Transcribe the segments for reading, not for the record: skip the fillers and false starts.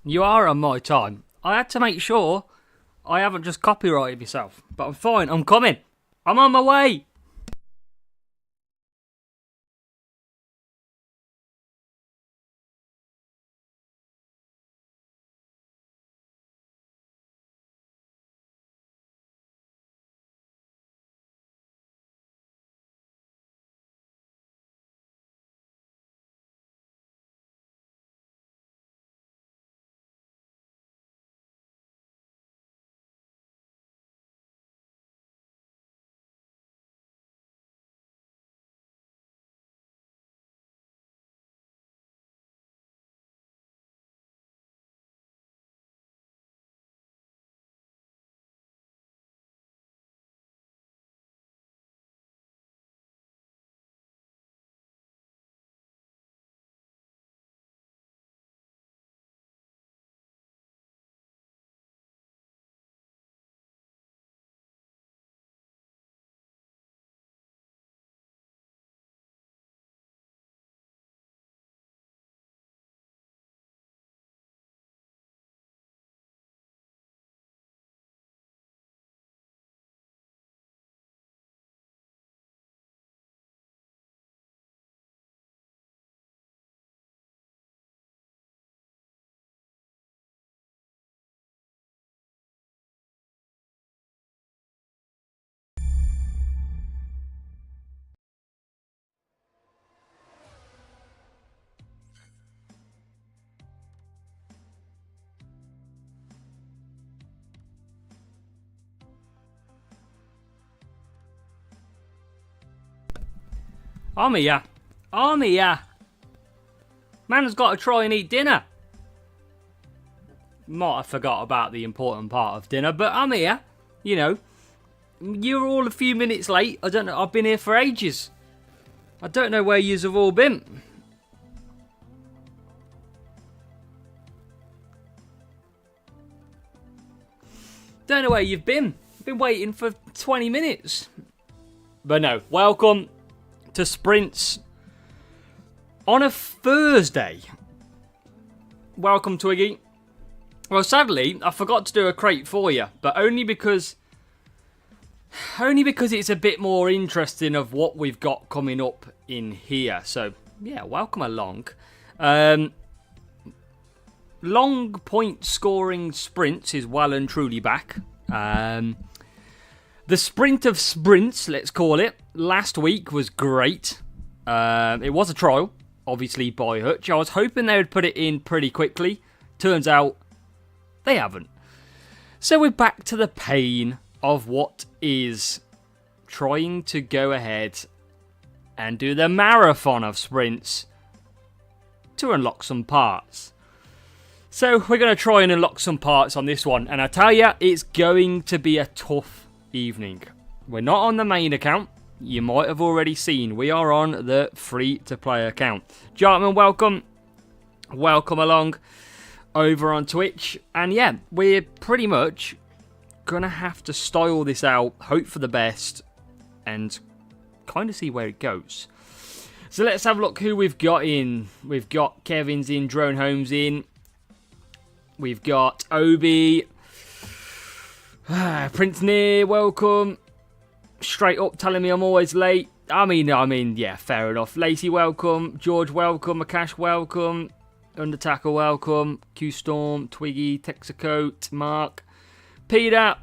You are on my time. I had to make sure I haven't just copyrighted myself. But I'm fine. I'm coming. I'm on my way. I'm here. I'm here. Man's got to try and eat dinner. Might have forgot about the important part of dinner, but I'm here. You know, you're all a few minutes late. I don't know. I've been here for ages. I don't know where yous have all been. Don't know where you've been. Been waiting for 20 minutes. But no, welcome to Sprints on a Thursday. Welcome, Twiggy. Well, sadly, I forgot to do a crate for you, but only because it's a bit more interesting of what we've got coming up in here. So, yeah, welcome along. Long point scoring sprints is well and truly back. The sprint of sprints, let's call it, last week was great. It was a trial, obviously, by Hutch. I was hoping they would put it in pretty quickly. Turns out they haven't. So we're back to the pain of what is trying to go ahead and do the marathon of sprints to unlock some parts. So we're going to try and unlock some parts on this one. And I tell you, it's going to be a tough evening. We're not on the main account. You might have already seen we are on the free-to-play account. Gentlemen, welcome. Welcome along over on Twitch. And yeah, we're pretty much going to have to style this out, hope for the best, and kind of see where it goes. So let's have a look who we've got in. We've got Kevin's in, Drone Home's in. We've got Obi. Prince Near, welcome. Straight up telling me I'm always late. I mean, yeah, fair enough. Lacey, welcome. George, welcome. Akash, welcome. Undertaker, welcome. Q-Storm, Twiggy, Texacoat, Mark. Peter,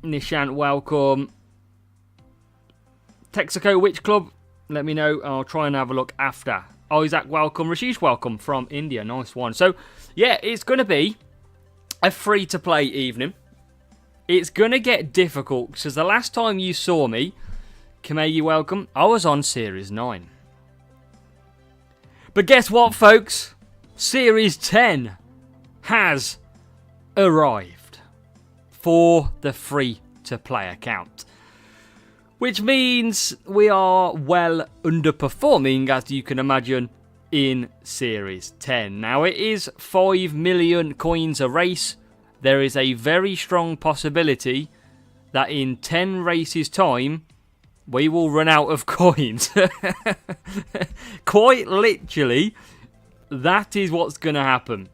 Nishant, welcome. Texacoat, which club? Let me know. I'll try and have a look after. Isaac, welcome. Rashish, welcome from India. Nice one. So, yeah, it's going to be a free-to-play evening. It's going to get difficult because the last time you saw me, Kamei, welcome, I was on Series 9. But guess what, folks? Series 10 has arrived for the free-to-play account. Which means we are well underperforming, as you can imagine, in Series 10. Now, it is 5 million coins a race. There is a very strong possibility that in 10 races' time, we will run out of coins. Quite literally, that is what's going to happen.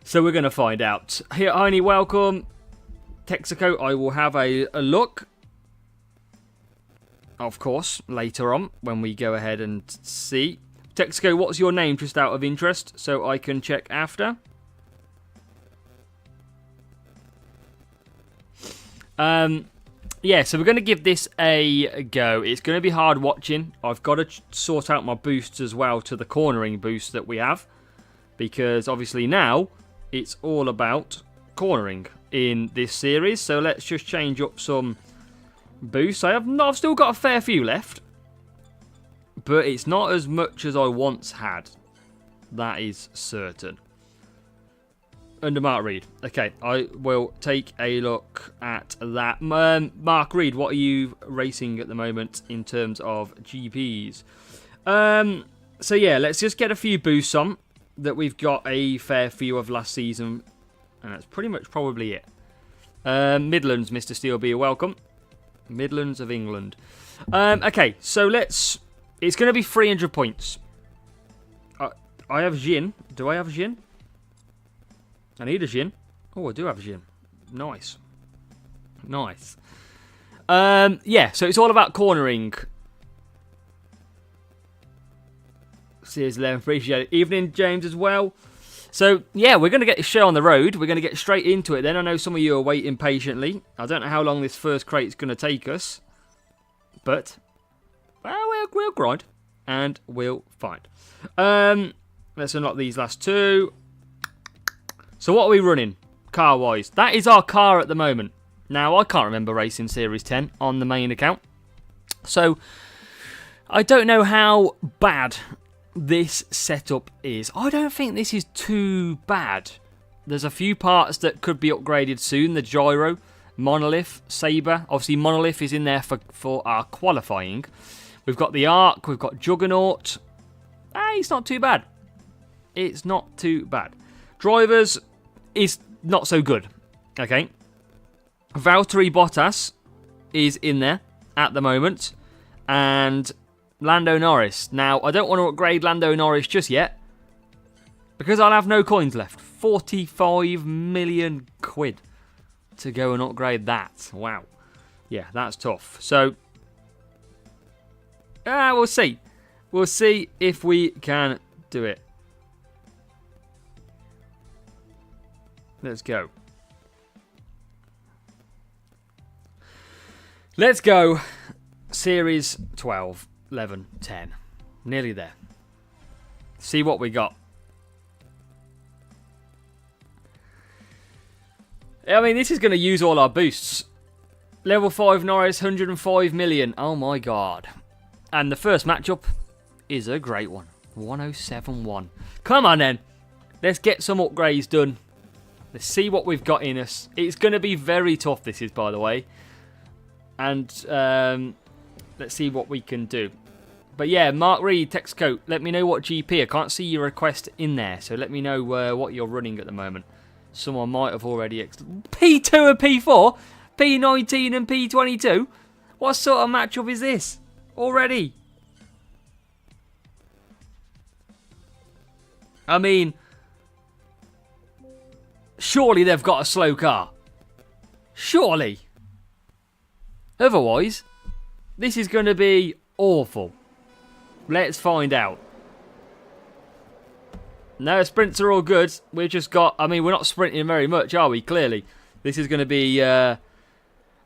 So we're going to find out. Here, Heine, welcome. Texaco, I will have a look. Of course, later on, when we go ahead and see. Texaco, what's your name, just out of interest, so I can check after? Yeah, so we're going to give this a go. It's going to be hard watching. I've got to sort out my boosts as well to the cornering boost that we have. Because obviously now, it's all about cornering in this series. So let's just change up some boosts. I've still got a fair few left. But it's not as much as I once had. That is certain. Under Mark Reed. Okay, I will take a look at that. Mark Reed, what are you racing at the moment in terms of GPs? So yeah, let's just get a few boosts on that we've got a fair few of last season. And that's pretty much probably it. Midlands, Mr. Steelby, welcome. Midlands of England. Okay, so let's... It's going to be 300 points. I have Jin. Do I have Jin? I need a Jin. Oh, I do have a Jin. Nice. Nice. Yeah, so it's all about cornering. Cheers, Len. Appreciate it. Evening, James, as well. So, yeah, we're going to get this show on the road. We're going to get straight into it then. I know some of you are waiting patiently. I don't know how long this first crate is going to take us. But, well, we'll grind. And we'll find. Let's unlock these last two. So what are we running, car-wise? That is our car at the moment. Now, I can't remember racing Series 10 on the main account. So, I don't know how bad this setup is. I don't think this is too bad. There's a few parts that could be upgraded soon. The gyro, monolith, saber. Obviously, monolith is in there for our qualifying. We've got the arc. We've got juggernaut. It's not too bad. It's not too bad. Drivers is not so good. Okay. Valtteri Bottas is in there at the moment. And Lando Norris. Now, I don't want to upgrade Lando Norris just yet. Because I'll have no coins left. 45 million quid to go and upgrade that. Wow. Yeah, that's tough. So, we'll see. We'll see if we can do it. Let's go. Let's go. Series 12, 11, 10. Nearly there. See what we got. I mean, this is going to use all our boosts. Level 5 Norris, 105 million. Oh my god. And the first matchup is a great one. 1071. Come on then. Let's get some upgrades done. Let's see what we've got in us. It's going to be very tough, this is, by the way. And let's see what we can do. But yeah, Mark Reed, Texcoat, let me know what GP. I can't see your request in there, so let me know what you're running at the moment. Someone might have already... P2 and P4? P19 and P22? What sort of matchup is this? Already? I mean... Surely they've got a slow car. Surely. Otherwise, this is going to be awful. Let's find out. No, sprints are all good. We've just got... I mean, we're not sprinting very much, are we? Clearly. This is going to be...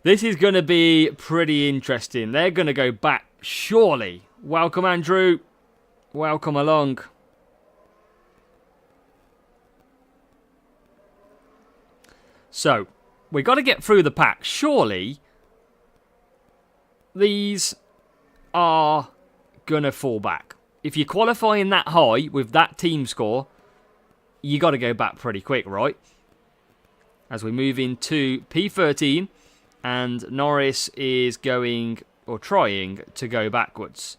this is going to be pretty interesting. They're going to go back, surely. Welcome, Andrew. Welcome along. So, we've got to get through the pack. Surely, these are going to fall back. If you're qualifying that high with that team score, you got to go back pretty quick, right? As we move into P13, and Norris is going, or trying, to go backwards.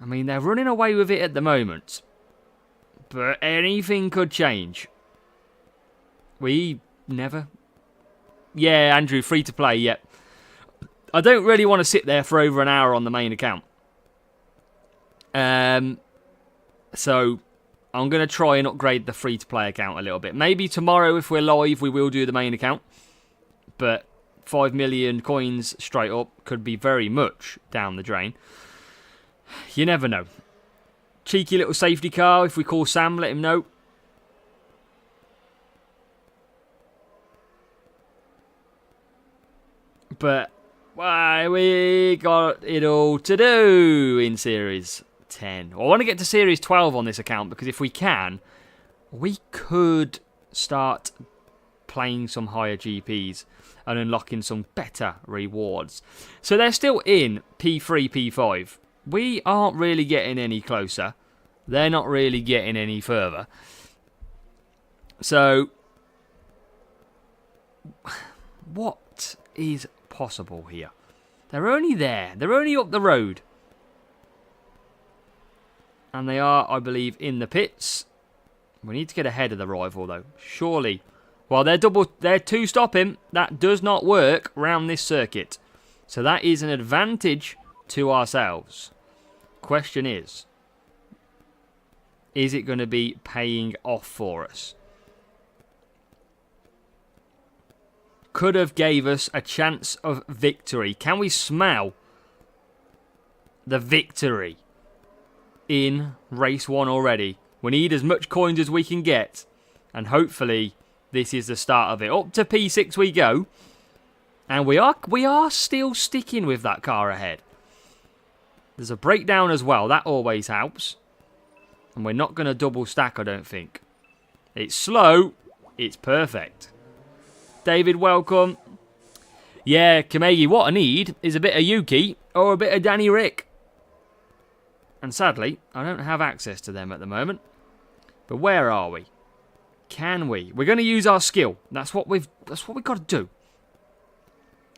I mean, they're running away with it at the moment. But anything could change. We... Never. Yeah, Andrew, free to play, yep. I don't really want to sit there for over an hour on the main account. So, I'm going to try and upgrade the free-to-play account a little bit. Maybe tomorrow, if we're live, we will do the main account. But 5 million coins straight up could be very much down the drain. You never know. Cheeky little safety car. If we call Sam, let him know. But we got it all to do in Series 10. Well, I want to get to Series 12 on this account because if we can, we could start playing some higher GPs and unlocking some better rewards. So they're still in P3, P5. We aren't really getting any closer. They're not really getting any further. So, what is possible here? They're only there. They're only up the road. And they are, I believe, in the pits. We need to get ahead of the rival, though. Surely. Well, they're two stop him. That does not work round this circuit. So that is an advantage to ourselves. Question is it going to be paying off for us? Could have gave us a chance of victory. Can we smell the victory in race 1 already? We need as much coins as we can get. And hopefully this is the start of it. Up to P6 we go. And we are still sticking with that car ahead. There's a breakdown as well. That always helps. And we're not going to double stack, I don't think. It's slow. It's perfect. David, welcome. Yeah, Kamegi, what I need is a bit of Yuki or a bit of Danny Rick. And sadly, I don't have access to them at the moment. But where are we? Can we? We're going to use our skill. That's what we've got to do.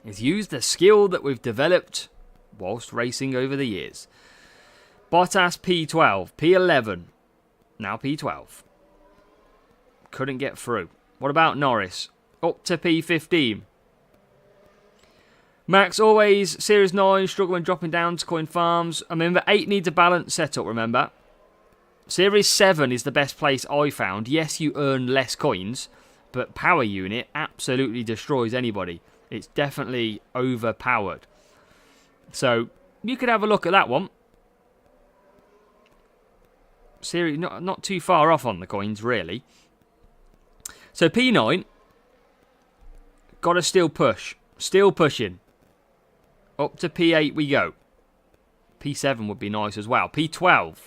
Is use the skill that we've developed whilst racing over the years. Bottas P12, P11, now P12. Couldn't get through. What about Norris? Up to P15. Max always Series 9, struggle when dropping down to coin farms. I remember 8 needs a balanced setup, remember? Series 7 is the best place I found. Yes, you earn less coins, but power unit absolutely destroys anybody. It's definitely overpowered. So, you could have a look at that one. Series not too far off on the coins, really. So, P9. Got to still push. Still pushing. Up to P8 we go. P7 would be nice as well. P12.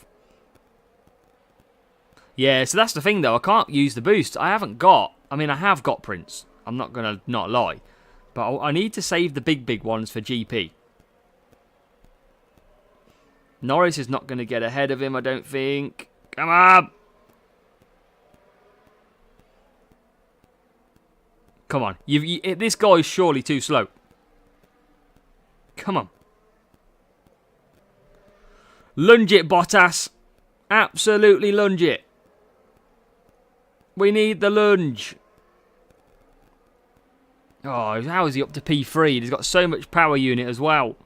Yeah, so that's the thing though. I can't use the boost. I have got Prince. I'm not going to not lie. But I need to save the big ones for GP. Norris is not going to get ahead of him, I don't think. Come on. Come on. This guy is surely too slow. Come on. Lunge it, Bottas. Absolutely lunge it. We need the lunge. Oh, how is he up to P3? He's got so much power unit as well.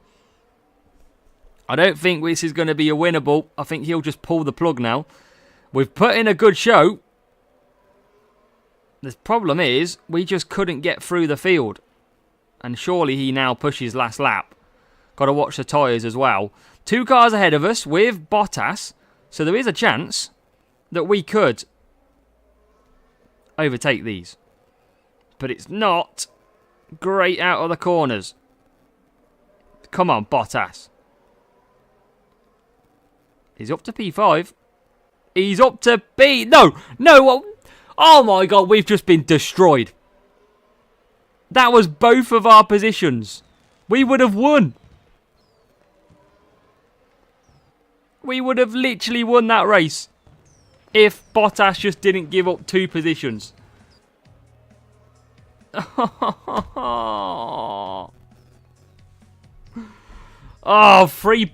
I don't think this is going to be a winnable. I think he'll just pull the plug now. We've put in a good show. The problem is, we just couldn't get through the field. And surely he now pushes last lap. Got to watch the tyres as well. 2 cars ahead of us with Bottas. So there is a chance that we could overtake these. But it's not great out of the corners. Come on, Bottas. He's up to P5. He's up to P... No! Oh my god, we've just been destroyed. That was both of our positions. We would have won. We would have literally won that race if Bottas just didn't give up 2 positions. Oh, 3.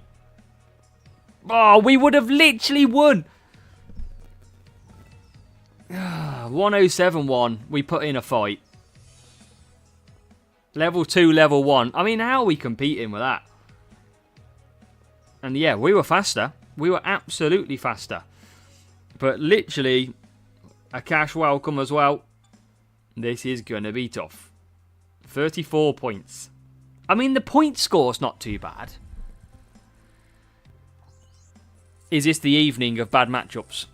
Oh, we would have literally won. 1071. We put in a fight. Level 2, level 1. I mean, how are we competing with that? And yeah, we were faster. We were absolutely faster. But literally, a cash welcome as well. This is going to be tough. 34 points. I mean, the point score's not too bad. Is this the evening of bad matchups?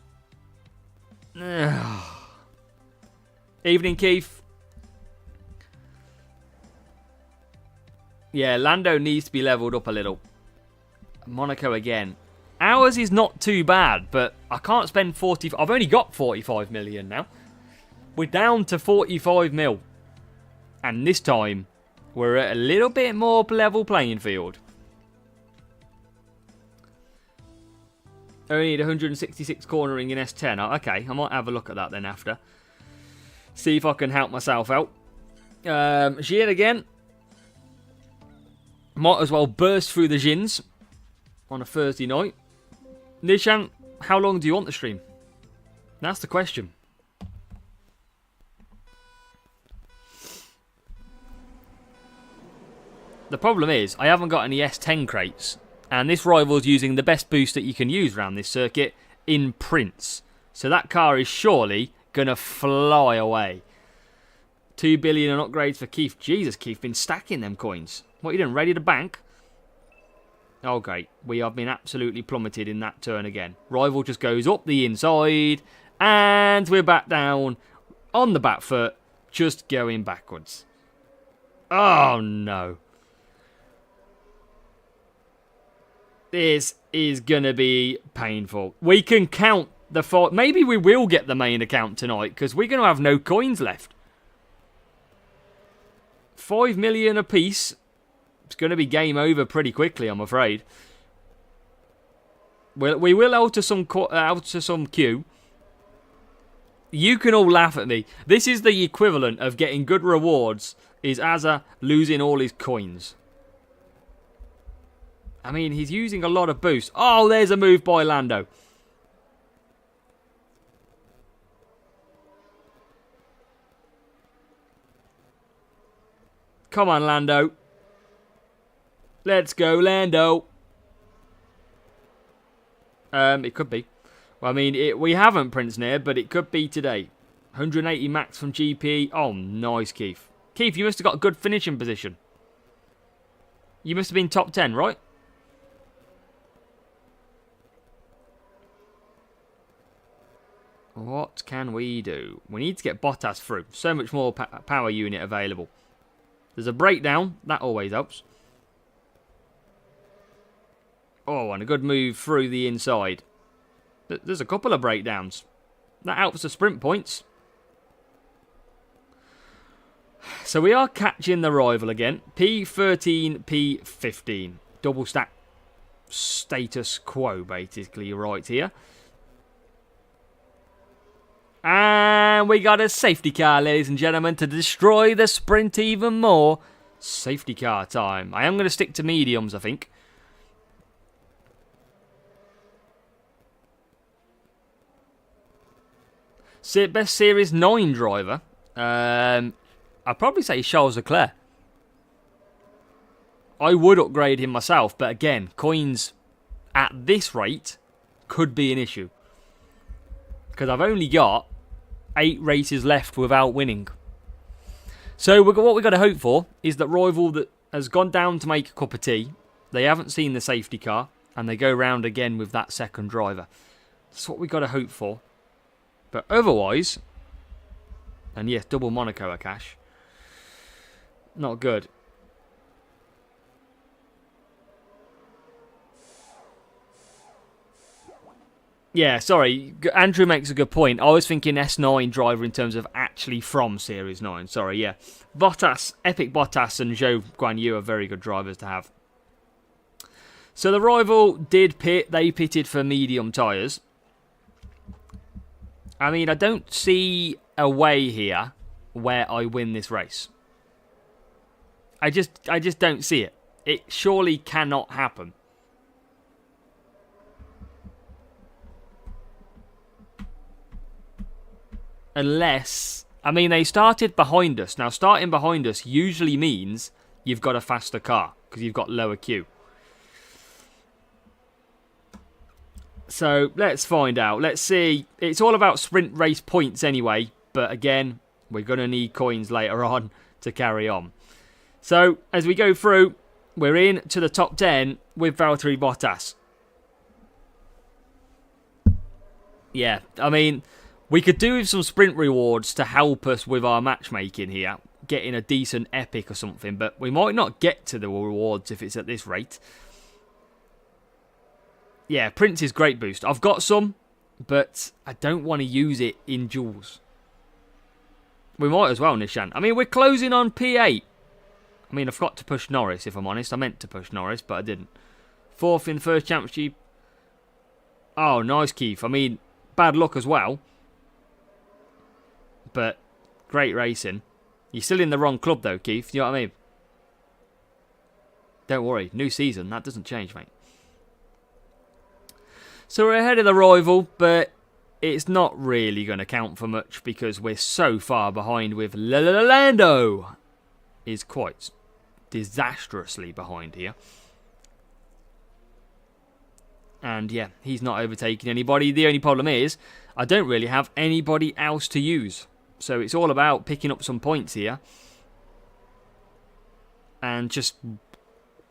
Evening, Keith. Yeah, Lando needs to be leveled up a little. Monaco again. Ours is not too bad, but I can't spend 40... I've only got 45 million now. We're down to 45 mil. And this time, we're at a little bit more level playing field. Only need 166 cornering in S10. Oh, okay, I might have a look at that then after. See if I can help myself out. Jin again. Might as well burst through the Jins on a Thursday night. Nishan, how long do you want the stream? That's the question. The problem is, I haven't got any S10 crates. And this rival's using the best boost that you can use around this circuit in Prince. So that car is surely going to fly away. 2 billion in upgrades for Keith. Jesus, Keith, been stacking them coins. What, you doing? Ready to bank? Oh, great. We have been absolutely plummeted in that turn again. Rival just goes up the inside. And we're back down on the back foot. Just going backwards. Oh, no. This is going to be painful. We can count the 4. Maybe we will get the main account tonight because we're going to have no coins left. 5 million apiece. It's going to be game over pretty quickly, I'm afraid. We will alter some queue. You can all laugh at me. This is the equivalent of getting good rewards is Azza losing all his coins. I mean, he's using a lot of boost. Oh, there's a move by Lando. Come on, Lando. Let's go, Lando. It could be. Well, I mean, we haven't Prince near, but it could be today. 180 max from GP. Oh, nice, Keith. Keith, you must have got a good finishing position. You must have been top 10, right? What can we do? We need to get Bottas through. So much more power unit available. There's a breakdown. That always helps. Oh, and a good move through the inside. There's a couple of breakdowns. That helps the sprint points. So we are catching the rival again. P13, P15. Double stack status quo, basically, right here. And we got a safety car, ladies and gentlemen, to destroy the sprint even more. Safety car time. I am going to stick to mediums, I think. Best Series 9 driver. I'd probably say Charles Leclerc. I would upgrade him myself, but again, coins at this rate could be an issue. Because I've only got 8 races left without winning. So what we've got to hope for is that rival that has gone down to make a cup of tea, they haven't seen the safety car, and they go round again with that second driver. That's what we've got to hope for. But otherwise, and yes, double Monaco a cash. Not good. Yeah, sorry. Andrew makes a good point. I was thinking S9 driver in terms of actually from Series 9. Sorry, yeah. Bottas, Epic Bottas and Zhou Guanyu are very good drivers to have. So the rival did pit. They pitted for medium tyres. I mean, I don't see a way here where I win this race. I just don't see it. It surely cannot happen. Unless, I mean, they started behind us. Now, starting behind us usually means you've got a faster car because you've got lower Q. So let's find out. Let's see. It's all about sprint race points anyway. But again, we're going to need coins later on to carry on. So as we go through, we're in to the top 10 with Valtteri Bottas. Yeah, I mean, we could do with some sprint rewards to help us with our matchmaking here. Getting a decent epic or something. But we might not get to the rewards if it's at this rate. Yeah, Prince is great boost. I've got some, but I don't want to use it in duels. We might as well, Nishan. I mean, we're closing on P8. I mean, I forgot to push Norris, if I'm honest. I meant to push Norris, but I didn't. 4th in the first championship. Oh, nice, Keith. I mean, bad luck as well. But great racing. You're still in the wrong club, though, Keith. You know what I mean? Don't worry. New season. That doesn't change, mate. So we're ahead of the rival, but it's not really going to count for much because we're so far behind with Lando. Is quite disastrously behind here. And yeah, he's not overtaking anybody. The only problem is, I don't really have anybody else to use. So it's all about picking up some points here. And just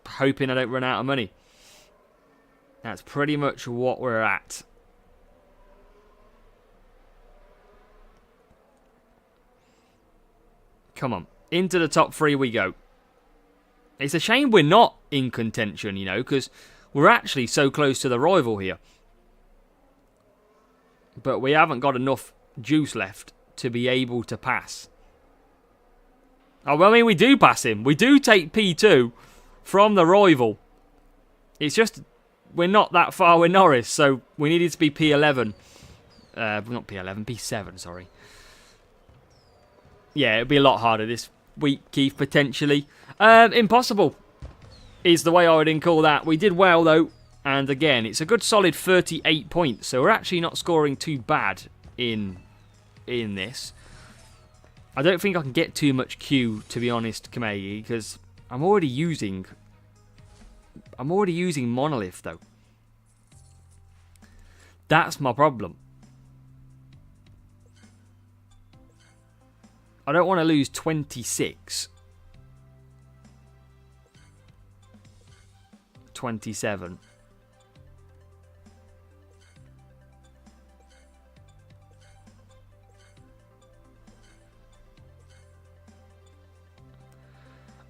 hoping I don't run out of money. That's pretty much what we're at. Come on. Into the top 3 we go. It's a shame we're not in contention, you know, because we're actually so close to the rival here. But we haven't got enough juice left to be able to pass. Oh, well, I mean, we do pass him. We do take P2 from the rival. It's just we're not that far with Norris, so we needed to be P11. Not P11, P7, sorry. Yeah, it'll be a lot harder this week, Keith, potentially. Impossible is the way I would call that. We did well, though. And again, it's a good solid 38 points. So we're actually not scoring too bad in this. I don't think I can get too much Q, to be honest, Kamei, because I'm already using Monolith, though. That's my problem. I don't want to lose 26. 27.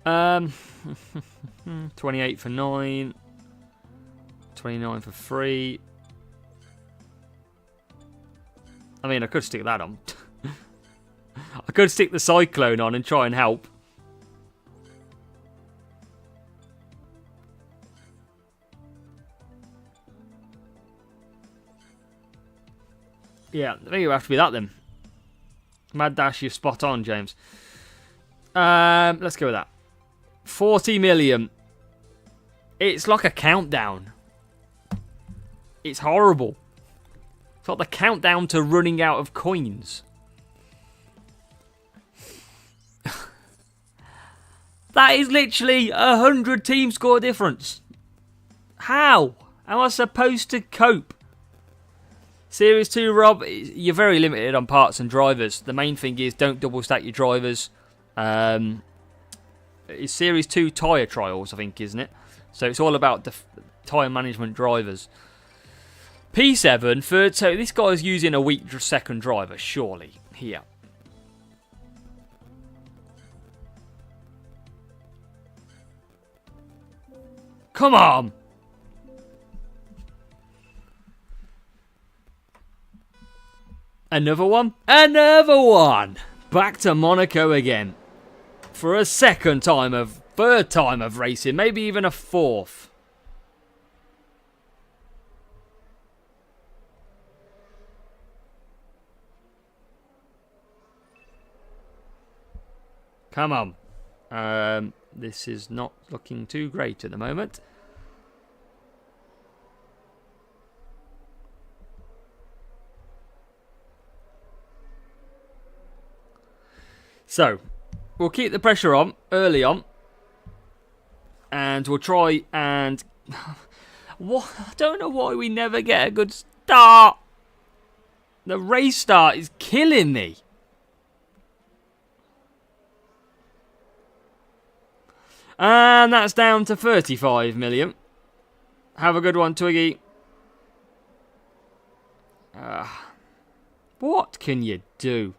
Um, 28 for 9. 29 for 3. I mean, I could stick that on. I could stick the Cyclone on and try and help. Yeah, I think it'll have to be that then. Mad Dash, you're spot on, James. Let's go with that. 40 million. It's like a countdown. It's horrible. It's like the countdown to running out of coins. That is literally 100 team score difference. How? How am I supposed to cope? Series 2, Rob, you're very limited on parts and drivers. The main thing is don't double stack your drivers. It's Series 2 tyre trials, I think, isn't it? So it's all about the tyre management drivers. P7, third, so this guy's using a weak second driver, surely, here. Come on! Another one? Another one! Back to Monaco again. For a third time of racing, maybe even a fourth. Come on. This is not looking too great at the moment. So, we'll keep the pressure on early on. And we'll try and... What? I don't know why we never get a good start. The race start is killing me. And that's down to 35 million. Have a good one, Twiggy. What can you do?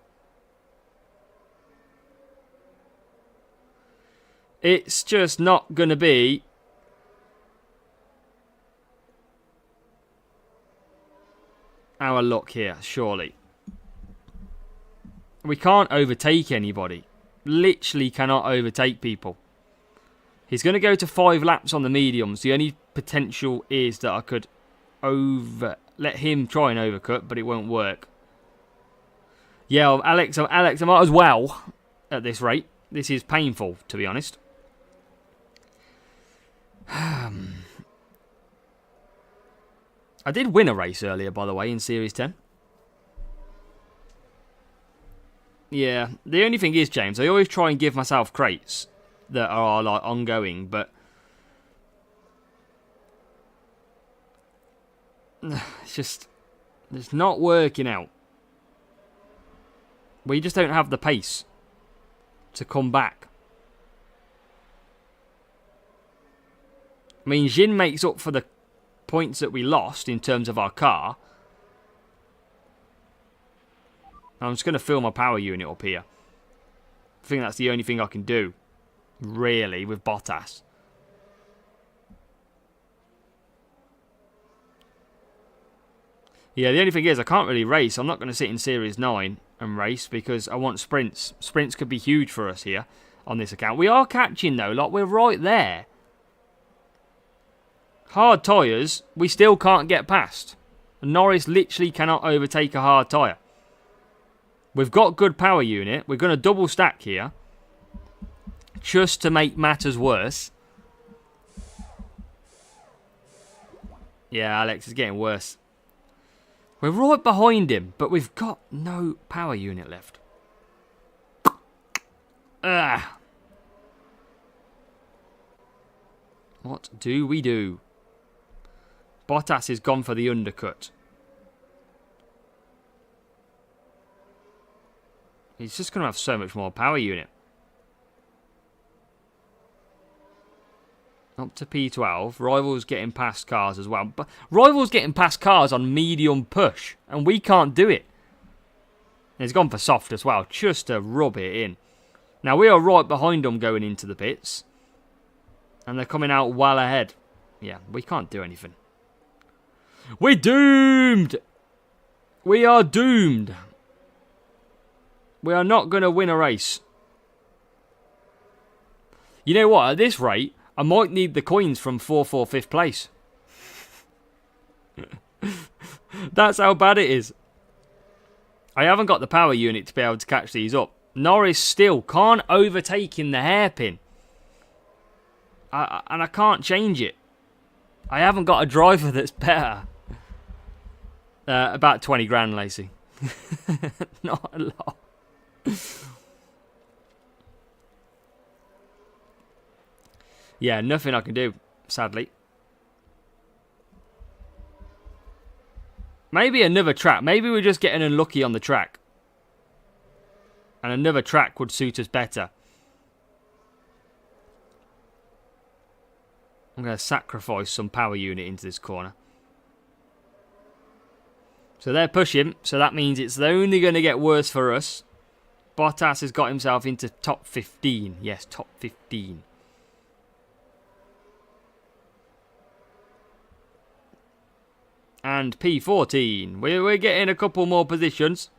It's just not going to be our luck here, surely. We can't overtake anybody. Literally cannot overtake people. He's going to go to 5 laps on the mediums. The only potential is that I could let him try and overcut, but it won't work. Yeah, Alex, I might as well at this rate. This is painful, to be honest. I did win a race earlier, by the way, in Series 10. Yeah, the only thing is, James, I always try and give myself crates that are like ongoing, but it's not working out. We just don't have the pace to come back. I mean, Jin makes up for the points that we lost in terms of our car. I'm just going to fill my power unit up here. I think that's the only thing I can do, really, with Bottas. Yeah, the only thing is I can't really race. I'm not going to sit in Series 9 and race because I want sprints. Sprints could be huge for us here on this account. We are catching, though. Like, we're right there. Hard tyres, we still can't get past. Norris literally cannot overtake a hard tyre. We've got good power unit. We're going to double stack here. Just to make matters worse. Yeah, Alex is getting worse. We're right behind him, but we've got no power unit left. What do we do? Bottas has gone for the undercut. He's just going to have so much more power unit. Up to P12. Rivals getting past cars as well. But Rivals getting past cars on medium push. And we can't do it. And he's gone for soft as well. Just to rub it in. Now we are right behind them going into the pits. And they're coming out well ahead. Yeah, we can't do anything. We're doomed! We are doomed. We are not going to win a race. You know what? At this rate, I might need the coins from 4th or 5th place. That's how bad it is. I haven't got the power unit to be able to catch these up. Norris still can't overtake in the hairpin. And I can't change it. I haven't got a driver that's better. About 20 grand, Lacey. Not a lot. Yeah, nothing I can do, sadly. Maybe another track. Maybe we're just getting unlucky on the track. And another track would suit us better. I'm going to sacrifice some power unit into this corner. So they're pushing, so that means it's only going to get worse for us. Bottas has got himself into top 15. Yes, top 15. And P14. We're getting a couple more positions.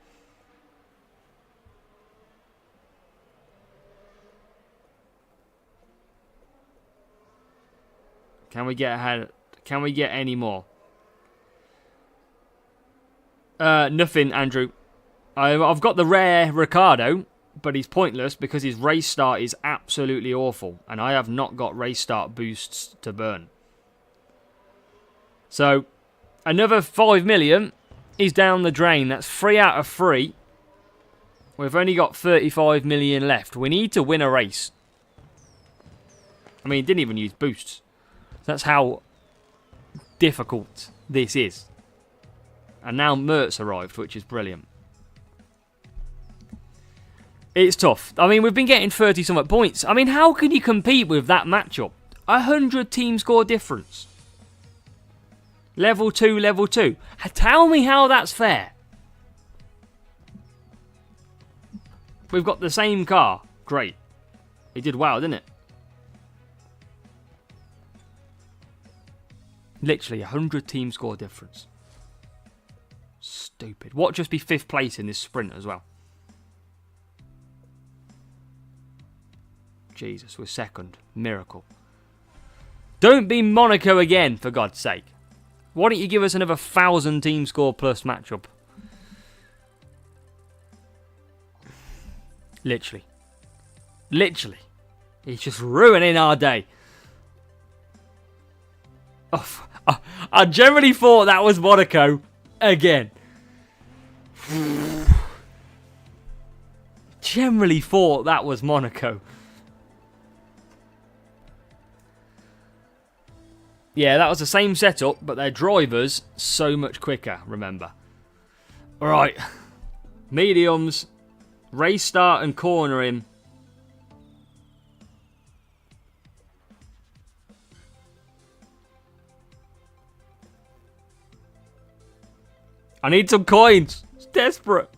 Can we get ahead? Can we get any more? Nothing, Andrew. I've got the rare Ricardo, but he's pointless because his race start is absolutely awful. And I have not got race start boosts to burn. So, another 5 million is down the drain. That's 3 out of 3. We've only got 35 million left. We need to win a race. I mean, he didn't even use boosts. That's how difficult this is. And now Mertz arrived, which is brilliant. It's tough. I mean, we've been getting 30-something points. I mean, how can you compete with that matchup? 100 team score difference. Level 2, level 2. Tell me how that's fair. We've got the same car. Great. It did well, didn't it? Literally 100 team score difference. Stupid. What, just be 5th place in this sprint as well? Jesus, we're 2nd. Miracle. Don't be Monaco again, for God's sake. Why don't you give us another 1,000 team score plus matchup? Literally. Literally. He's just ruining our day. Oh, I generally thought that was Monaco again. Generally thought that was Monaco. Yeah, that was the same setup, but their drivers so much quicker, remember. Alright. Mediums. Race start and corner him. I need some coins. It's desperate.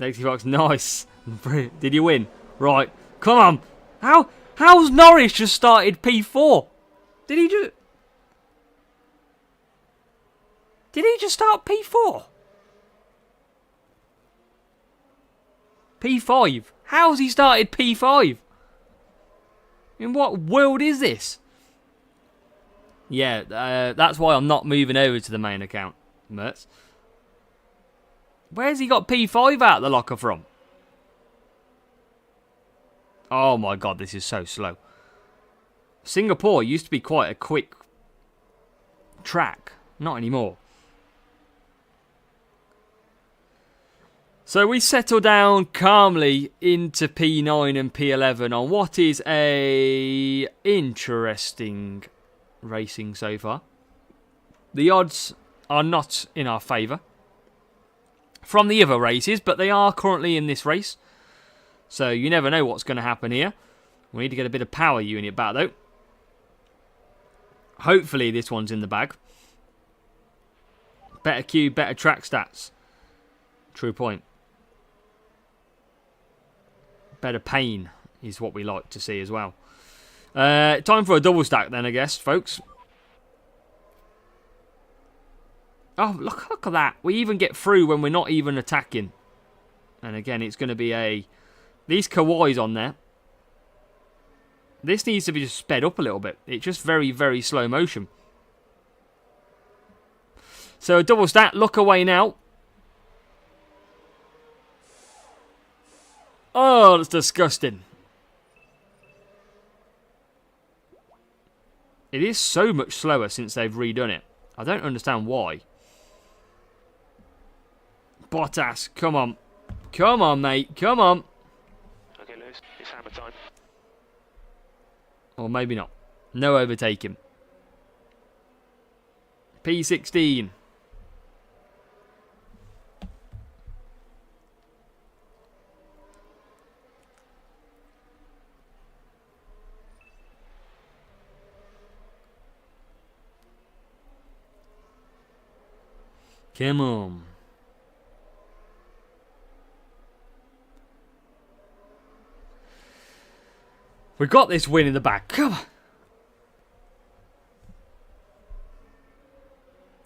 Lexi Fox, nice. Did you win? Right. Come on. How's Norris just started P4? Did he just start P4? P5. How's he started P5? In what world is this? Yeah, that's why I'm not moving over to the main account, Mertz. Where's he got P5 out of the locker from? Oh my god, this is so slow. Singapore used to be quite a quick track. Not anymore. So we settle down calmly into P9 and P11 on what is a interesting racing so far. The odds are not in our favour from the other races, but they are currently in this race. So you never know what's going to happen here. We need to get a bit of power unit back though. Hopefully this one's in the bag. Better Q, better track stats. True point. Better pain is what we like to see as well. Time for a double stack then, I guess, folks. Oh, look at that. We even get through when we're not even attacking. And again, it's going to be a... These Kawais on there. This needs to be just sped up a little bit. It's just very, very slow motion. So a double stack. Look away now. Oh, that's disgusting. It is so much slower since they've redone it. I don't understand why. Bottas, come on. Come on, mate. Come on. Okay, Lewis, it's hammer time. Or maybe not. No overtaking. P16. Come on. We got this win in the bag. Come on.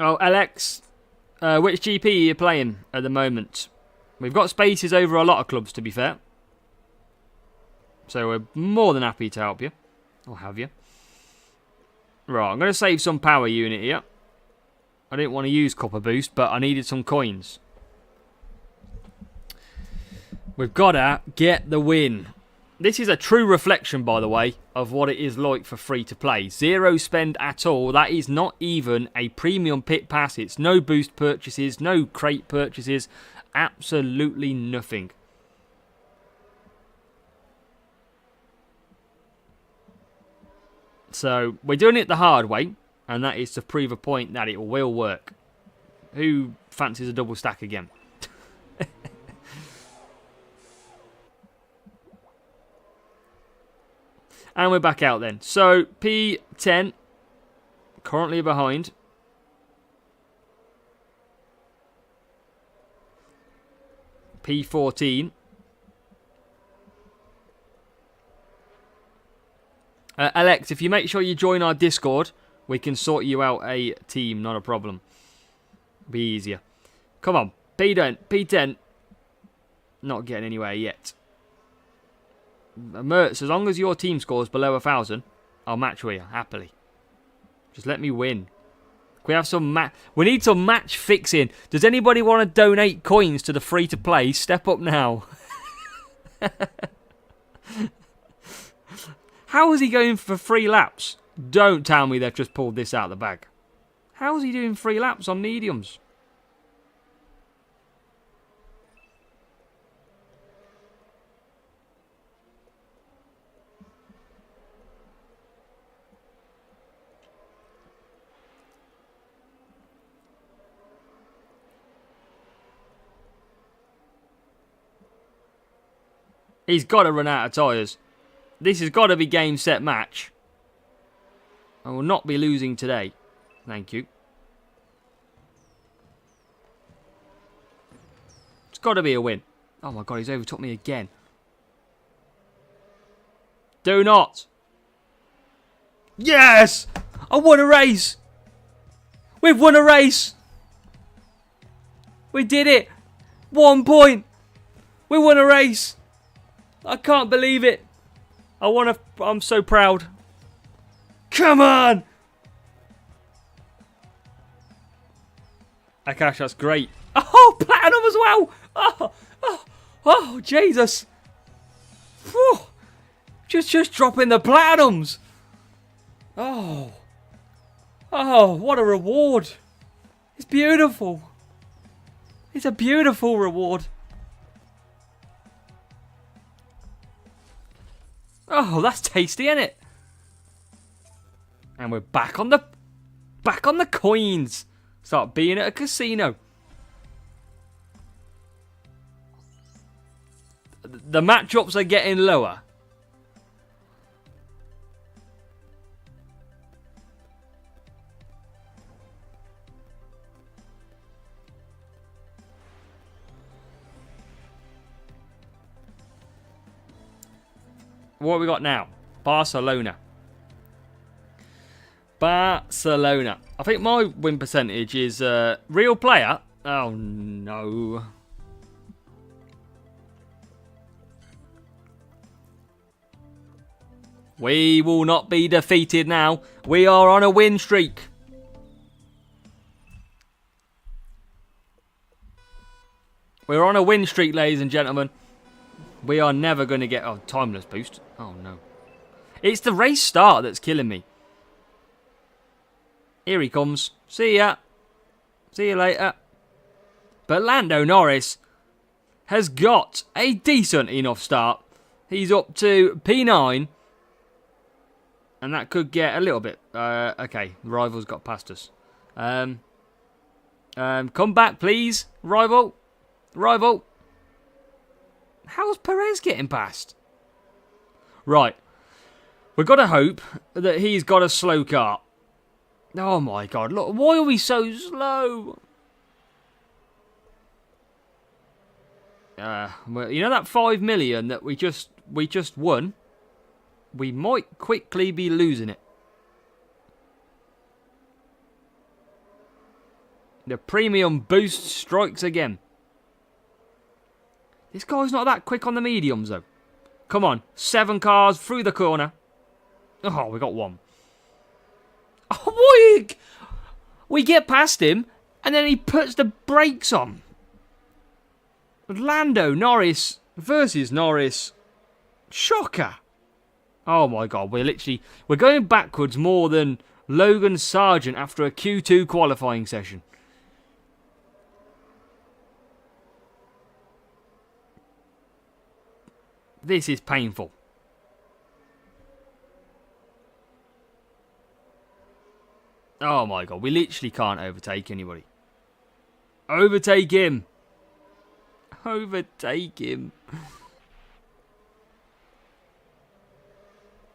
Oh, Alex. Which GP are you playing at the moment? We've got spaces over a lot of clubs, to be fair. So we're more than happy to help you. Or have you. Right, I'm going to save some power unit here. I didn't want to use copper boost, but I needed some coins. We've got to get the win. This is a true reflection, by the way, of what it is like for free to play. Zero spend at all. That is not even a premium pit pass. It's no boost purchases, no crate purchases. Absolutely nothing. So we're doing it the hard way, and that is to prove a point that it will work. Who fancies a double stack again? And we're back out then. So P10 currently behind. P14. Alex, if you make sure you join our Discord, we can sort you out a team, not a problem. Be easier. Come on, P10. P10. Not getting anywhere yet. Mertz, as long as your team scores below 1,000, I'll match with you, happily. Just let me win. We have some we need some match fixing. Does anybody want to donate coins to the free-to-play? Step up now. How is he going for 3 laps? Don't tell me they've just pulled this out of the bag. How is he doing 3 laps on mediums? He's got to run out of tyres. This has got to be game, set, match. I will not be losing today. Thank you. It's got to be a win. Oh my god, he's overtook me again. Do not. Yes! I won a race! We've won a race! We did it! 1 point! We won a race! I can't believe it. I'm so proud. Come on! Akash, that's great. Oh, platinum as well! Oh, Jesus. Whew. Just dropping the platinums. Oh, what a reward. It's beautiful. It's a beautiful reward. Oh, that's tasty, isn't it? And we're back on the coins. Start being at a casino. The matchups are getting lower. What have we got now? Barcelona. Barcelona. I think my win percentage is real player. Oh no. We will not be defeated now. We are on a win streak. We're on a win streak, ladies and gentlemen. We are never going to get... Oh, timeless boost. Oh, no. It's the race start that's killing me. Here he comes. See ya. See you later. But Lando Norris has got a decent enough start. He's up to P9. And that could get a little bit... okay, Rival's got past us. Come back, please. Rival. Rival. How's Perez getting past? Right. We've got to hope that he's got a slow car. Oh my god, look, why are we so slow? Well, you know that 5 million that we just won? We might quickly be losing it. The premium boost strikes again. This guy's not that quick on the mediums, though. Come on. 7 cars through the corner. Oh, we got 1. Oh, we get past him, and then he puts the brakes on. Lando Norris versus Norris. Shocker. Oh, my God. We're going backwards more than Logan Sargent after a Q2 qualifying session. This is painful. Oh my god, we literally can't overtake anybody. Overtake him! Overtake him!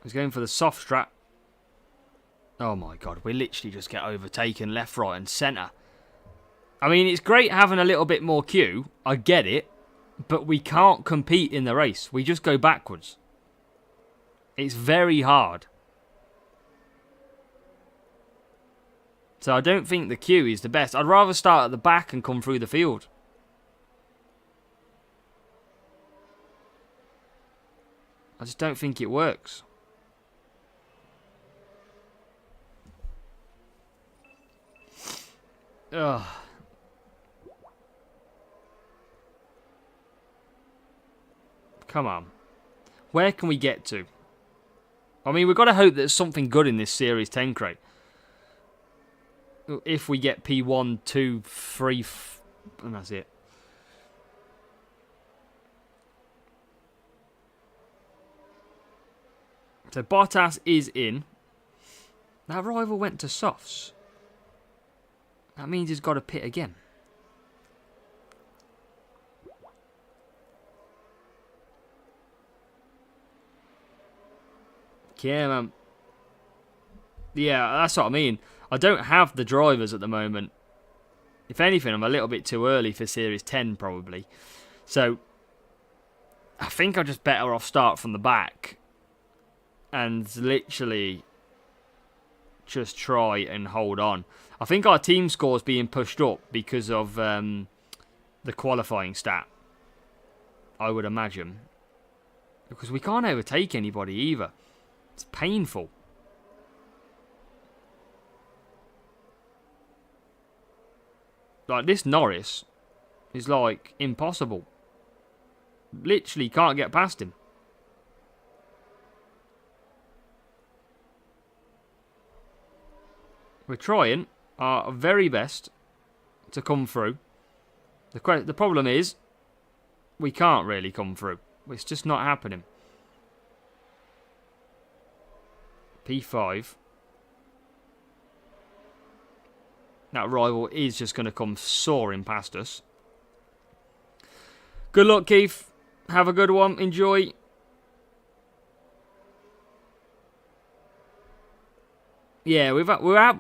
He's going for the soft strap. Oh my god, we literally just get overtaken left, right and centre. I mean, it's great having a little bit more queue. I get it. But we can't compete in the race. We just go backwards. It's very hard. So I don't think the queue is the best. I'd rather start at the back and come through the field. I just don't think it works. Ugh. Come on. Where can we get to? I mean, we've got to hope there's something good in this Series 10 crate. If we get P1, 2, 3, and that's it. So Bottas is in. That rival went to softs. That means he's got to pit again. Yeah, man. Yeah, that's what I mean. I don't have the drivers at the moment. If anything, I'm a little bit too early for Series 10, probably. So, I think I'm just better off start from the back. And literally just try and hold on. I think our team score is being pushed up because of the qualifying stat. I would imagine. Because we can't overtake anybody either. It's painful. Like, this Norris is, like, impossible. Literally can't get past him. We're trying our very best to come through. The problem is, we can't really come through. It's just not happening. P5. That rival is just going to come soaring past us. Good luck, Keith. Have a good one. Enjoy. Yeah,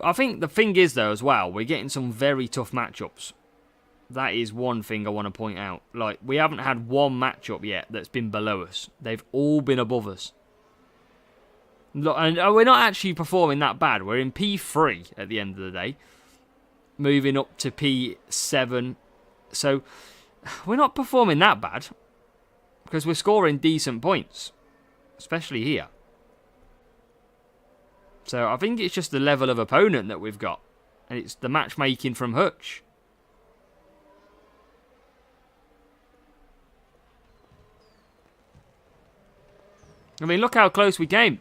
I think the thing is, though, as well, we're getting some very tough matchups. That is one thing I want to point out. Like, we haven't had one matchup yet that's been below us. They've all been above us. And we're not actually performing that bad. We're in P3 at the end of the day. Moving up to P7. So, we're not performing that bad. Because we're scoring decent points. Especially here. So, I think it's just the level of opponent that we've got. And it's the matchmaking from Hutch. I mean, look how close we came.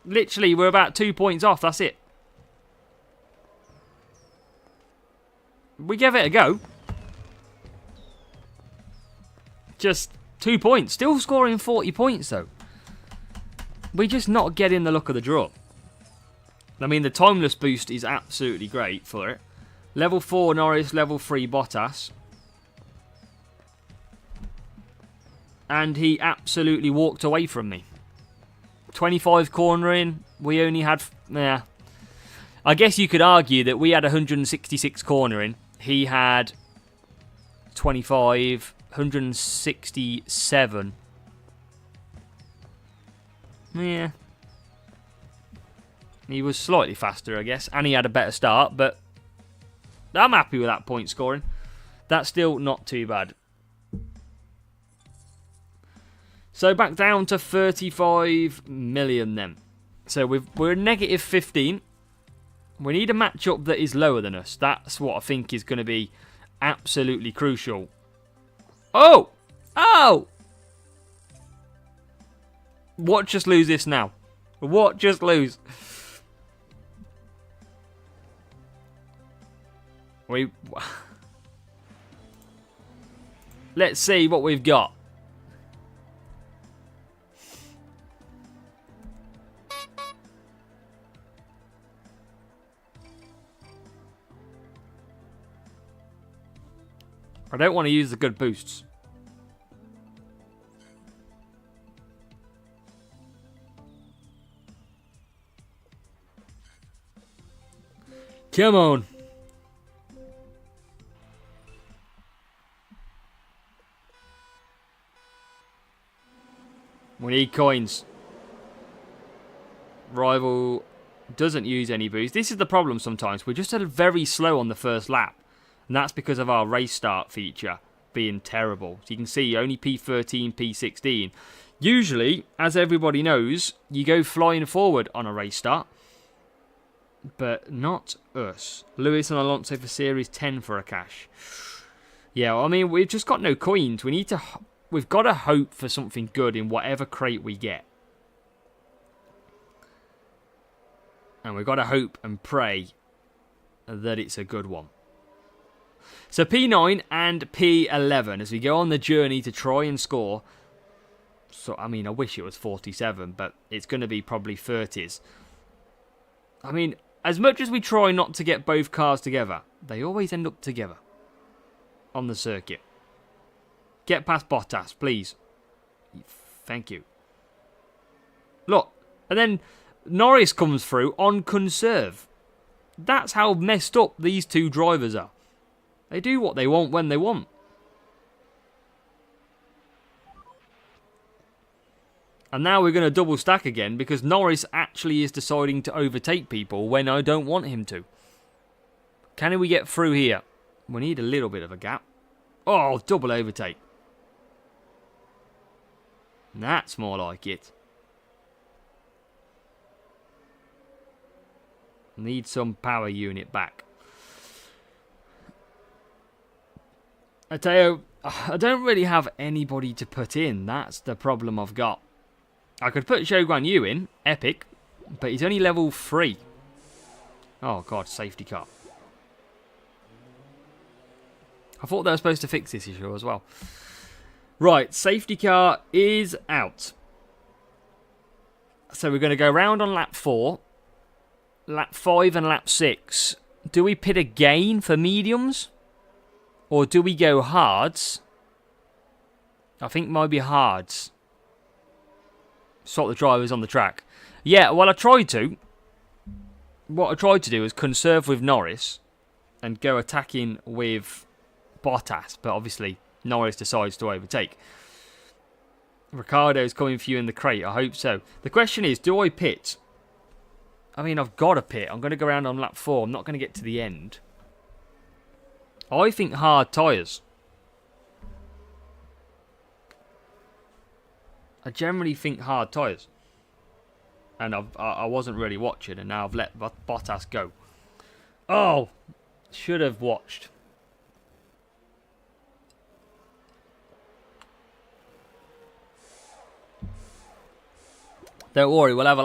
Literally, we're about 2 points off. That's it. We gave it a go. Just 2 points. Still scoring 40 points, though. We're just not getting the look of the draw. I mean, the timeless boost is absolutely great for it. Level 4 Norris, level 3 Bottas. And he absolutely walked away from me. 25 cornering. We only had... Yeah. I guess you could argue that we had 166 cornering. He had 25, 167. Yeah. He was slightly faster, I guess. And he had a better start, but I'm happy with that point scoring. That's still not too bad. So back down to 35 million then. So we're negative 15. We need a matchup that is lower than us. That's what I think is going to be absolutely crucial. Oh! Oh! What just lose this now? What just lose? Let's see what we've got. I don't want to use the good boosts. Come on. We need coins. Rival doesn't use any boost. This is the problem sometimes. We're just very slow on the first lap. And that's because of our race start feature being terrible. So you can see only P13, P16. Usually, as everybody knows, you go flying forward on a race start. But not us. Lewis and Alonso for Series 10 for a cash. Yeah, I mean, we've just got no coins. We've got to hope for something good in whatever crate we get. And we've got to hope and pray that it's a good one. So P9 and P11 as we go on the journey to try and score. So, I mean, I wish it was 47, but it's going to be probably 30s. I mean, as much as we try not to get both cars together, they always end up together on the circuit. Get past Bottas, please. Thank you. Look, and then Norris comes through on conserve. That's how messed up these two drivers are. They do what they want when they want. And now we're going to double stack again because Norris actually is deciding to overtake people when I don't want him to. Can we get through here? We need a little bit of a gap. Oh, double overtake. That's more like it. Need some power unit back. I tell you, I don't really have anybody to put in. That's the problem I've got. I could put Zhou Guan Yu in, epic, but he's only level 3. Oh god, safety car. I thought they were supposed to fix this issue as well. Right, safety car is out. So we're going to go round on lap 4, lap 5 and lap 6. Do we pit again for mediums? Or do we go hards? I think maybe hards. Sort the drivers on the track. Yeah, well I tried to. What I tried to do is conserve with Norris and go attacking with Bottas, but obviously Norris decides to overtake. Ricciardo's coming for you in the crate, I hope so. The question is, do I pit? I mean, I've got to pit. I'm going to go around on lap 4. I'm not going to get to the end. I think hard tyres. I generally think hard tyres. And I wasn't really watching, and now I've let Bottas go. Oh! Should have watched. Don't worry, we'll have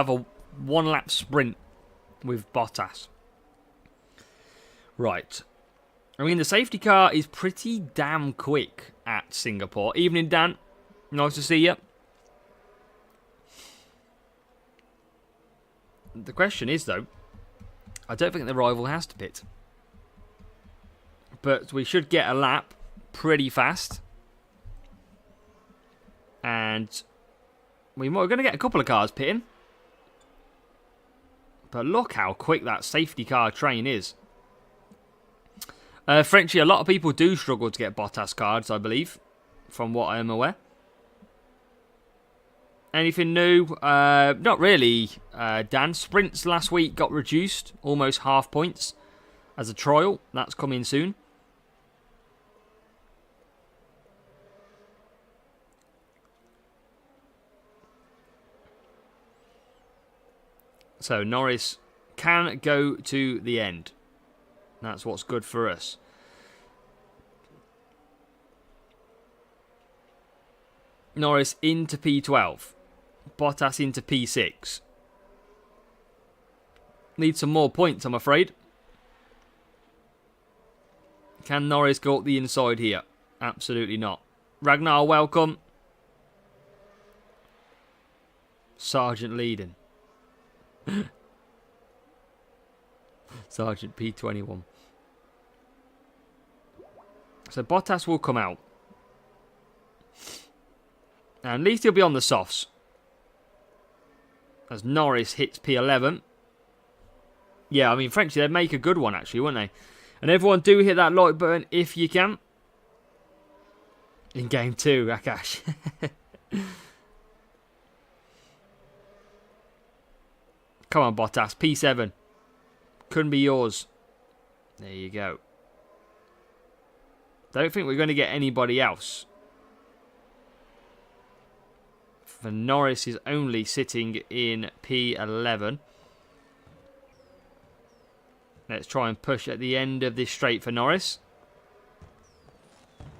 a one lap sprint with Bottas. Right. I mean, the safety car is pretty damn quick at Singapore. Evening, Dan. Nice to see you. The question is, though, I don't think the rival has to pit. But we should get a lap pretty fast. And we're going to get a couple of cars pitting. But look how quick that safety car train is. Frenchie, a lot of people do struggle to get Bottas cards, I believe, from what I am aware. Anything new? Not really, Dan. Sprints last week got reduced, almost half points, as a trial. That's coming soon. So Norris can go to the end. That's what's good for us. Norris into P12. Bottas into P6. Need some more points, I'm afraid. Can Norris go up the inside here? Absolutely not. Ragnar, welcome. Sergeant leading. Sergeant P21. So Bottas will come out. And at least he'll be on the softs. As Norris hits P11. Yeah, I mean, Frenchie, they'd make a good one, actually, wouldn't they? And everyone do hit that like button if you can. In game 2, Akash. Come on, Bottas. P7. Couldn't be yours. There you go. Don't think we're going to get anybody else. For Norris is only sitting in P11. Let's try and push at the end of this straight for Norris.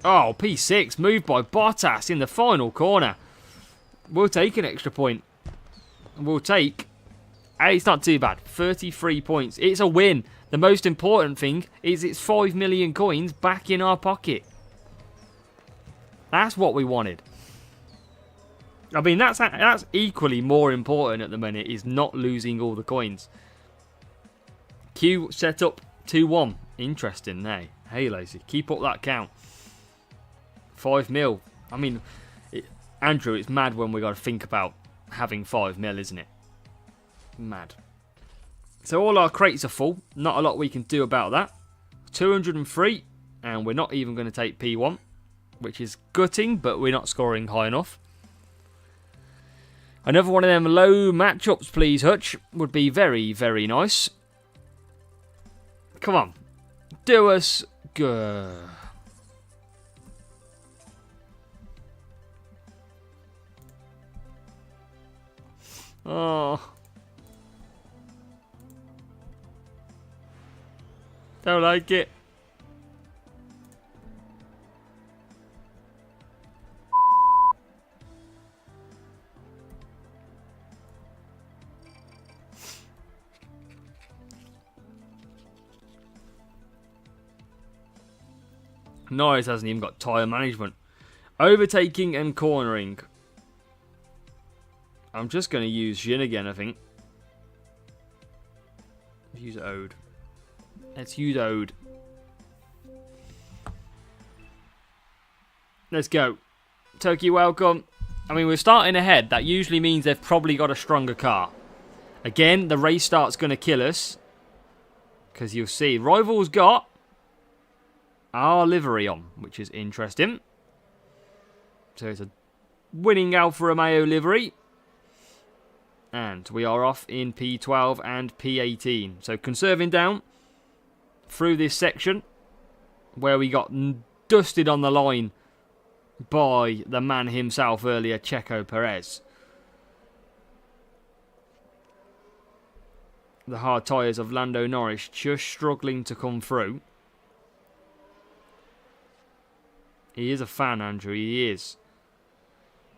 Oh, P6. Moved by Bottas in the final corner. We'll take an extra point. We'll take... Hey, it's not too bad. 33 points. It's a win. The most important thing is it's 5 million coins back in our pocket. That's what we wanted. I mean, that's equally more important at the minute, is not losing all the coins. Q set up 2-1. Interesting, hey. Hey, Lazy. Keep up that count. 5 mil. I mean, Andrew, it's mad when we got to think about having 5 mil, isn't it? Mad. So all our crates are full. Not a lot we can do about that. 203. And we're not even going to take P1. Which is gutting, but we're not scoring high enough. Another one of them low matchups, please, Hutch. Would be very, very nice. Come on. Do us good. Oh. Don't like it. Norris hasn't even got tyre management. Overtaking and cornering. I'm just going to use Jin again, I think. Use Ode. Let's use Ode. Let's go. Turkey, welcome. I mean, we're starting ahead. That usually means they've probably got a stronger car. Again, the race start's going to kill us. Because you'll see, Rival's got our livery on, which is interesting. So it's a winning Alfa Romeo livery. And we are off in P12 and P18. So conserving down through this section where we got dusted on the line by the man himself earlier, Checo Perez. The hard tyres of Lando Norris just struggling to come through. He is a fan, Andrew. He is.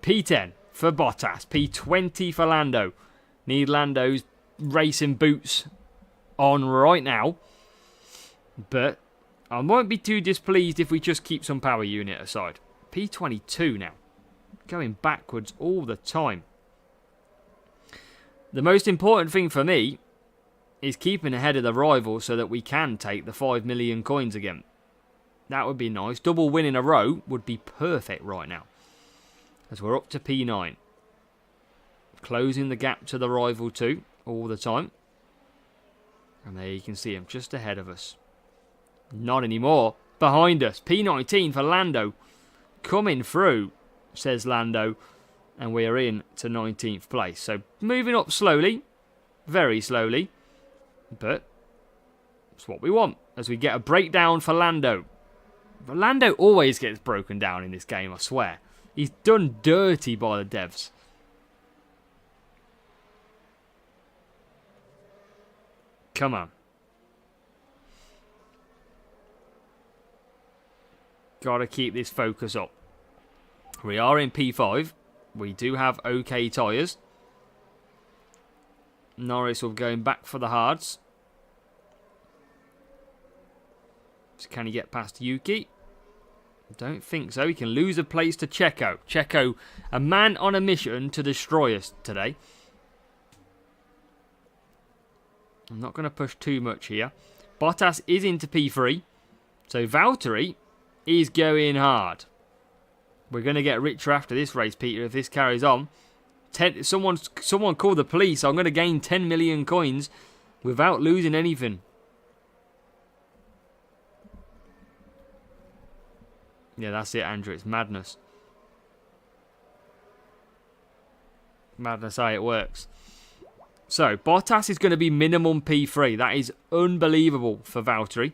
P10 for Bottas. P20 for Lando. Need Lando's racing boots on right now. But I won't be too displeased if we just keep some power unit aside. P22 now. Going backwards all the time. The most important thing for me is keeping ahead of the rival so that we can take the 5 million coins again. That would be nice. Double win in a row would be perfect right now. As we're up to P9. Closing the gap to the rival too, all the time. And there you can see him just ahead of us. Not anymore. Behind us. P19 for Lando. Coming through, says Lando. And we are in to 19th place. So moving up slowly. Very slowly. But it's what we want. As we get a breakdown for Lando. But Lando always gets broken down in this game, I swear. He's done dirty by the devs. Come on. Gotta keep this focus up. We are in P5. We do have okay tyres. Norris will be going back for the hards. So can he get past Yuki? Don't think so. He can lose a place to Checo. Checo, a man on a mission to destroy us today. I'm not going to push too much here. Bottas is into P3. So Valtteri He's going hard. We're going to get richer after this race, Peter, if this carries on. Someone call the police. I'm going to gain 10 million coins without losing anything. Yeah, that's it, Andrew. It's madness. Madness how it works. So, Bottas is going to be minimum P3. That is unbelievable for Valtteri.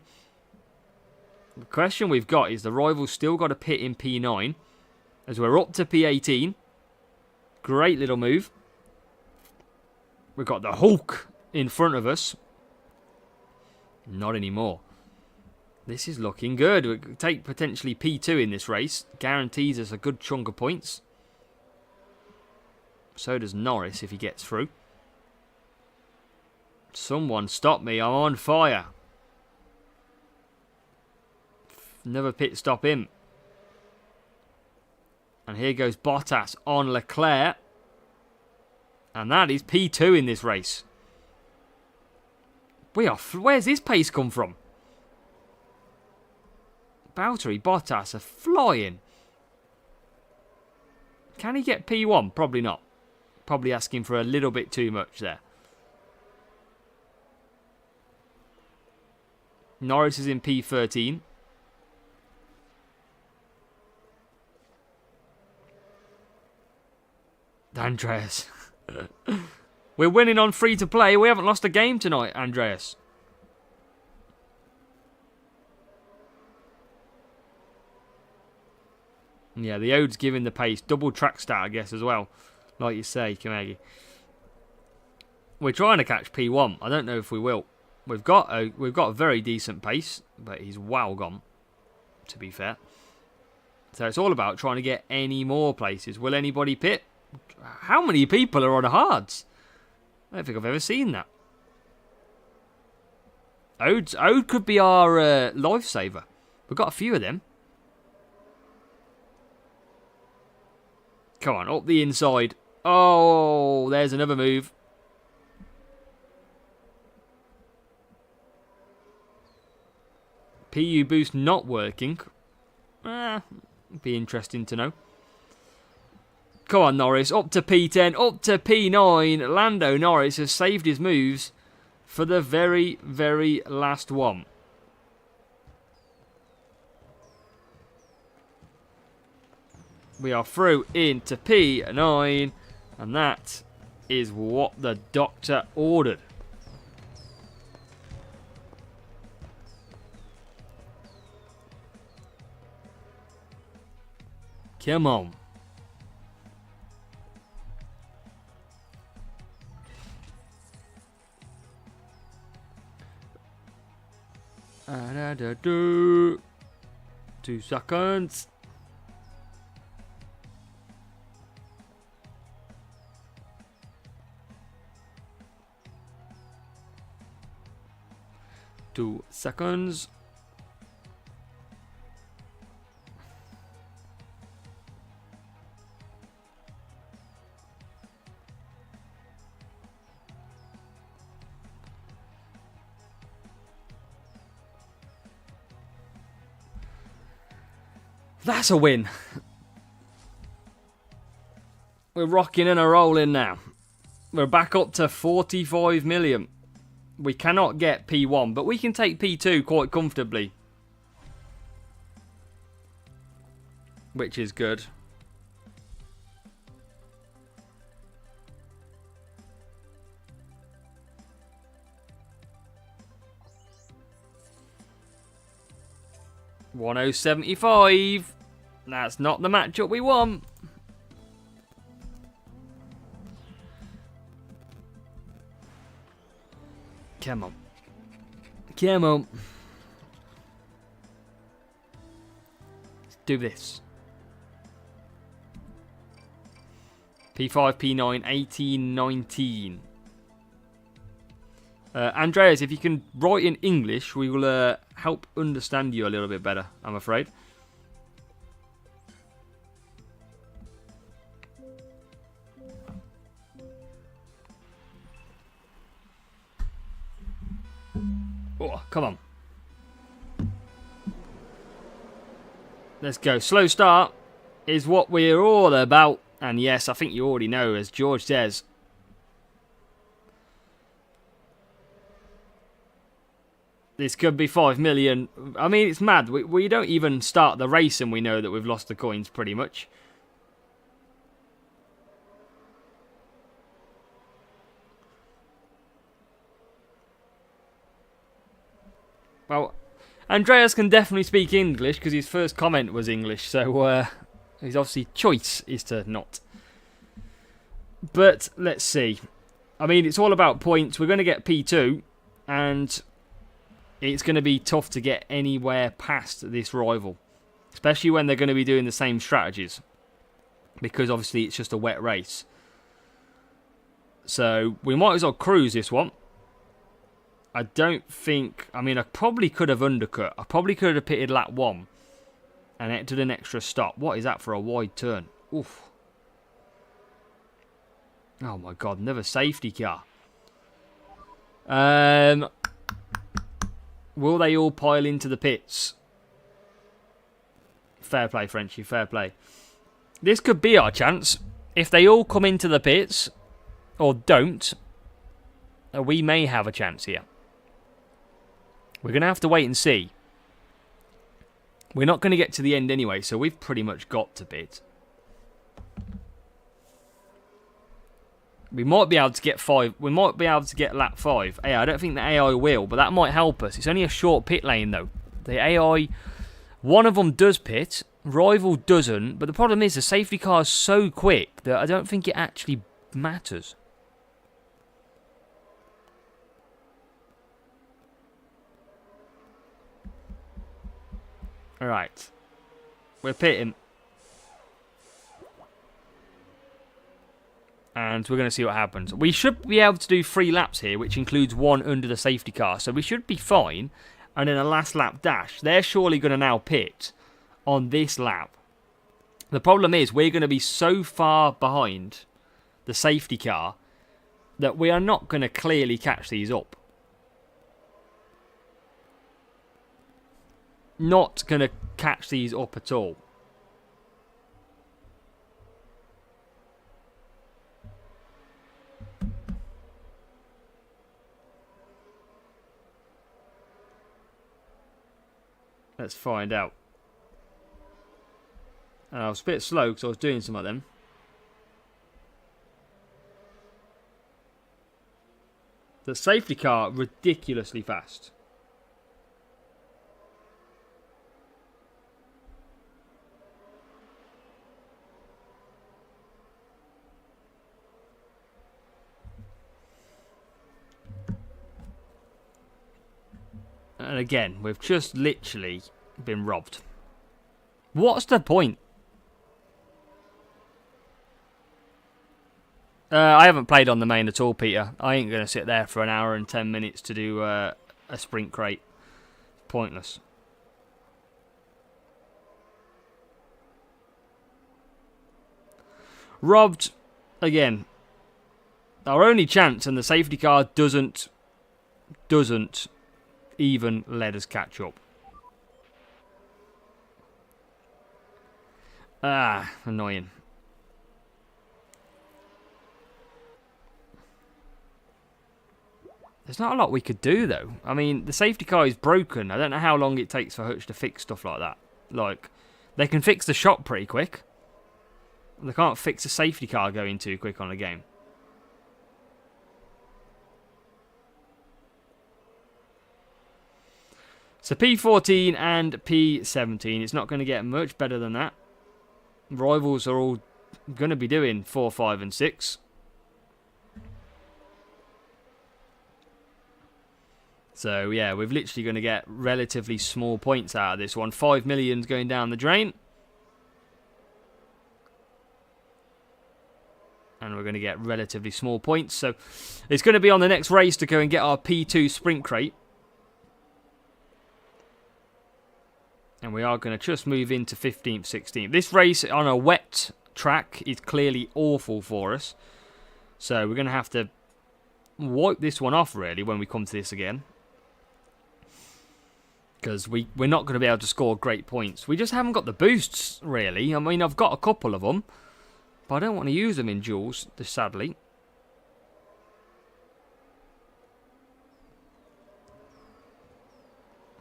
The question we've got is the rival's still got to pit in P9 as we're up to P18. Great little move. We've got the Hulk in front of us. Not anymore. This is looking good. We could take potentially P2 in this race. Guarantees us a good chunk of points. So does Norris if he gets through. Someone stop me. I'm on fire. Another pit stop him. And here goes Bottas on Leclerc. And that is P2 in this race. Where's this pace come from? Valtteri, Bottas are flying. Can he get P1? Probably not. Probably asking for a little bit too much there. Norris is in P13. Andreas. We're winning on free to play. We haven't lost a game tonight, Andreas. Yeah, the Ode's giving the pace. Double track stat, I guess, as well. Like you say, Kamegi. We're trying to catch P1. I don't know if we will. We've got a very decent pace, but he's wow gone, to be fair. So it's all about trying to get any more places. Will anybody pit? How many people are on hards? I don't think I've ever seen that. Ode could be our lifesaver. We've got a few of them. Come on, up the inside. Oh, there's another move. PU boost not working. Be interesting to know. Come on, Norris. Up to P10. Up to P9. Lando Norris has saved his moves for the very, very last one. We are through into P9. And that is what the doctor ordered. Come on. -2 seconds. Two seconds. That's a win. We're rocking and a rolling now. We're back up to 45 million. We cannot get P1, but we can take P2 quite comfortably. Which is good. $10.75. That's not the matchup we want. Come on. Come on. Let's do this. P5, P9, 18, 19. Andreas, if you can write in English, we will help understand you a little bit better, I'm afraid. Oh, come on. Let's go. Slow start is what we're all about. And yes, I think you already know, as George says. This could be 5 million. I mean, it's mad. We don't even start the race and we know that we've lost the coins pretty much. Well, Andreas can definitely speak English because his first comment was English. So his obviously choice is to not. But let's see. I mean, it's all about points. We're going to get P2 and it's going to be tough to get anywhere past this rival, especially when they're going to be doing the same strategies, because obviously it's just a wet race. So we might as well cruise this one. I don't think... I mean, I probably could have undercut. I probably could have pitted lap 1 and entered an extra stop. What is that for a wide turn? Oof. Oh my god, another safety car. Will they all pile into the pits? Fair play, Frenchie, fair play. This could be our chance. If they all come into the pits, or don't, we may have a chance here. We're going to have to wait and see. We're not going to get to the end anyway, so we've pretty much got to pit. We might be able to get 5. We might be able to get lap 5. Hey, I don't think the AI will, but that might help us. It's only a short pit lane, though. The AI, one of them does pit, rival doesn't, but the problem is the safety car is so quick that I don't think it actually matters. Alright. We're pitting. And we're going to see what happens. We should be able to do 3 laps here, which includes 1 under the safety car. So we should be fine. And then a last lap dash. They're surely going to now pit on this lap. The problem is we're going to be so far behind the safety car that we are not going to clearly catch these up. Not going to catch these up at all. Let's find out. And I was a bit slow because I was doing some of them. The safety car, ridiculously fast. And again, we've just literally been robbed. What's the point? I haven't played on the main at all, Peter. I ain't going to sit there for an hour and 10 minutes to do a sprint crate. Pointless. Robbed again. Our only chance, and the safety car doesn't even let us catch up. Ah, annoying. There's not a lot we could do, though. I mean, the safety car is broken. I don't know how long it takes for Hutch to fix stuff like that. Like, they can fix the shop pretty quick. They can't fix a safety car going too quick on a game. So P14 and P17. It's not going to get much better than that. Rivals are all going to be doing 4, 5 and 6. So yeah, we're literally going to get relatively small points out of this one. 5 million's going down the drain. And we're going to get relatively small points. So it's going to be on the next race to go and get our P2 sprint crate. And we are going to just move into 15th, 16th. This race on a wet track is clearly awful for us. So we're going to have to wipe this one off, really, when we come to this again. Because we're not going to be able to score great points. We just haven't got the boosts, really. I mean, I've got a couple of them. But I don't want to use them in duels, sadly.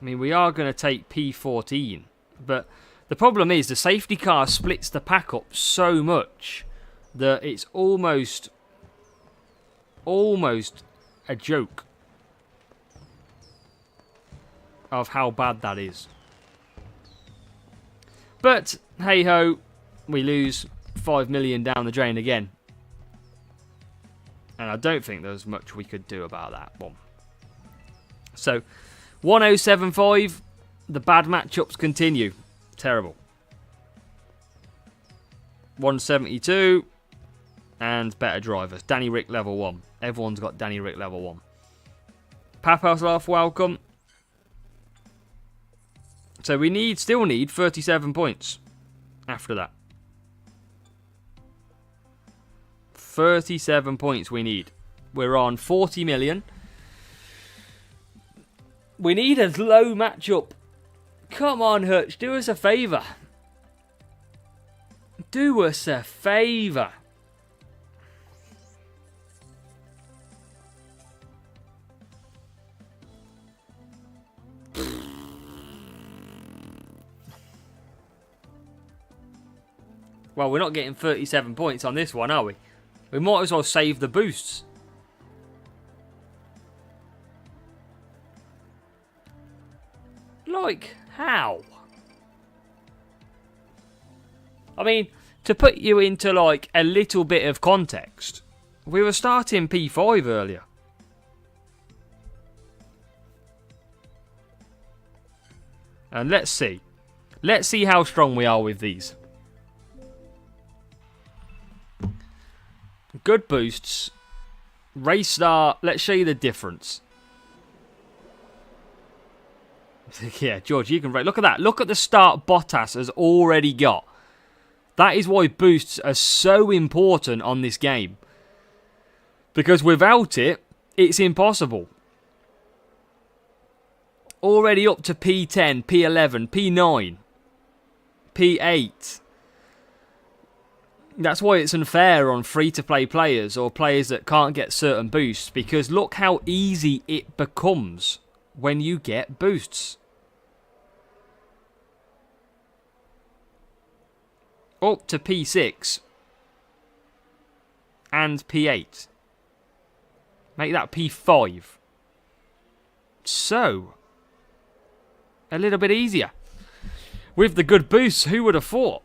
I mean, we are going to take P14. But the problem is the safety car splits the pack up so much that it's almost a joke of how bad that is. But, hey-ho, we lose 5 million down the drain again. And I don't think there's much we could do about that one. So, 1075, the bad matchups continue. Terrible. 172, and better drivers. Danny Rick level 1. Everyone's got Danny Rick level 1. Papos Laugh, welcome. So we still need 37 points after that. 37 points we need. We're on 40 million. We need a low matchup. Come on, Hutch, do us a favour. Do us a favour. Well, we're not getting 37 points on this one, are we? We might as well save the boosts. Like, how? I mean, to put you into, like, a little bit of context, we were starting P5 earlier. And let's see. Let's see how strong we are with these. Good boosts. Race start. Let's show you the difference. Yeah, George, you can rate. Look at that. Look at the start Bottas has already got. That is why boosts are so important on this game. Because without it, it's impossible. Already up to P10, P11, P9, P8. That's why it's unfair on free-to-play players or players that can't get certain boosts, because look how easy it becomes when you get boosts. Up to P6 and P8. Make that P5. So, a little bit easier. With the good boosts, who would have thought?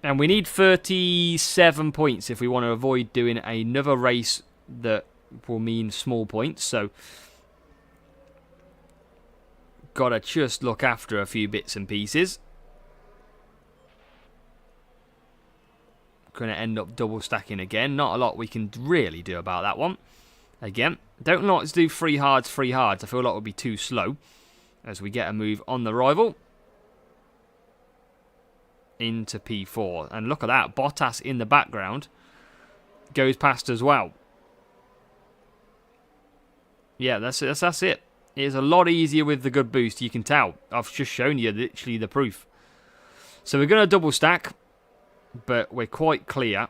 And we need 37 points if we want to avoid doing another race that will mean small points. So, gotta just look after a few bits and pieces. Gonna end up double stacking again. Not a lot we can really do about that one. Again, don't like to do free hards. I feel like it would be too slow as we get a move on the rival. Into P4. And look at that. Bottas in the background goes past as well. Yeah, that's it. It's a lot easier with the good boost. You can tell. I've just shown you literally the proof. So we're going to double stack. But we're quite clear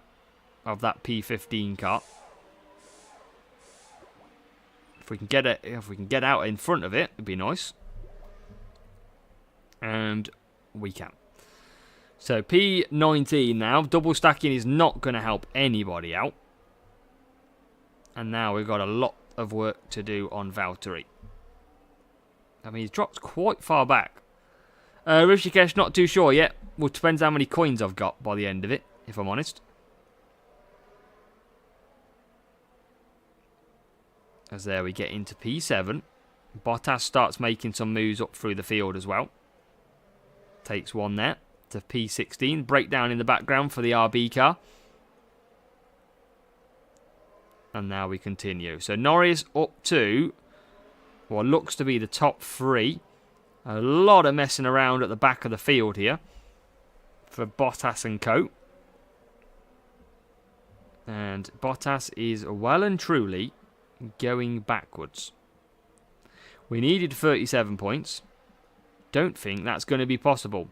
of that P15 car. If we can get out in front of it, it'd be nice. And we can. So P19 now. Double stacking is not going to help anybody out. And now we've got a lot of work to do on Valtteri. I mean, he's dropped quite far back. Rishikesh, not too sure yet. Well, it depends how many coins I've got by the end of it, if I'm honest. As there we get into P7. Bottas starts making some moves up through the field as well. Takes one there to P16. Breakdown in the background for the RB car. And now we continue. So Norris up to what looks to be the top three. A lot of messing around at the back of the field here for Bottas and co. And Bottas is well and truly going backwards. We needed 37 points. don't think that's going to be possible.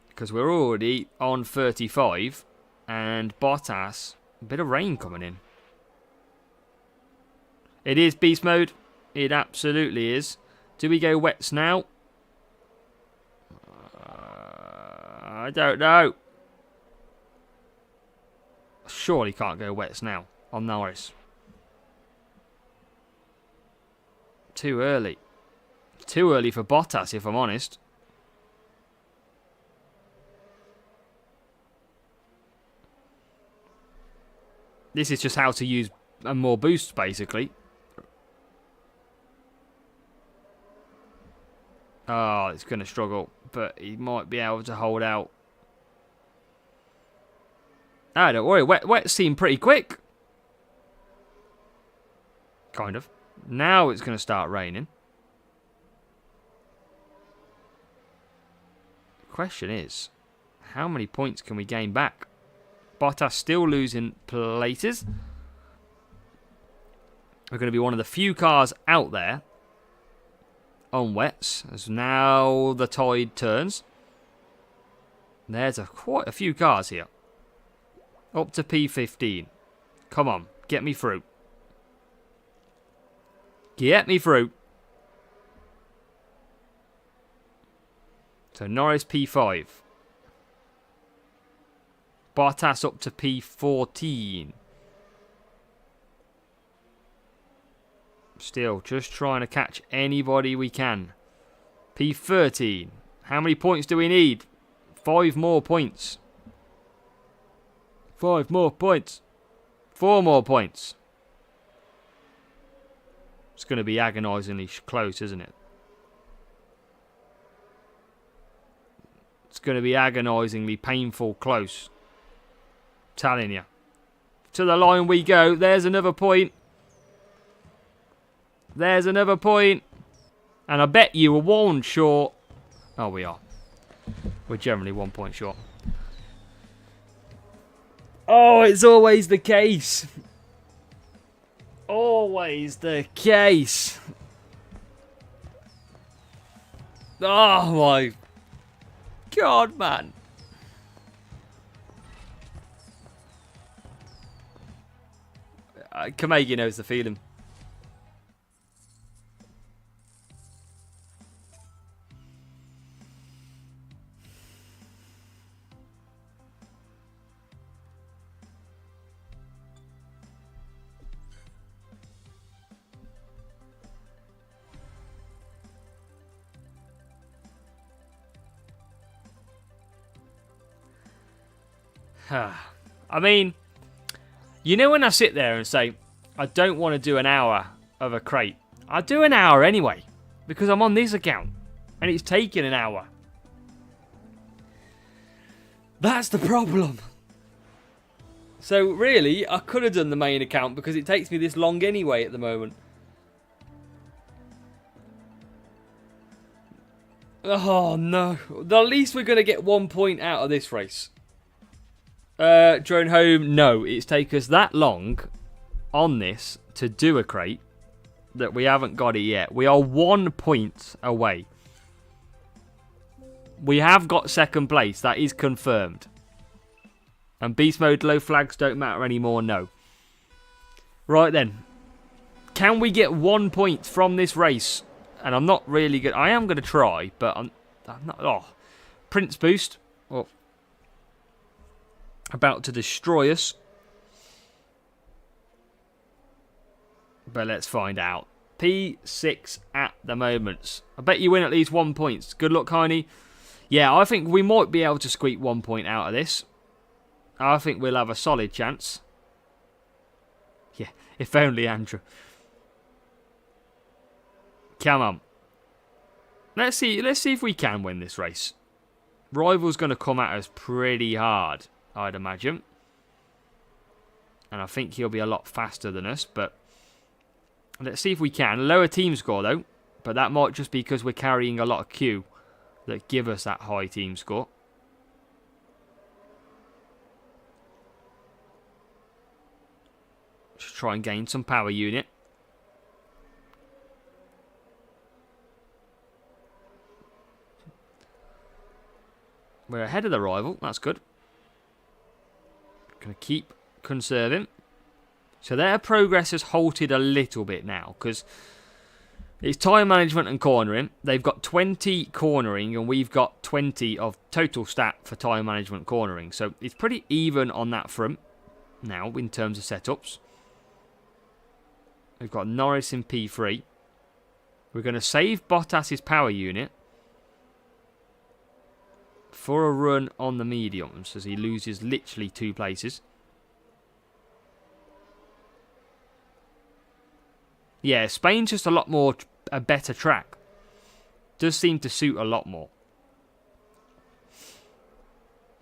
Because we're already on 35. And Bottas, a bit of rain coming in. It is beast mode. It absolutely is. Do we go wets now? I don't know. Surely can't go wets now on Norris. Too early. Too early for Bottas, if I'm honest. This is just how to use more boosts, basically. Oh, it's going to struggle, but he might be able to hold out. Ah, don't worry, wet seemed pretty quick. Kind of. Now it's going to start raining. The question is, how many points can we gain back? Bottas still losing places. We're going to be one of the few cars out there on wets, as now the tide turns. There's quite a few cars here. Up to P15. Come on, get me through. Get me through. So Norris P5. Bottas up to P14. Still, just trying to catch anybody we can. P13. How many points do we need? 5 more points. 5 more points. 4 more points. It's going to be agonisingly close, isn't it? It's going to be agonisingly painful close. Telling you. To the line we go. There's another point. There's another point. And I bet you were 1 short. Oh, we are. We're generally 1 point short. Oh, it's always the case. Always the case. Oh, my God, man. Kamegi knows the feeling. I mean, you know when I sit there and say, I don't want to do an hour of a crate. I do an hour anyway, because I'm on this account, and it's taking an hour. That's the problem. So really, I could have done the main account because it takes me this long anyway at the moment. Oh no. At least we're going to get 1 point out of this race. Drone home, no. It's taken us that long on this to do a crate that we haven't got it yet. We are 1 point away. We have got second place. That is confirmed. And beast mode low flags don't matter anymore, no. Right then. Can we get 1 point from this race? And I'm not really good. I am going to try, but I'm not. Oh. Prince boost. Oh. About to destroy us. But let's find out. P6 at the moment. I bet you win at least 1 point. Good luck, Heine. Yeah, I think we might be able to squeak 1 point out of this. I think we'll have a solid chance. Yeah, if only, Andrew. Come on. Let's see if we can win this race. Rival's going to come at us pretty hard, I'd imagine. And I think he'll be a lot faster than us, but let's see if we can. Lower team score, though. But that might just be because we're carrying a lot of Q that give us that high team score. Just try and gain some power unit. We're ahead of the rival. That's good. Going to keep conserving. So their progress has halted a little bit now because it's tyre management and cornering. They've got 20 cornering and we've got 20 of total stat for tyre management cornering. So it's pretty even on that front now in terms of setups. We've got Norris in P3. We're going to save Bottas's power unit for a run on the mediums as he loses literally 2 places. Yeah, Spain's just a lot more, a better track. Does seem to suit a lot more.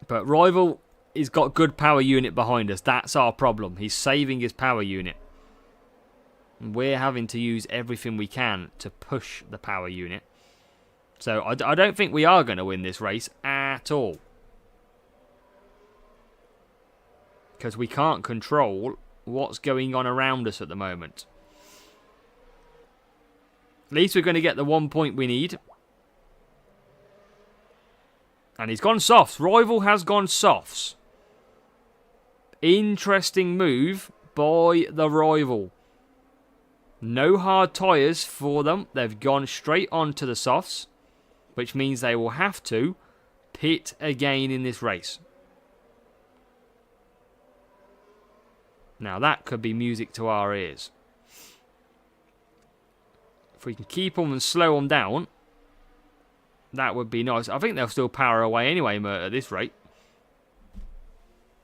But Rival has got good power unit behind us. That's our problem. He's saving his power unit. And we're having to use everything we can to push the power unit. So I don't think we are going to win this race at all. Because we can't control what's going on around us at the moment. At least we're going to get the 1 point we need. And he's gone softs. Rival has gone softs. Interesting move by the Rival. No hard tyres for them. They've gone straight on to the softs. Which means they will have to pit again in this race. Now that could be music to our ears. If we can keep them and slow them down, that would be nice. I think they'll still power away anyway at this rate.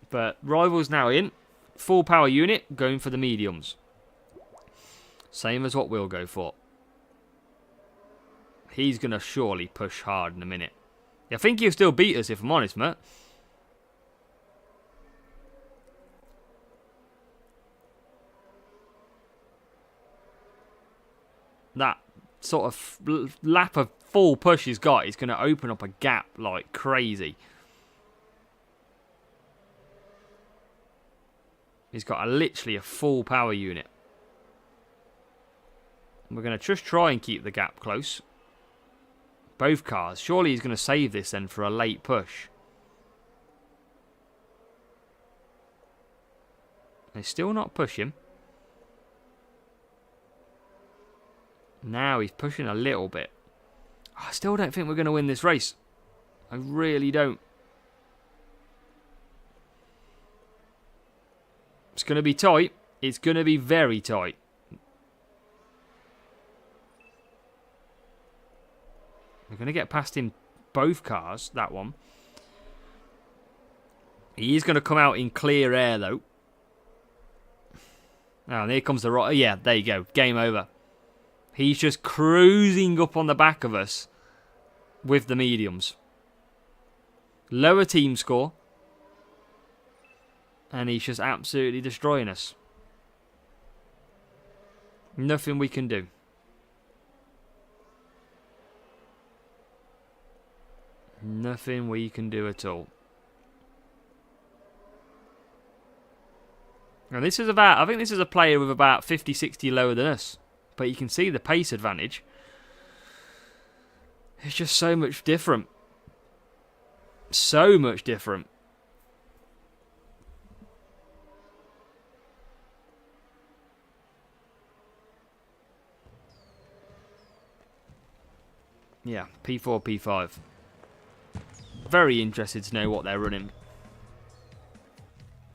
But Rival's now in. Full power unit, going for the mediums. Same as what we'll go for. He's going to surely push hard in a minute. I think he'll still beat us if I'm honest, mate. That sort of lap of full push he's got is going to open up a gap like crazy. He's got literally a full power unit. We're going to just try and keep the gap close. Both cars. Surely he's going to save this then for a late push. They're still not pushing. Now he's pushing a little bit. I still don't think we're going to win this race. I really don't. It's going to be tight. It's going to be very tight. We're going to get past him both cars, that one. He is going to come out in clear air, though. Oh, and here comes the right. Yeah, there you go. Game over. He's just cruising up on the back of us with the mediums. Lower team score. And he's just absolutely destroying us. Nothing we can do. Nothing we can do at all. And this is about, I think this is a player with about 50, 60 lower than us. But you can see the pace advantage. It's just so much different. So much different. Yeah, P4, P5. Very interested to know what they're running.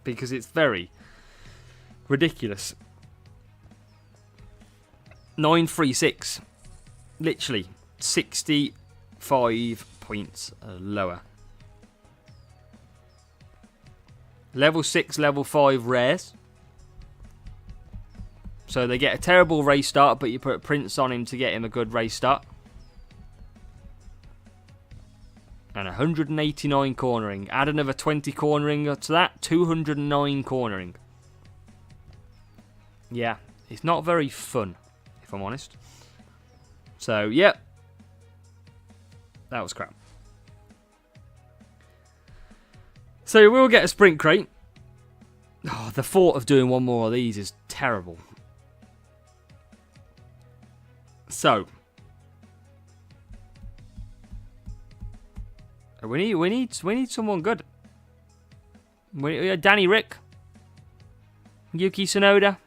Because it's very ridiculous. 936. Literally 65 points lower. Level 6, level 5 rares. So they get a terrible race start, but you put Prince on him to get him a good race start. And 189 cornering. Add another 20 cornering to that. 209 cornering. Yeah, it's not very fun, if I'm honest. So, yeah. That was crap. So, we'll get a sprint crate. Oh, the thought of doing one more of these is terrible. So. We need someone good. Danny Rick, Yuki Tsunoda,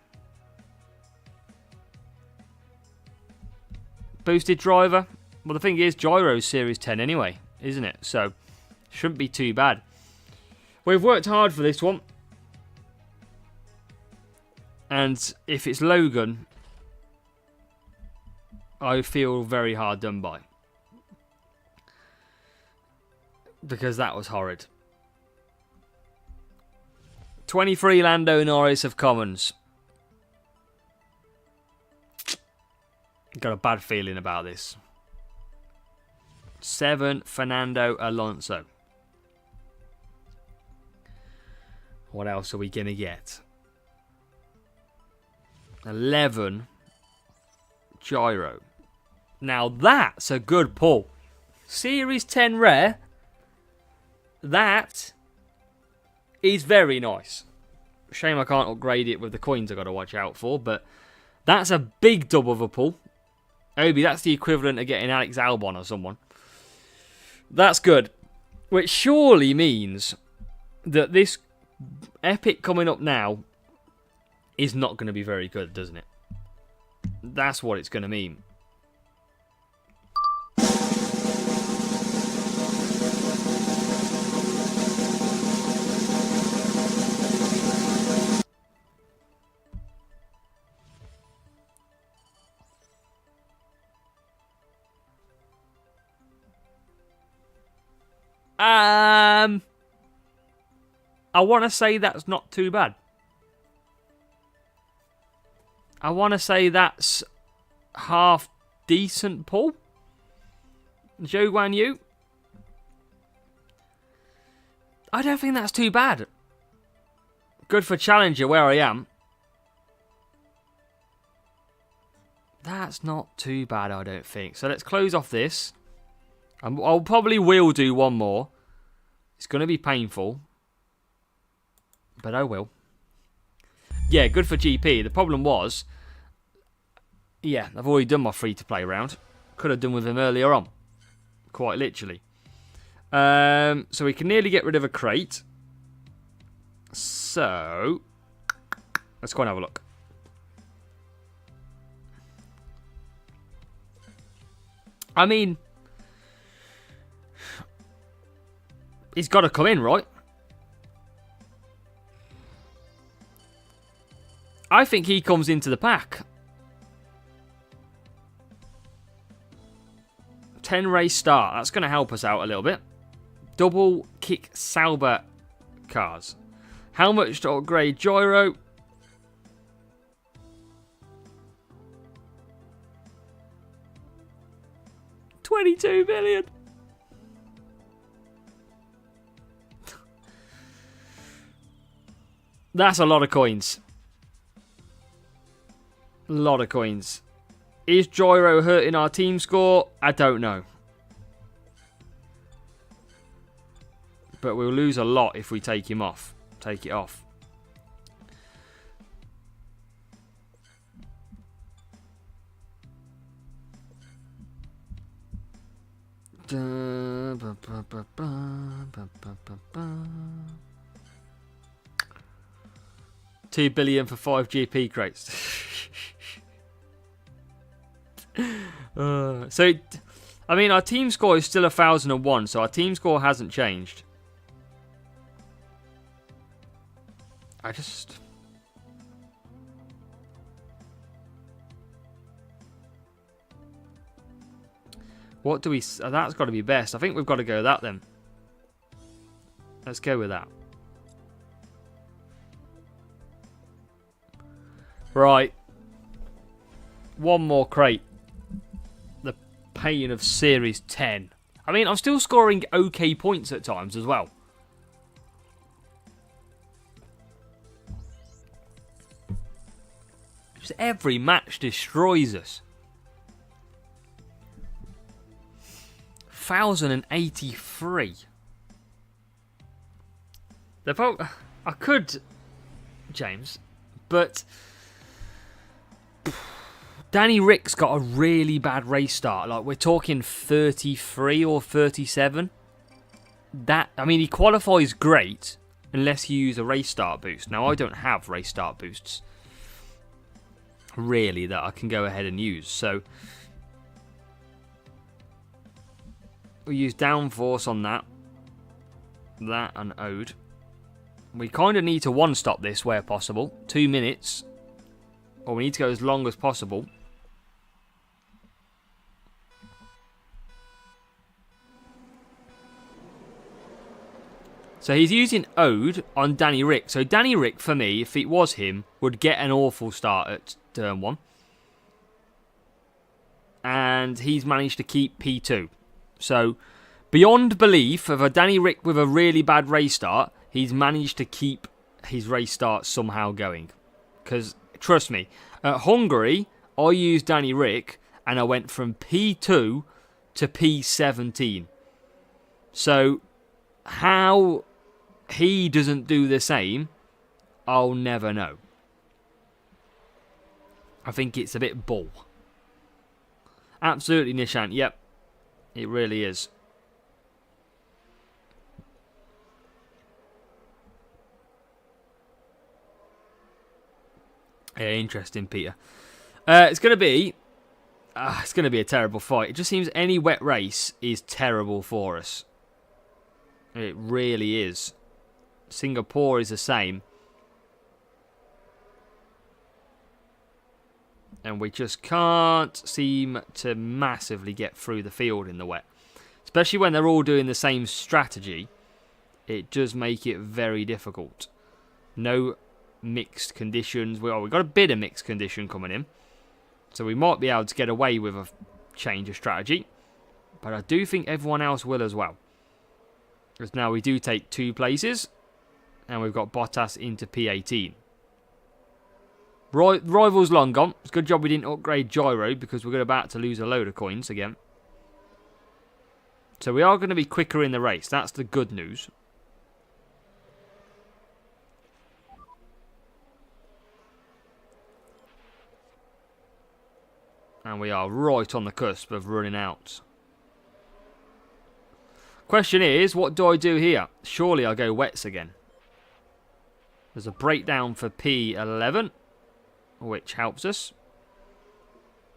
boosted driver. Well, the thing is, Gyro's Series 10 anyway, isn't it? So, shouldn't be too bad. We've worked hard for this one. And if it's Logan, I feel very hard done by. Because that was horrid. 23 Lando Norris of Commons. Got a bad feeling about this. 7 Fernando Alonso. What else are we going to get? 11 Gyro. Now that's a good pull. Series 10 rare. That is very nice. Shame I can't upgrade it with the coins I've got to watch out for, but that's a big dub of a pull. Obi, that's the equivalent of getting Alex Albon or someone. That's good. Which surely means that this epic coming up now is not going to be very good, doesn't it? That's what it's going to mean. I want to say that's not too bad. I want to say that's half decent pull. Zhou Guan Yu. I don't think that's too bad. Good for Challenger where I am. That's not too bad, I don't think. So let's close off this. I'll probably will do one more. It's going to be painful. But I will. Yeah, good for GP. The problem was, yeah, I've already done my free-to-play round. Could have done with him earlier on. Quite literally. So we can nearly get rid of a crate. So, let's go and have a look. I mean, he's got to come in, right? I think he comes into the pack. 10 race start. That's going to help us out a little bit. Double kick Sauber cars. How much to upgrade Gyro? $22 million. That's a lot of coins. A lot of coins. Is Gyro hurting our team score? I don't know. But we'll lose a lot if we take him off. Take it off. $2 billion for 5 GP crates. So, I mean, our team score is still 1,001, so our team score hasn't changed. What do we... that's got to be best. I think we've got to go with that then. Let's go with that. Right. One more crate. The pain of Series 10. I mean, I'm still scoring okay points at times as well. Just every match destroys us. 1,083. I could, James, but Danny Rick's got a really bad race start. Like, we're talking 33 or 37. that, I mean, he qualifies great unless you use a race start boost. Now, I don't have race start boosts, really, that I can go ahead and use. So, we use downforce on that and Ode. We kind of need to one-stop this where possible. 2 minutes. Or we need to go as long as possible. So he's using Ode on Danny Rick. So Danny Rick, for me, if it was him, would get an awful start at turn 1. And he's managed to keep P2. So, beyond belief of a Danny Rick with a really bad race start, he's managed to keep his race start somehow going. Because, trust me, at Hungary, I used Danny Rick and I went from P2 to P17. So, how he doesn't do the same, I'll never know. I think it's a bit bull. Absolutely, Nishant. Yep, it really is. Yeah, interesting, Peter. It's going to be a terrible fight. It just seems any wet race is terrible for us. It really is. Singapore is the same. And we just can't seem to massively get through the field in the wet. Especially when they're all doing the same strategy. It does make it very difficult. No mixed conditions. We've got a bit of mixed condition coming in. So we might be able to get away with a change of strategy. But I do think everyone else will as well. Because now we do take 2 places. And we've got Bottas into P18. Rival's long gone. It's a good job we didn't upgrade Gyro because we're about to lose a load of coins again. So we are going to be quicker in the race. That's the good news. And we are right on the cusp of running out. Question is, what do I do here? Surely I'll go wets again. There's a breakdown for P11, which helps us.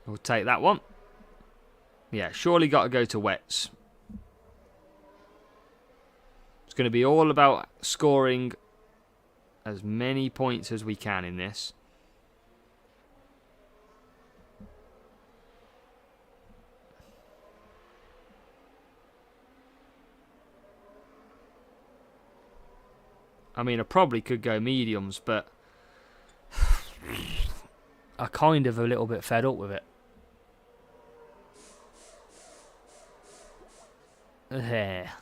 We'll take that one. Yeah, surely got to go to wets. It's going to be all about scoring as many points as we can in this. I mean, I probably could go mediums, but I'm kind of a little bit fed up with it. There.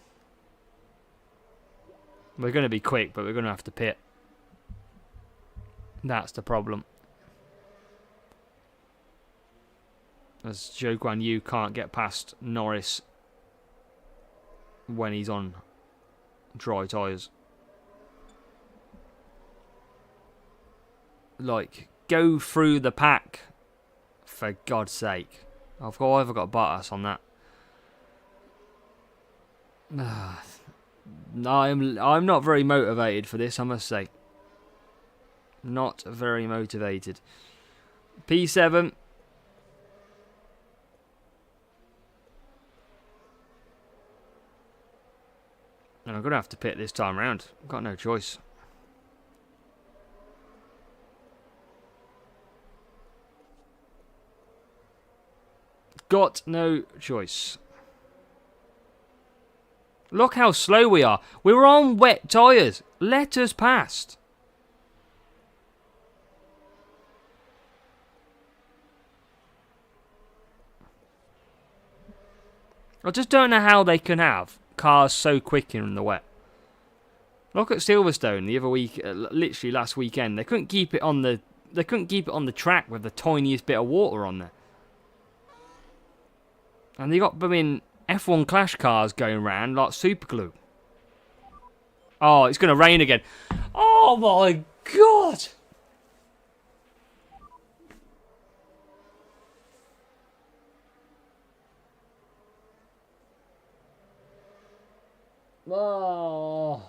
We're going to be quick, but we're going to have to pit. That's the problem. As Zhou Guan Yu can't get past Norris when he's on dry tyres. Like, go through the pack, for God's sake. I've got Bottas on that. I'm not very motivated for this, I must say. Not very motivated. P7. And I'm going to have to pit this time round. I've got no choice. Got no choice. Look how slow we are. We were on wet tyres. Let us past. I just don't know how they can have cars so quick in the wet. Look at Silverstone the other week, literally last weekend. They couldn't keep it on the track with the tiniest bit of water on there. And they got F1 Clash cars going around like super glue. Oh, it's going to rain again. Oh my God! Oh.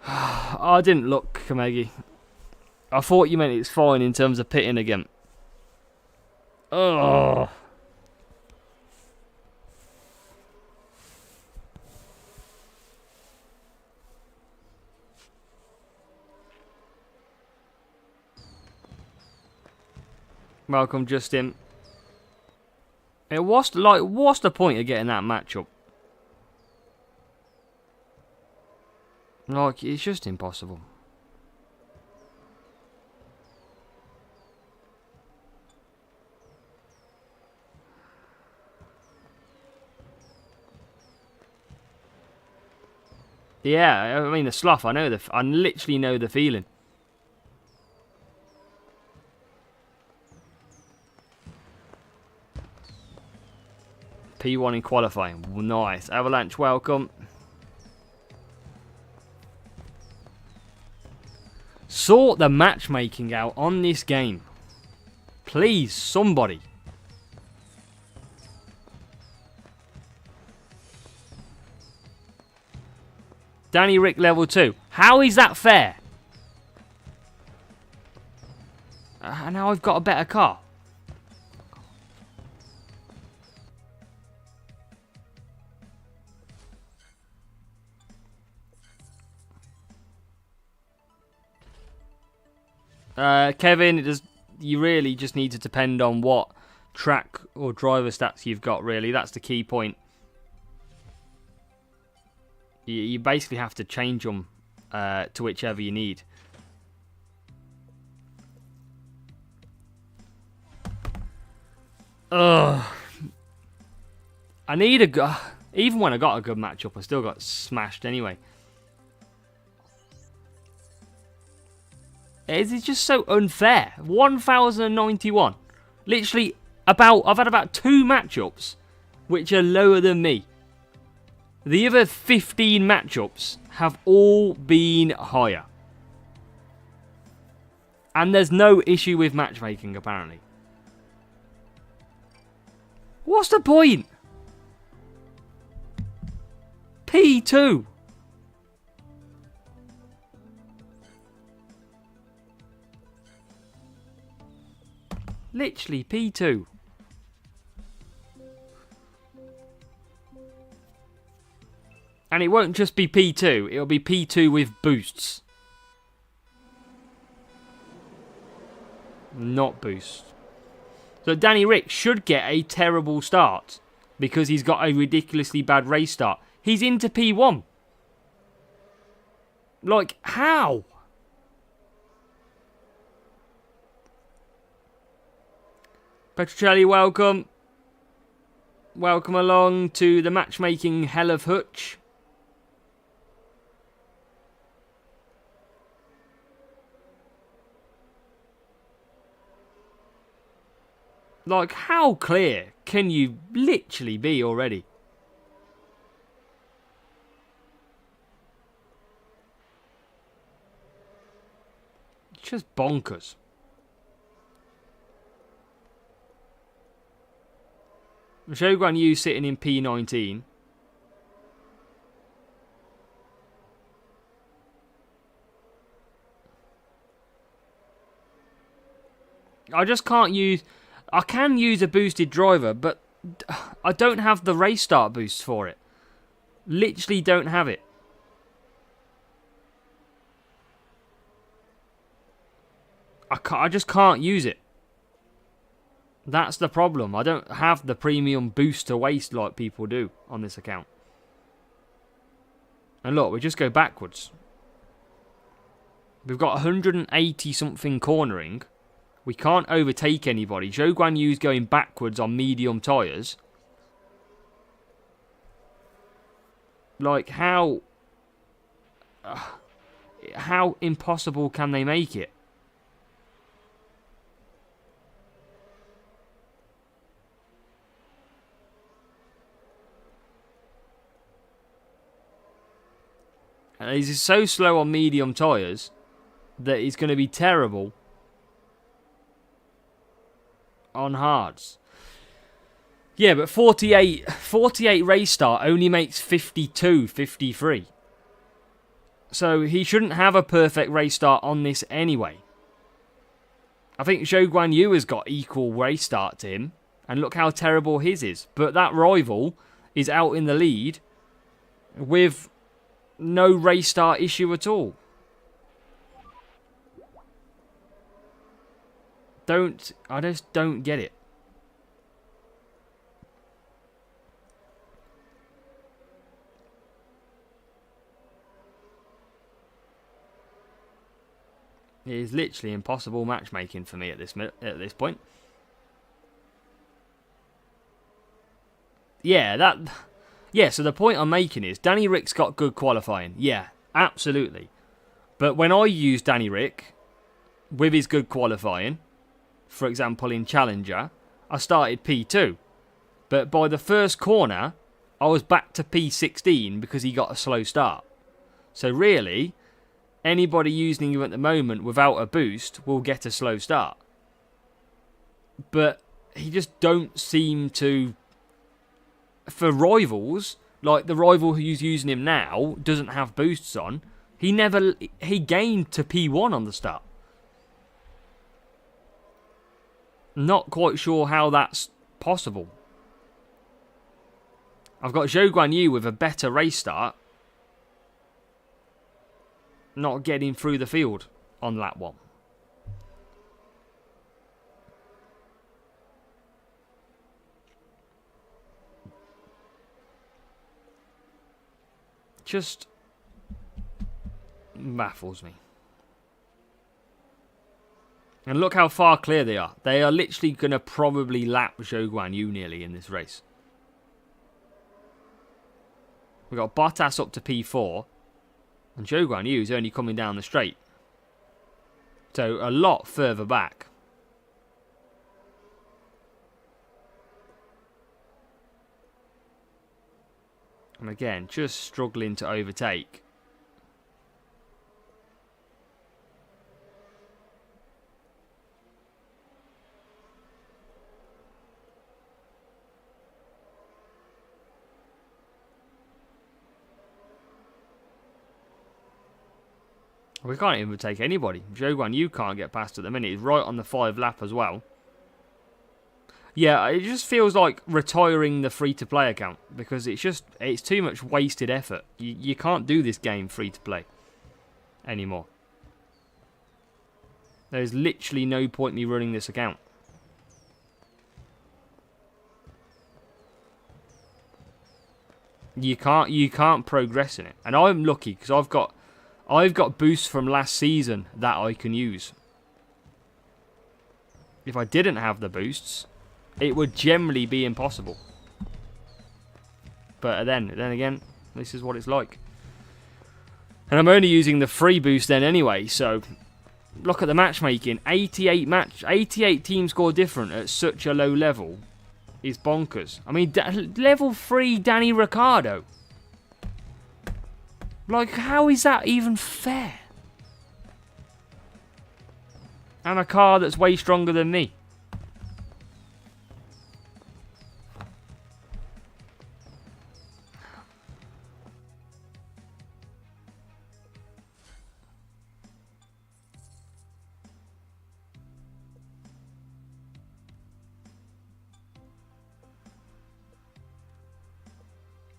I didn't look, Kamegi. I thought you meant it's fine in terms of pitting again. Oh. Welcome, Justin. What's the point of getting that matchup? Like, it's just impossible. Yeah, I mean the slough. I literally know the feeling. P1 in qualifying. Nice. Avalanche, welcome. Sort the matchmaking out on this game. Please, somebody. Danny Rick level 2. How is that fair? Now I've got a better car. Kevin, you really just need to depend on what track or driver stats you've got, really. That's the key point. You basically have to change them to whichever you need. Ugh. I need even when I got a good matchup, I still got smashed anyway. It is just so unfair. 1,091. Literally, I've had about 2 matchups which are lower than me. The other 15 matchups have all been higher. And there's no issue with matchmaking, apparently. What's the point? P2. Literally P2. And it won't just be P2, it'll be P2 with boosts. Not boost. So Danny Rick should get a terrible start because he's got a ridiculously bad race start. He's into P1. Like, how? Petrocelli, welcome. Welcome along to the matchmaking hell of Hutch. Like, how clear can you literally be already? Just bonkers. Shogun Yu sitting in P19. I just can't use... I can use a boosted driver, but I don't have the race start boost for it. Literally don't have it. I just can't use it. That's the problem. I don't have the premium boost to waste like people do on this account. And look, we just go backwards. We've got 180 something cornering. We can't overtake anybody. Zhou Guan Yu's going backwards on medium tyres. Like, how impossible can they make it? And he's so slow on medium tyres that he's going to be terrible on hards. Yeah, but 48 race start only makes 52, 53. So he shouldn't have a perfect race start on this anyway. I think Zhou Guanyu has got equal race start to him. And look how terrible his is. But that rival is out in the lead with no race start issue at all. I just don't get it. It is literally impossible matchmaking for me at this point. Yeah, so the point I'm making is Danny Rick's got good qualifying. Yeah, absolutely. But when I use Danny Rick with his good qualifying, for example in Challenger, I started P2. But by the first corner, I was back to P16 because he got a slow start. So really, anybody using him at the moment without a boost will get a slow start. But he just don't seem to... For rivals, like the rival who's using him now doesn't have boosts on. He gained to P1 on the start. Not quite sure how that's possible. I've got Zhou Guanyu with a better race start, not getting through the field on lap 1. Just baffles me. And look how far clear they are. They are literally going to probably lap Zhou Guanyu nearly in this race. We've got Bottas up to P4. And Zhou Guanyu is only coming down the straight. So a lot further back. And again, just struggling to overtake. We can't even overtake anybody. Zhou Guanyu can't get past at the minute. He's right on the 5 lap as well. Yeah, it just feels like retiring the free-to-play account because it's too much wasted effort. You can't do this game free-to-play anymore. There's literally no point me running this account. You can't progress in it. And I'm lucky because I've got boosts from last season that I can use. If I didn't have the boosts, it would generally be impossible. But then again, this is what it's like. And I'm only using the free boost then anyway, so look at the matchmaking. 88 team score different at such a low level is bonkers. I mean, level 3 Danny Ricciardo. Like, how is that even fair? And a car that's way stronger than me.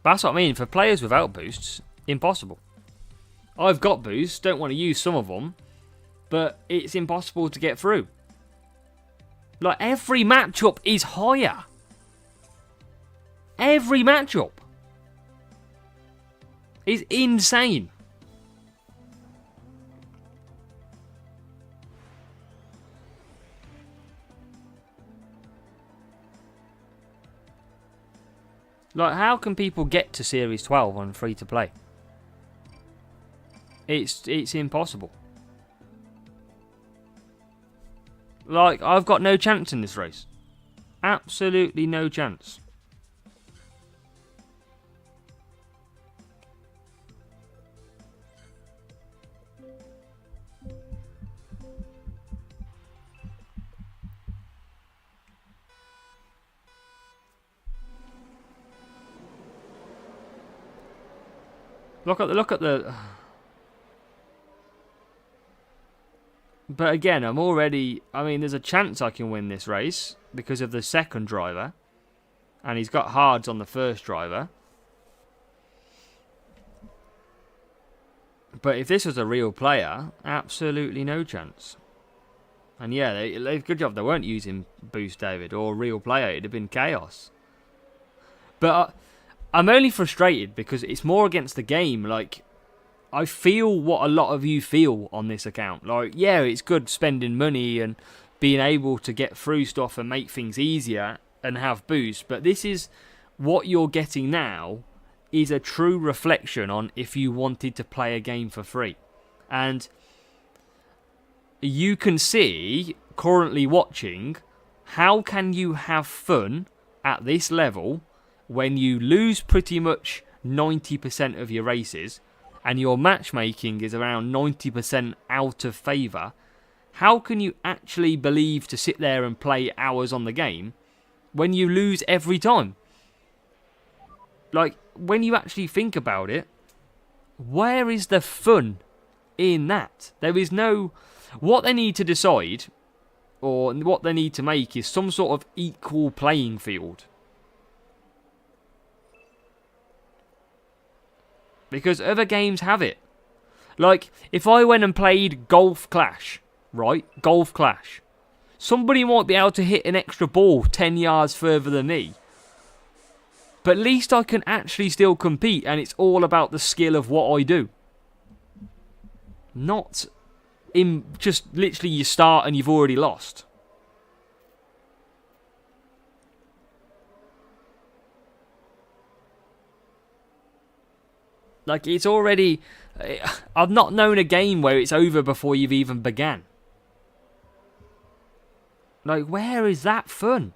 That's what I mean. For players without boosts, impossible. I've got boosts, don't want to use some of them, but it's impossible to get through. Like, every matchup is higher. Every matchup is insane. Like, how can people get to Series 12 on free-to-play? It's impossible. Like, I've got no chance in this race. Absolutely no chance. Look at the. But again, I'm already. I mean, there's a chance I can win this race because of the second driver, and he's got hards on the first driver. But if this was a real player, absolutely no chance. And yeah, they good job they weren't using Boost David or real player. It'd have been chaos. But I'm only frustrated because it's more against the game. Like, I feel what a lot of you feel on this account. Like, yeah, it's good spending money and being able to get through stuff and make things easier and have boost. But this is what you're getting now is a true reflection on if you wanted to play a game for free. And you can see, currently watching, how can you have fun at this level when you lose pretty much 90% of your races and your matchmaking is around 90% out of favour? How can you actually believe to sit there and play hours on the game when you lose every time? Like, when you actually think about it, where is the fun in that? There is no... What they need to decide, or what they need to make, is some sort of equal playing field. Because other games have it. Like, if I went and played Golf Clash, right? Golf Clash. Somebody might be able to hit an extra ball 10 yards further than me. But at least I can actually still compete, and it's all about the skill of what I do. Not in just literally you start and you've already lost. Like, it's already... I've not known a game where it's over before you've even began. Like, where is that fun?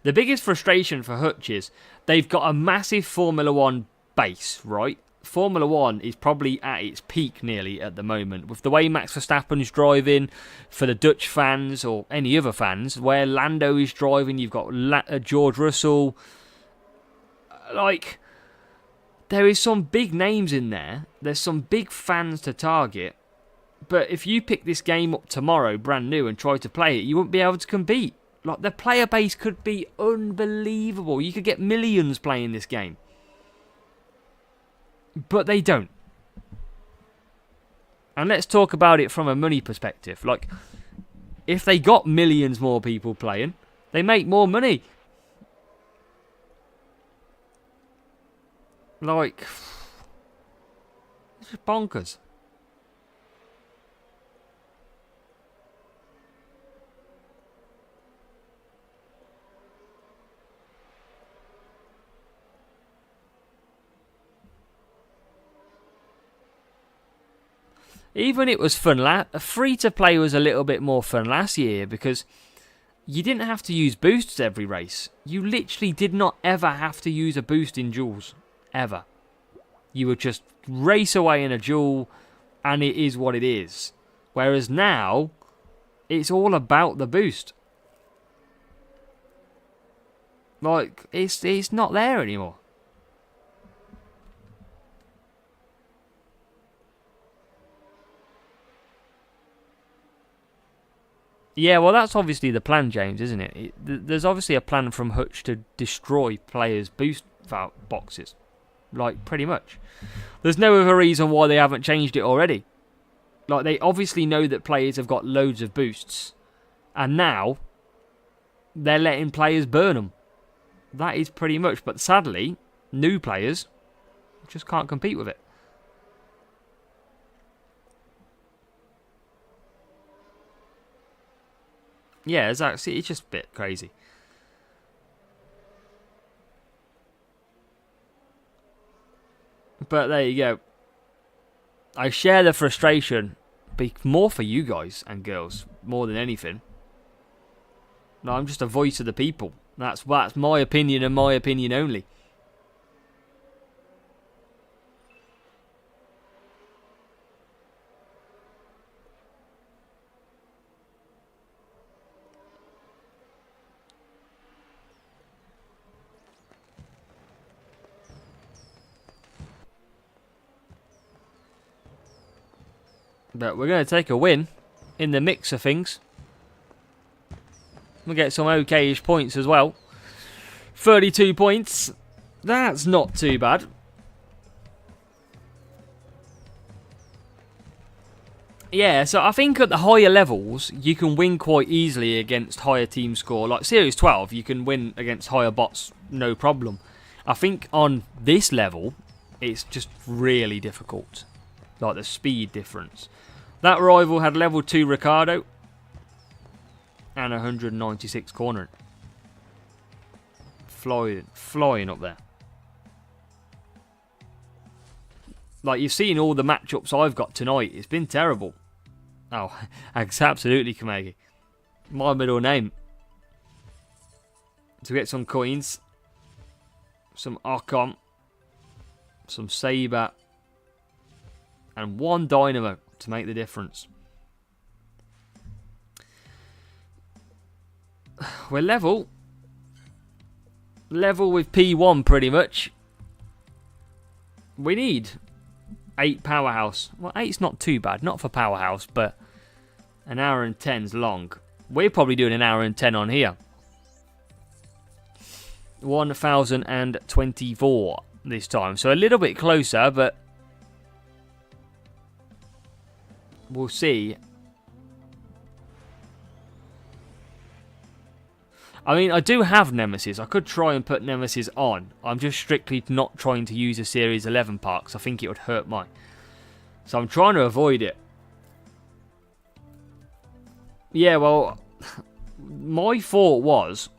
The biggest frustration for Hutch is they've got a massive Formula 1 base, right? Formula 1 is probably at its peak nearly at the moment. With the way Max Verstappen's driving, for the Dutch fans or any other fans, where Lando is driving, you've got George Russell. Like, there is some big names in there. There's some big fans to target. But if you pick this game up tomorrow, brand new, and try to play it, you won't be able to compete. Like, the player base could be unbelievable. You could get millions playing this game. But they don't. And let's talk about it from a money perspective. Like, if they got millions more people playing, they make more money. Like, it's just bonkers. Even it was fun. Free-to-play was a little bit more fun last year because you didn't have to use boosts every race. You literally did not ever have to use a boost in duels. Ever. You would just race away in a duel and it is what it is. Whereas now, it's all about the boost. Like, it's not there anymore. Yeah, well, that's obviously the plan, James, isn't it? There's obviously a plan from Hutch to destroy players' boost boxes. Like, pretty much. There's no other reason why they haven't changed it already. Like, they obviously know that players have got loads of boosts. And now, they're letting players burn them. That is pretty much. But sadly, new players just can't compete with it. Yeah, exactly. It's just a bit crazy. But there you go. I share the frustration, but more for you guys and girls, more than anything. No, I'm just a voice of the people. That's my opinion and my opinion only. But we're going to take a win in the mix of things. We'll get some okay-ish points as well. 32 points. That's not too bad. Yeah, so I think at the higher levels, you can win quite easily against higher team score. Like Series 12, you can win against higher bots, no problem. I think on this level, it's just really difficult. Like the speed difference. That rival had level 2 Ricardo and 196 cornering. Flying up there. Like, you've seen all the matchups I've got tonight. It's been terrible. Oh, absolutely, Kamegi. My middle name. To get some coins. Some Archon. Some Saber. And 1 Dynamo to make the difference. We're level. Level with P1 pretty much. We need 8 Powerhouse. Well, 8's not too bad. Not for Powerhouse, but an hour and 10's long. We're probably doing an hour and 10 on here. 1024 this time. So a little bit closer, but we'll see. I mean, I do have Nemesis. I could try and put Nemesis on. I'm just strictly not trying to use a Series 11 part because I think it would hurt mine. So I'm trying to avoid it. Yeah, well, my thought was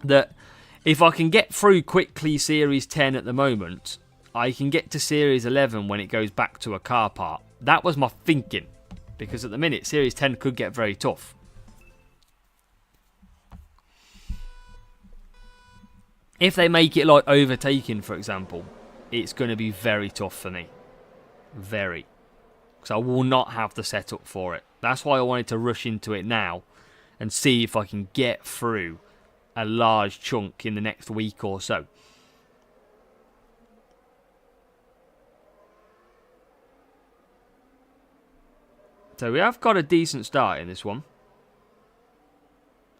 that if I can get through quickly Series 10 at the moment, I can get to Series 11 when it goes back to a car part. That was my thinking. Because at the minute, Series 10 could get very tough. If they make it like overtaking, for example, it's going to be very tough for me. Very. Because I will not have the setup for it. That's why I wanted to rush into it now and see if I can get through a large chunk in the next week or so. So we have got a decent start in this one.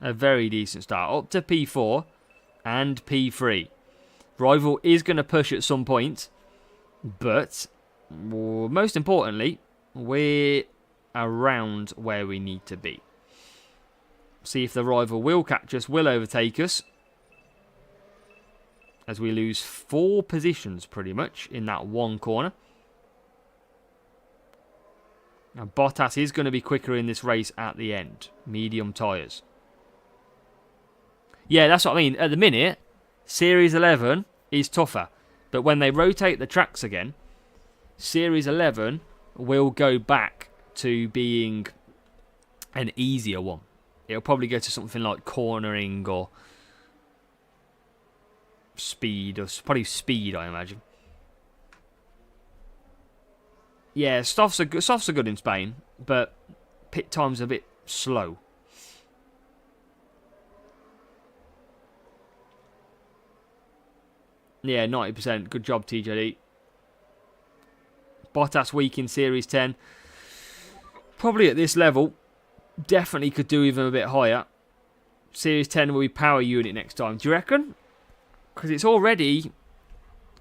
A very decent start. Up to P4 and P3. Rival is going to push at some point. But most importantly, we're around where we need to be. See if the rival will catch us, will overtake us. As we lose 4 positions pretty much in that one corner. Now Bottas is going to be quicker in this race at the end. Medium tyres. Yeah, that's what I mean. At the minute, Series 11 is tougher. But when they rotate the tracks again, Series 11 will go back to being an easier one. It'll probably go to something like cornering or speed, or probably speed, I imagine. Yeah, softs are good in Spain, but pit time's a bit slow. Yeah, 90%. Good job, TJD. Bottas weak in Series 10. Probably at this level. Definitely could do even a bit higher. Series 10 will be power unit next time. Do you reckon? Because it's already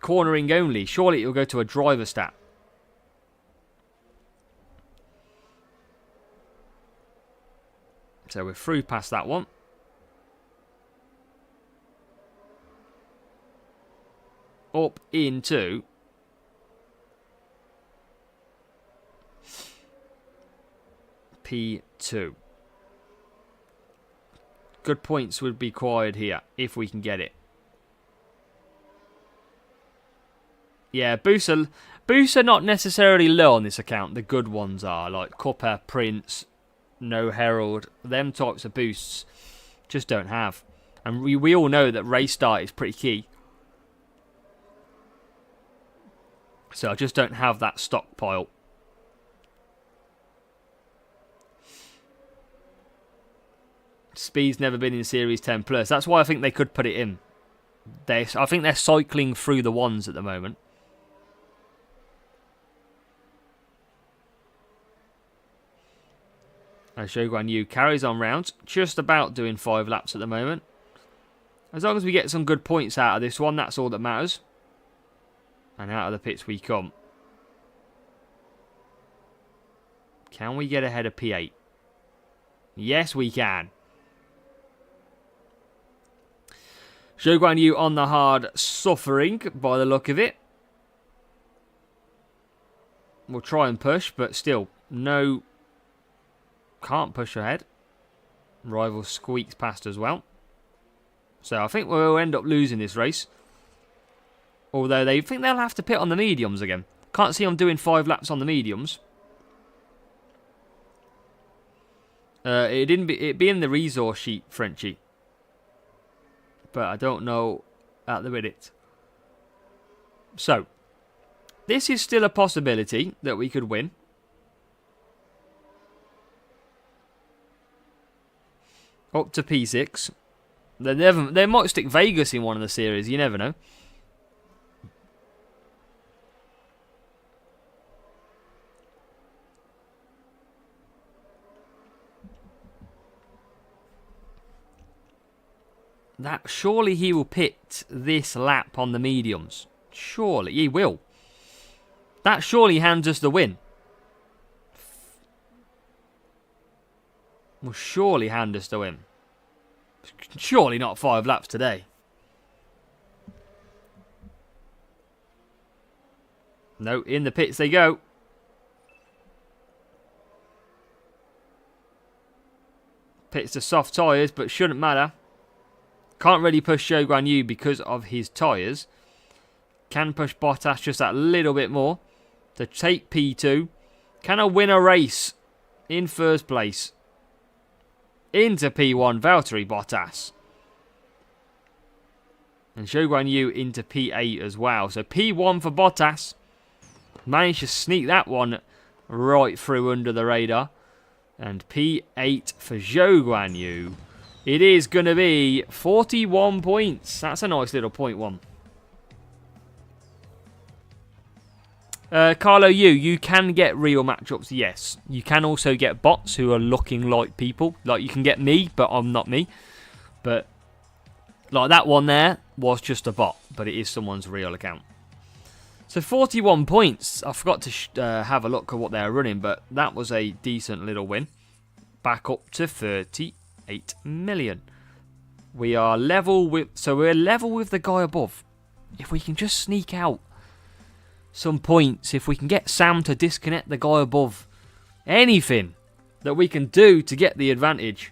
cornering only. Surely it'll go to a driver stat. So we're through past that one. Up into P2. Good points would be required here if we can get it. Yeah, boosts are not necessarily low on this account. The good ones are, like Copper, Prince, No Herald. Them types of boosts just don't have. And we all know that race start is pretty key. So I just don't have that stockpile. Speed's never been in Series 10 Plus. That's why I think they could put it in. I think they're cycling through the ones at the moment. As Zhou Guan Yu carries on round, just about doing 5 laps at the moment. As long as we get some good points out of this one, that's all that matters. And out of the pits we come. Can we get ahead of P8? Yes, we can. Zhou Guan Yu on the hard, suffering by the look of it. We'll try and push, but still, no... Can't push ahead. Rival squeaks past as well. So I think we'll end up losing this race. Although they think they'll have to pit on the mediums again. Can't see them doing 5 laps on the mediums. It'd be in the resource sheet, Frenchie. But I don't know at the minute. So, this is still a possibility that we could win. Up to P6. They might stick Vegas in one of the series, you never know. Surely he will pit this lap on the mediums. Surely he will. That surely hands us the win. Will surely hand us the win. Surely not 5 laps today. No, in the pits they go. Pits to soft tyres, but shouldn't matter. Can't really push Zhou Guan Yu because of his tyres. Can push Bottas just that little bit more to take P2. Can I win a race in first place? Into P1, Valtteri Bottas. And Zhou Guan Yu into P8 as well. So P1 for Bottas. Managed to sneak that one right through under the radar. And P8 for Zhou Guan Yu. It is going to be 41 points. That's a nice little point one. Carlo Yu, you can get real matchups, yes. You can also get bots who are looking like people. Like you can get me, but I'm not me. But like that one there was just a bot, but it is someone's real account. So 41 points. I forgot to have a look at what they're running, but that was a decent little win. Back up to 38 million. We are level with, so we're level with the guy above. If we can just sneak out some points, if we can get Sam to disconnect the guy above, anything that we can do to get the advantage.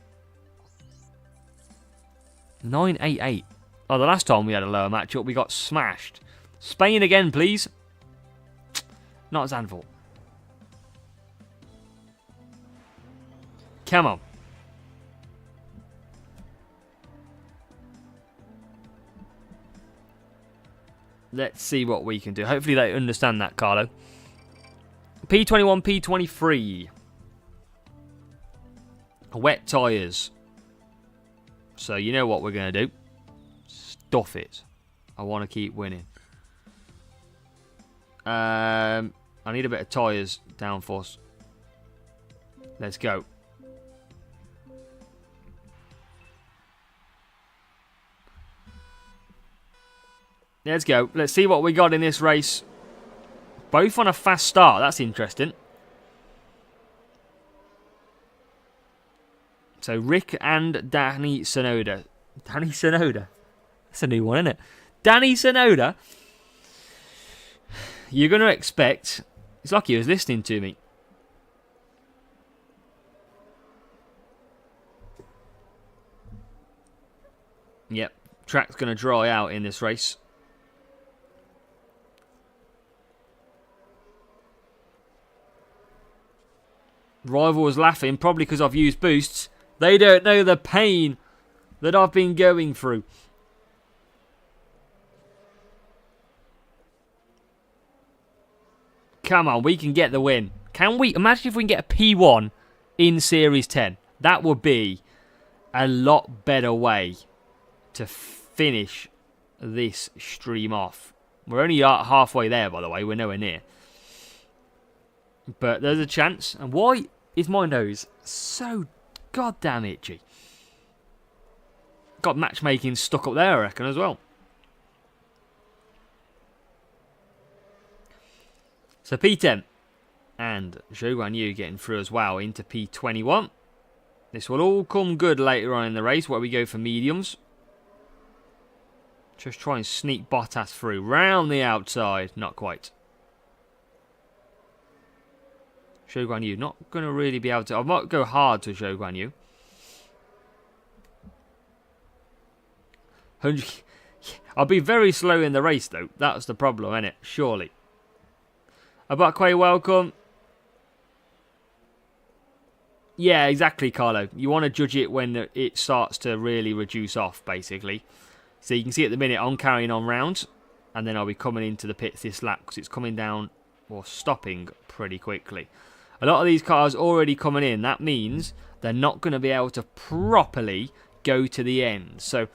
988. Oh, the last time we had a lower matchup, we got smashed. Spain again, please. Not Zandvoort. Come on. Let's see what we can do. Hopefully they understand that, Carlo. P21, P23. Wet tyres. So you know what we're going to do. Stuff it. I want to keep winning. I need a bit of tyres downforce. Let's go. Let's go. Let's see what we got in this race. Both on a fast start. That's interesting. So Rick and Danny Sonoda. Danny Sonoda. That's a new one, isn't it? Danny Sonoda. You're going to expect... It's like he was listening to me. Yep. Track's going to dry out in this race. Rival was laughing, probably because I've used boosts. They don't know the pain that I've been going through. Come on, we can get the win. Can we? Imagine if we can get a P1 in Series 10. That would be a lot better way to finish this stream off. We're only halfway there, by the way. We're nowhere near. But there's a chance. And why is my nose so goddamn itchy. Got matchmaking stuck up there, I reckon, as well. So P10 and Zhou Guanyu getting through as well into P21. This will all come good later on in the race where we go for mediums. Just try and sneak Bottas through. Round the outside. Not quite. Zhou Guanyu not going to really be able to... I might go hard to Zhou Guanyu. 100... I'll be very slow in the race though. That's the problem, isn't it? Surely. Abakwe, welcome. Yeah, exactly, Carlo. You want to judge it when it starts to really reduce off, basically. So you can see at the minute I'm carrying on round, and then I'll be coming into the pits this lap because it's coming down or stopping pretty quickly. A lot of these cars already coming in. That means they're not going to be able to properly go to the end. So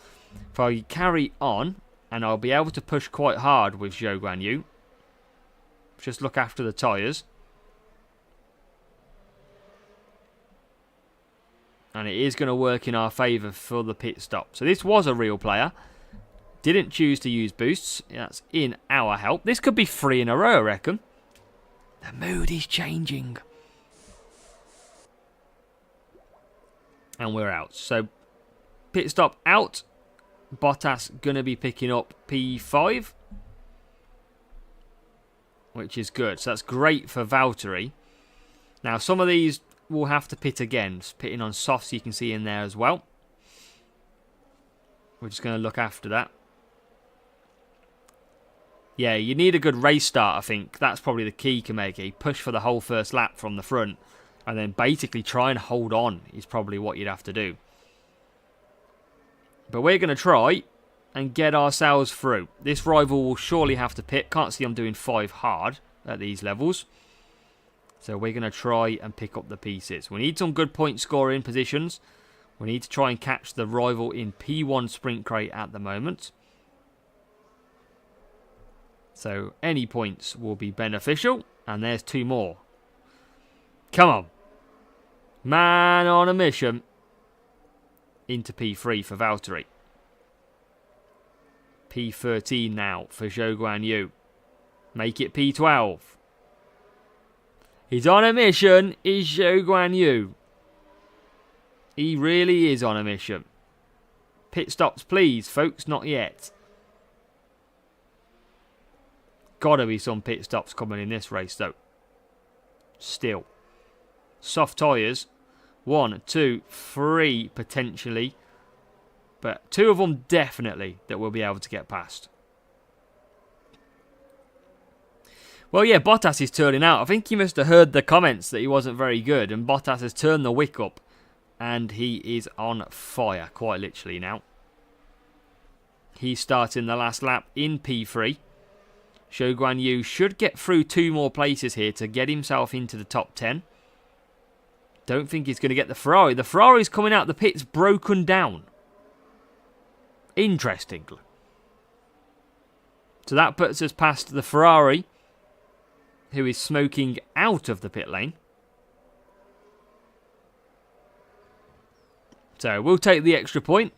if I carry on, and I'll be able to push quite hard with Zhou Guanyu. Just look after the tyres. And it is going to work in our favour for the pit stop. So this was a real player. Didn't choose to use boosts. That's in our help. This could be 3 in a row, I reckon. The mood is changing. And we're out. So pit stop out. Bottas going to be picking up P5. Which is good. So that's great for Valtteri. Now some of these will have to pit again. Just pitting on softs you can see in there as well. We're just going to look after that. Yeah, you need a good race start, I think. That's probably the key, Kameki. Push for the whole first lap from the front. And then basically try and hold on is probably what you'd have to do. But we're going to try and get ourselves through. This rival will surely have to pit. Can't see I'm doing 5 hard at these levels. So we're going to try and pick up the pieces. We need some good point scoring positions. We need to try and catch the rival in P1 sprint crate at the moment. So any points will be beneficial. And there's 2 more. Come on. Man on a mission. Into P3 for Valtteri. P13 now for Zhou Guanyu. Make it P12. He's on a mission, is Zhou Guanyu. He really is on a mission. Pit stops, please, folks. Not yet. Gotta be some pit stops coming in this race, though. Still. Soft tyres. 1, 2, 3 potentially. But 2 of them definitely that we'll be able to get past. Well, yeah, Bottas is turning out. I think he must have heard the comments that he wasn't very good. And Bottas has turned the wick up. And he is on fire, quite literally now. He's starting the last lap in P3. Zhou Guanyu should get through 2 more places here to get himself into the top 10. Don't think he's going to get the Ferrari. The Ferrari's coming out the pits broken down. Interesting. So that puts us past the Ferrari, who is smoking out of the pit lane. So we'll take the extra point.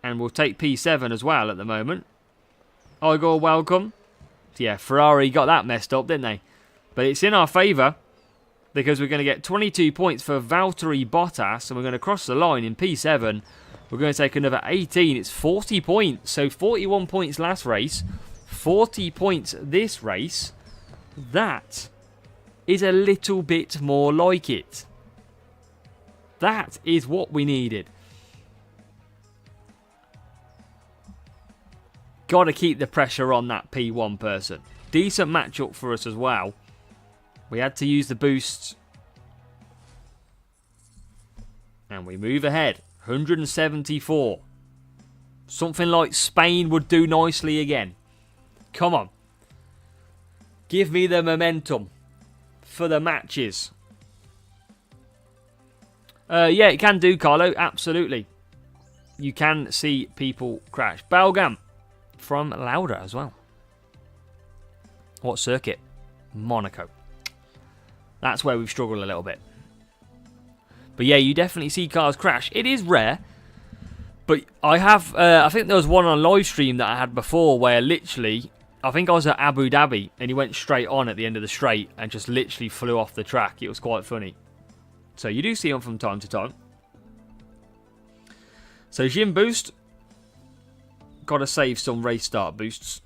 And we'll take P7 as well at the moment. Igor, welcome. Yeah, Ferrari got that messed up, didn't they? But it's in our favour. Because we're going to get 22 points for Valtteri Bottas. And we're going to cross the line in P7. We're going to take another 18. It's 40 points. So 41 points last race. 40 points this race. That is a little bit more like it. That is what we needed. Got to keep the pressure on that P1 person. Decent matchup for us as well. We had to use the boosts. And we move ahead. 174. Something like Spain would do nicely again. Come on. Give me the momentum for the matches. Yeah, it can do, Carlo. Absolutely. You can see people crash. Balgam from Lauda as well. What circuit? Monaco. That's where we've struggled a little bit. But yeah, you definitely see cars crash. It is rare. But I have, I think there was one on live stream that I had before where literally, I think I was at Abu Dhabi and he went straight on at the end of the straight and just literally flew off the track. It was quite funny. So you do see them from time to time. So Jim boost. Got to save some race start boosts.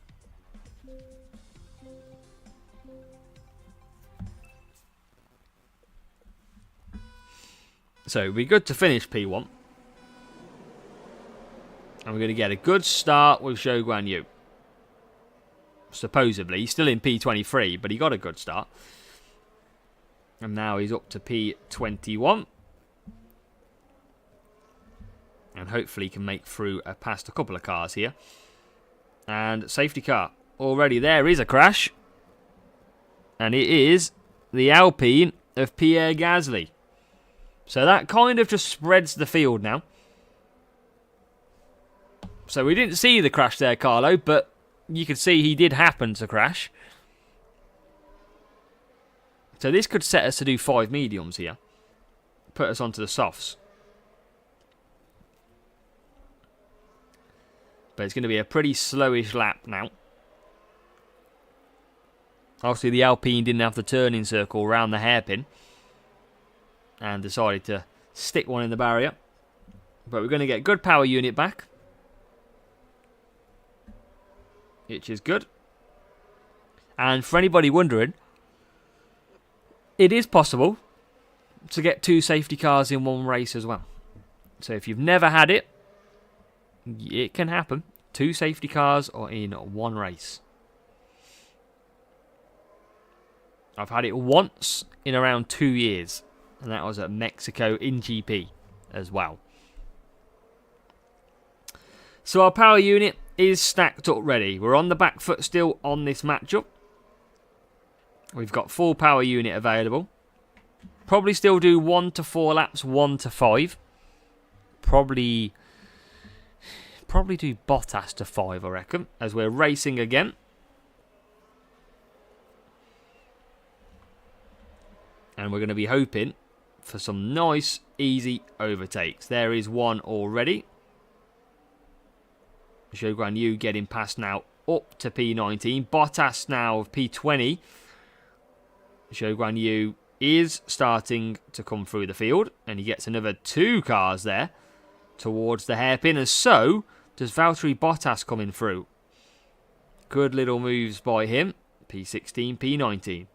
So it'd be good to finish P1. And we're going to get a good start with Zhou Guan Yu. Supposedly. He's still in P23, but he got a good start. And now he's up to P21. And hopefully he can make through past a couple of cars here. And safety car. Already there is a crash. And it is the Alpine of Pierre Gasly. So that kind of just spreads the field now. So we didn't see the crash there, Carlo, but you could see he did happen to crash. So this could set us to do 5 mediums here. Put us onto the softs. But it's going to be a pretty slowish lap now. Obviously the Alpine didn't have the turning circle around the hairpin. And decided to stick one in the barrier. But we're going to get good power unit back. Which is good. And for anybody wondering, it is possible to get 2 safety cars in one race as well. So if you've never had it, it can happen. 2 safety cars are in one race. I've had it once in around 2 years. And that was at Mexico in GP as well. So our power unit is stacked up ready. We're on the back foot still on this matchup. We've got full power unit available. Probably still do 1 to 4 laps, 1 to 5. Probably do Bottas to 5, I reckon, as we're racing again. And we're going to be hoping for some nice, easy overtakes. There is one already. Zhou Guan Yu getting past now up to P19. Bottas now of P20. Zhou Guan Yu is starting to come through the field. And he gets another 2 cars there towards the hairpin. And so does Valtteri Bottas coming through. Good little moves by him. P16, P19.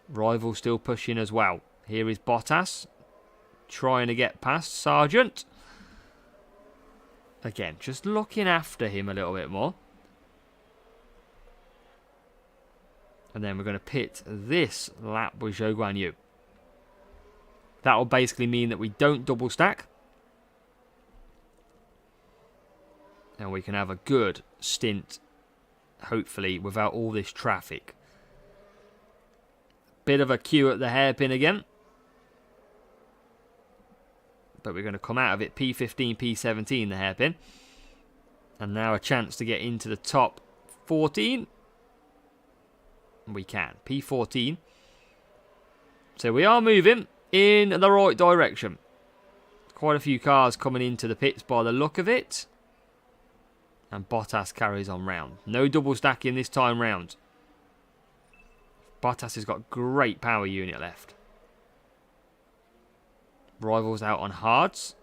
Rival still pushing as well. Here is Bottas trying to get past Sargent. Again, just looking after him a little bit more. And then we're going to pit this lap with Zhou Guan Yu. That will basically mean that we don't double stack. And we can have a good stint, hopefully, without all this traffic. Bit of a queue at the hairpin again. But we're going to come out of it P15, P17, the hairpin. And now a chance to get into the top 14. We can. P14. So we are moving in the right direction. Quite a few cars coming into the pits by the look of it. And Bottas carries on round. No double stacking this time round. Bottas has got great power unit left. Rivals out on hards.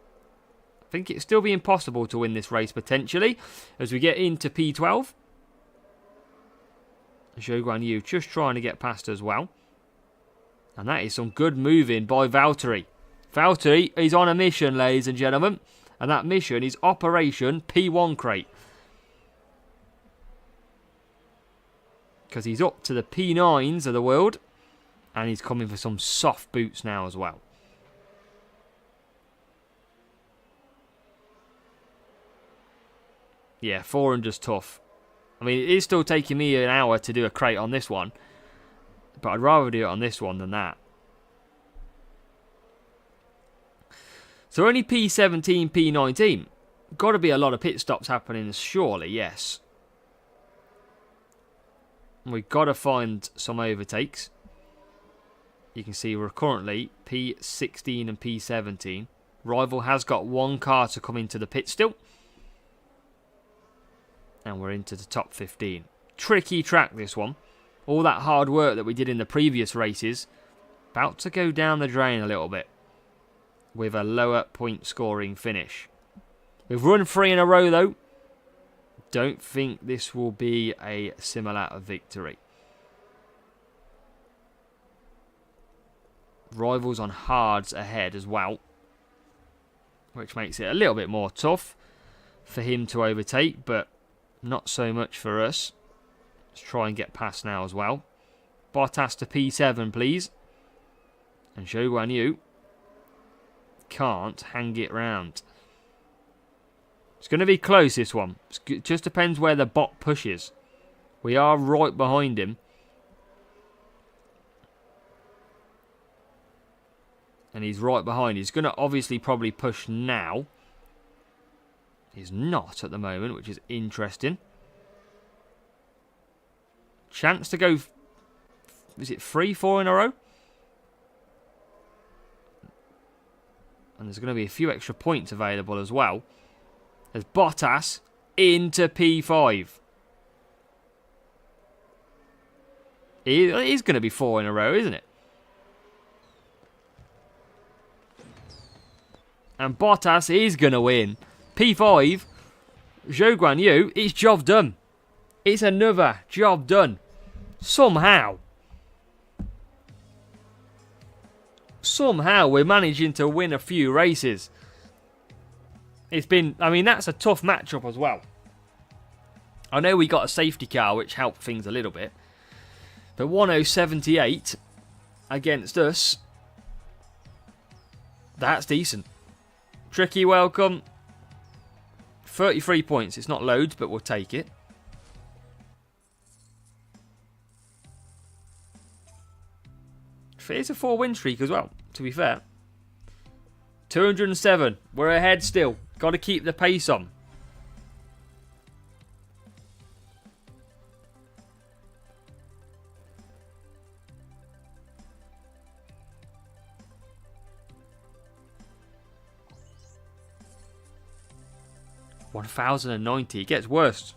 I think it'll still be impossible to win this race potentially as we get into P12. Zhou Guan Yu just trying to get past as well. And that is some good moving by Valtteri. Valtteri is on a mission, ladies and gentlemen. And that mission is Operation P1 Crate. Because he's up to the P9s of the world. And he's coming for some soft boots now as well. Yeah, 400's tough. I mean, it is still taking me an hour to do a crate on this one. But I'd rather do it on this one than that. So only P17, P19. Got to be a lot of pit stops happening, surely, yes. We've got to find some overtakes. you can see we're currently P16 and P17. Rival has got one car to come into the pit still. And we're into the top 15. Tricky track, this one. All that hard work that we did in the previous races, about to go down the drain a little bit with a lower point scoring finish. We've run 3 in a row though. Don't think this will be a similar victory. Rivals on hards ahead as well, which makes it a little bit more tough for him to overtake, but not so much for us. Let's try and get past now as well. Bottas to P7, please. And Zhou Guan Yu can't hang it round. It's going to be close, this one. It just depends where the bot pushes. We are right behind him. And he's right behind. He's going to obviously probably push now. He's not at the moment, which is interesting. Chance to go... Is it 3, 4 in a row? And there's going to be a few extra points available as well. There's Bottas into P5. It is going to be 4 in a row, isn't it? And Bottas is going to win. P5. Zhou Guan Yu, it's job done. It's another job done. Somehow we're managing to win a few races. It's been, I mean, that's a tough matchup as well. I know we got a safety car, which helped things a little bit. But 1078 against us, that's decent. Tricky welcome. 33 points. It's not loads, but we'll take it. It's a 4-win streak as well, to be fair. 207. We're ahead still. Got to keep the pace on. $1,090. It gets worse.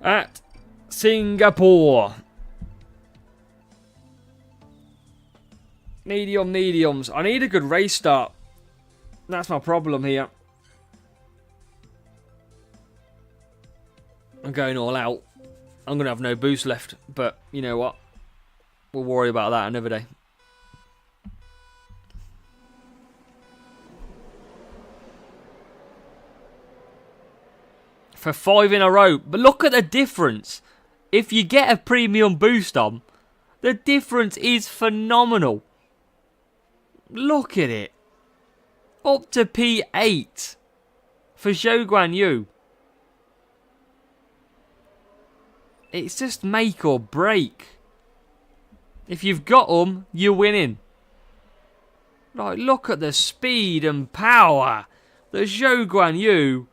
At Singapore. Mediums. I need a good race start. That's my problem here. I'm going all out. I'm going to have no boost left. But you know what? We'll worry about that another day. For 5 in a row. But look at the difference. If you get a premium boost on, the difference is phenomenal. Look at it. Up to P8 for Zhou Guan Yu. It's just make or break. If you've got them, you're winning. Like, look at the speed and power that Zhou Guan Yu,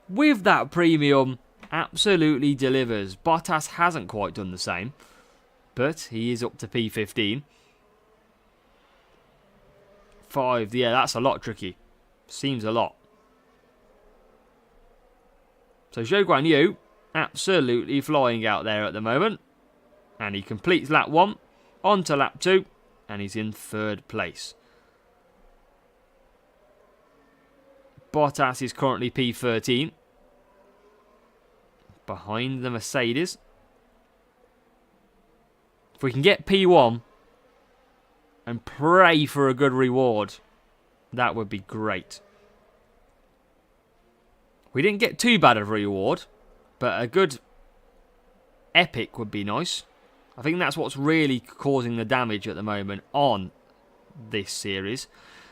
with that premium, absolutely delivers. Bottas hasn't quite done the same, but he is up to P15. 5, yeah, that's a lot tricky. Seems a lot. So Zhou Guan Yu, absolutely flying out there at the moment. And he completes lap 1, on to lap 2, and he's in 3rd place. Bottas is currently P13. Behind the Mercedes. If we can get P1 and pray for a good reward, that would be great. We didn't get too bad of a reward, but a good epic would be nice. I think that's what's really causing the damage at the moment on this series.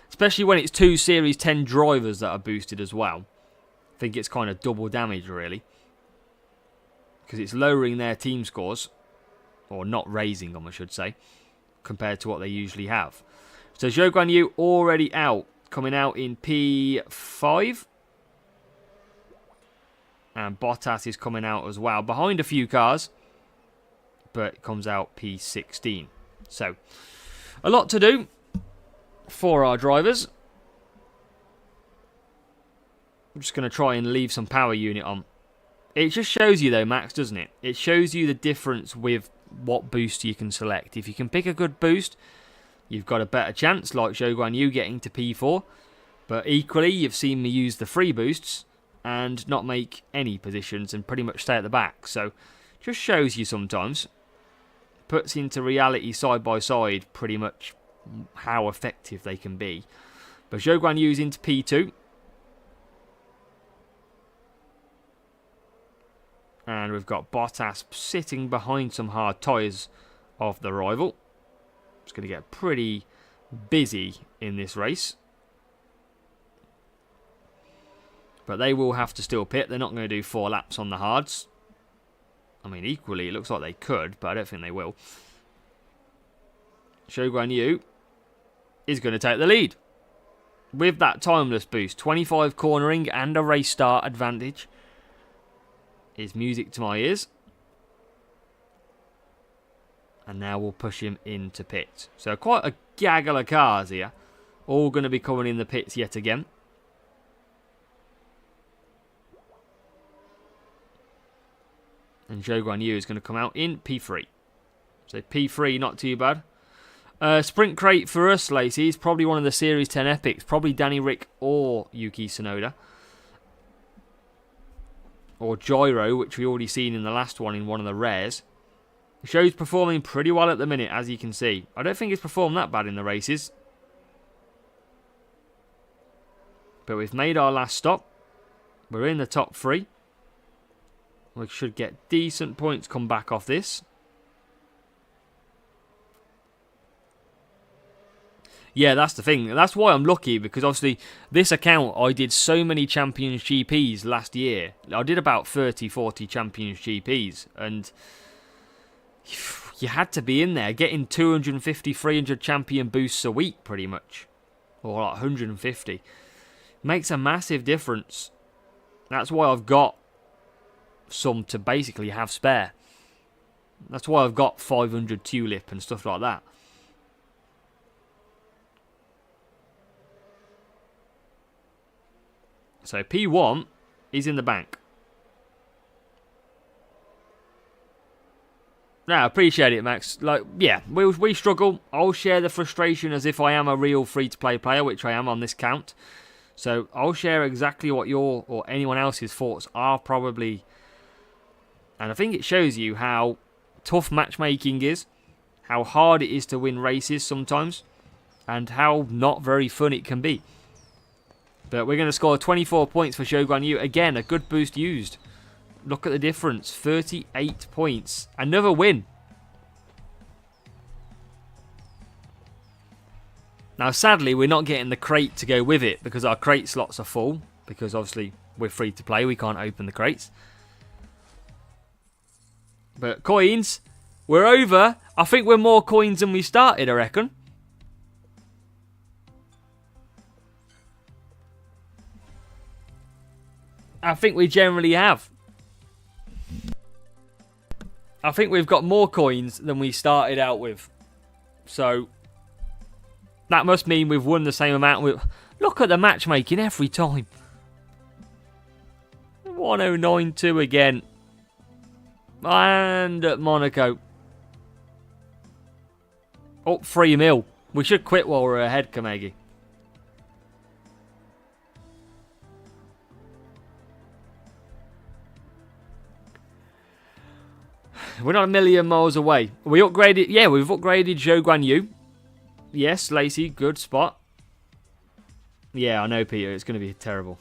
Especially when it's 2 Series 10 drivers that are boosted as well. I think it's kind of double damage, really. Because it's lowering their team scores. Or not raising them, I should say, compared to what they usually have. So Zhou Guan Yu already out, coming out in P5. And Bottas is coming out as well, behind a few cars, but comes out P16. So, a lot to do for our drivers. I'm just going to try and leave some power unit on. It just shows you though, Max, doesn't it? It shows you the difference with what boost you can select. If you can pick a good boost, you've got a better chance, like Zhou Guan Yu getting to P4. But equally, you've seen me use the free boosts and not make any positions and pretty much stay at the back. So, just shows you sometimes. Puts into reality side by side pretty much how effective they can be. But Zhou Guan Yu's into P2. And we've got Bottas sitting behind some hard tyres of the rival. It's going to get pretty busy in this race. But they will have to still pit. They're not going to do 4 laps on the hards. I mean, equally, it looks like they could, but I don't think they will. Zhou Guan Yu is going to take the lead. With that timeless boost, 25 cornering and a race start advantage is music to my ears. And now we'll push him into pit. So quite a gaggle of cars here. All going to be coming in the pits yet again. And Zhou Guan Yu is going to come out in P3. So P3, not too bad. Sprint crate for us, Lacey, is probably one of the Series 10 epics. Probably Danny Rick or Yuki Tsunoda. Or Gyro, which we already seen in the last one in one of the rares. Show's performing pretty well at the minute, as you can see. I don't think it's performed that bad in the races. But we've made our last stop. We're in the top 3. We should get decent points come back off this. Yeah, that's the thing. That's why I'm lucky, because obviously this account, I did so many Champions GPs last year. I did about 30, 40 Champions GPs, and you had to be in there getting 250, 300 champion boosts a week, pretty much. Or like 150. Makes a massive difference. That's why I've got some to basically have spare. That's why I've got 500 tulip and stuff like that. So P1 is in the bank. Now, I appreciate it, Max. Like, yeah, we struggle. I'll share the frustration as if I am a real free-to-play player, which I am on this count. So I'll share exactly what your or anyone else's thoughts are probably. And I think it shows you how tough matchmaking is, how hard it is to win races sometimes, and how not very fun it can be. But we're going to score 24 points for Zhou Guan Yu. Again, a good boost used. Look at the difference. 38 points. Another win. Now, sadly, we're not getting the crate to go with it because our crate slots are full. Because, obviously, we're free to play. We can't open the crates. But coins, we're over. I think we're more coins than we started, I reckon. I think we generally have. I think we've got more coins than we started out with. So, that must mean we've won the same amount. Look at the matchmaking every time. 1092 again. And at Monaco. Oh, 3 mil. We should quit while we're ahead, Kamegi. We're not a million miles away. We upgraded. Yeah, we've upgraded Zhou Guan Yu. Yes, Lacey, good spot. Yeah, I know, Peter. It's going to be terrible.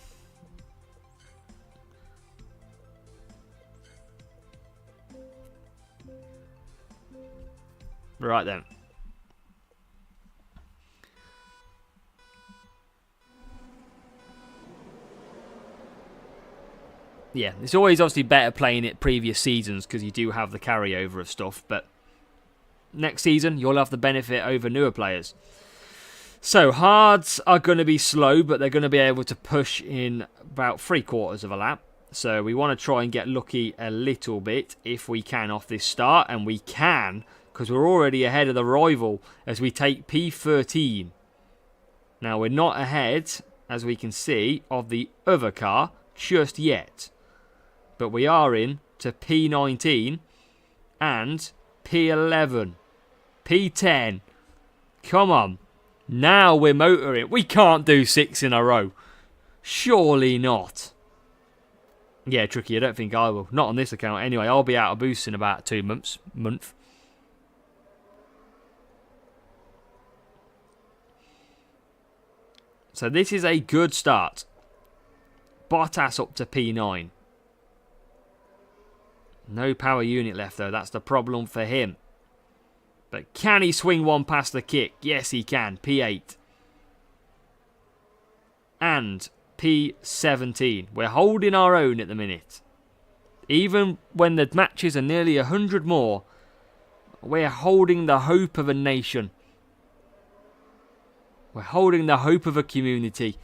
Right then. Yeah, it's always obviously better playing it previous seasons because you do have the carryover of stuff, but next season, you'll have the benefit over newer players. So, hards are going to be slow, but they're going to be able to push in about 3/4 of a lap. So, we want to try and get lucky a little bit if we can off this start. And we can, because we're already ahead of the rival as we take P13. Now, we're not ahead, as we can see, of the other car just yet. But we are in to P19 and P11. P10. Come on. Now we're motoring. We can't do 6 in a row. Surely not. Yeah, tricky. I don't think I will. Not on this account. Anyway, I'll be out of boost in about 2 months. So this is a good start. Bottas up to P9. No power unit left though. That's the problem for him. But can he swing one past the kick? Yes, he can. P8. And P17. We're holding our own at the minute. Even when the matches are nearly 100 more, we're holding the hope of a nation. We're holding the hope of a community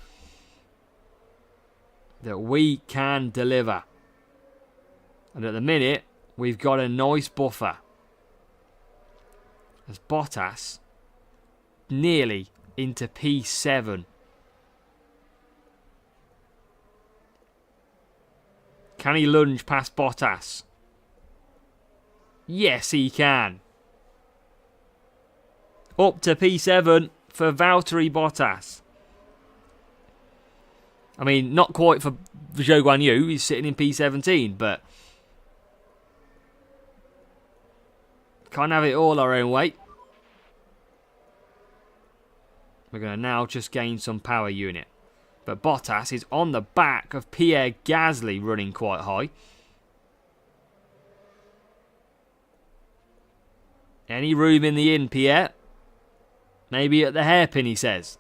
that we can deliver. And at the minute, we've got a nice buffer. As Bottas nearly into P7. Can he lunge past Bottas? Yes, he can. Up to P7 for Valtteri Bottas. I mean, not quite for Zhou Guanyu. He's sitting in P17, but can't have it all our own way. We're going to now just gain some power unit. But Bottas is on the back of Pierre Gasly running quite high. Any room in the inn, Pierre? Maybe at the hairpin, he says.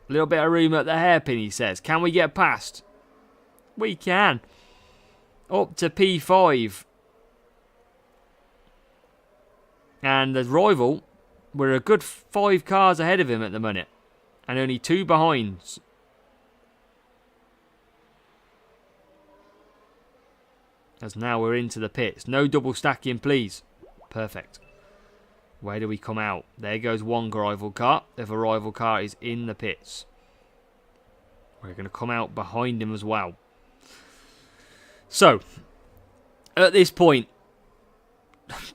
A little bit of room at the hairpin, he says. Can we get past? We can. Up to P5. And the rival, we're a good 5 cars ahead of him at the minute. And only 2 behind. As now we're into the pits. No double stacking, please. Perfect. Where do we come out? There goes one rival car. If a rival car is in the pits. We're going to come out behind him as well. So, at this point,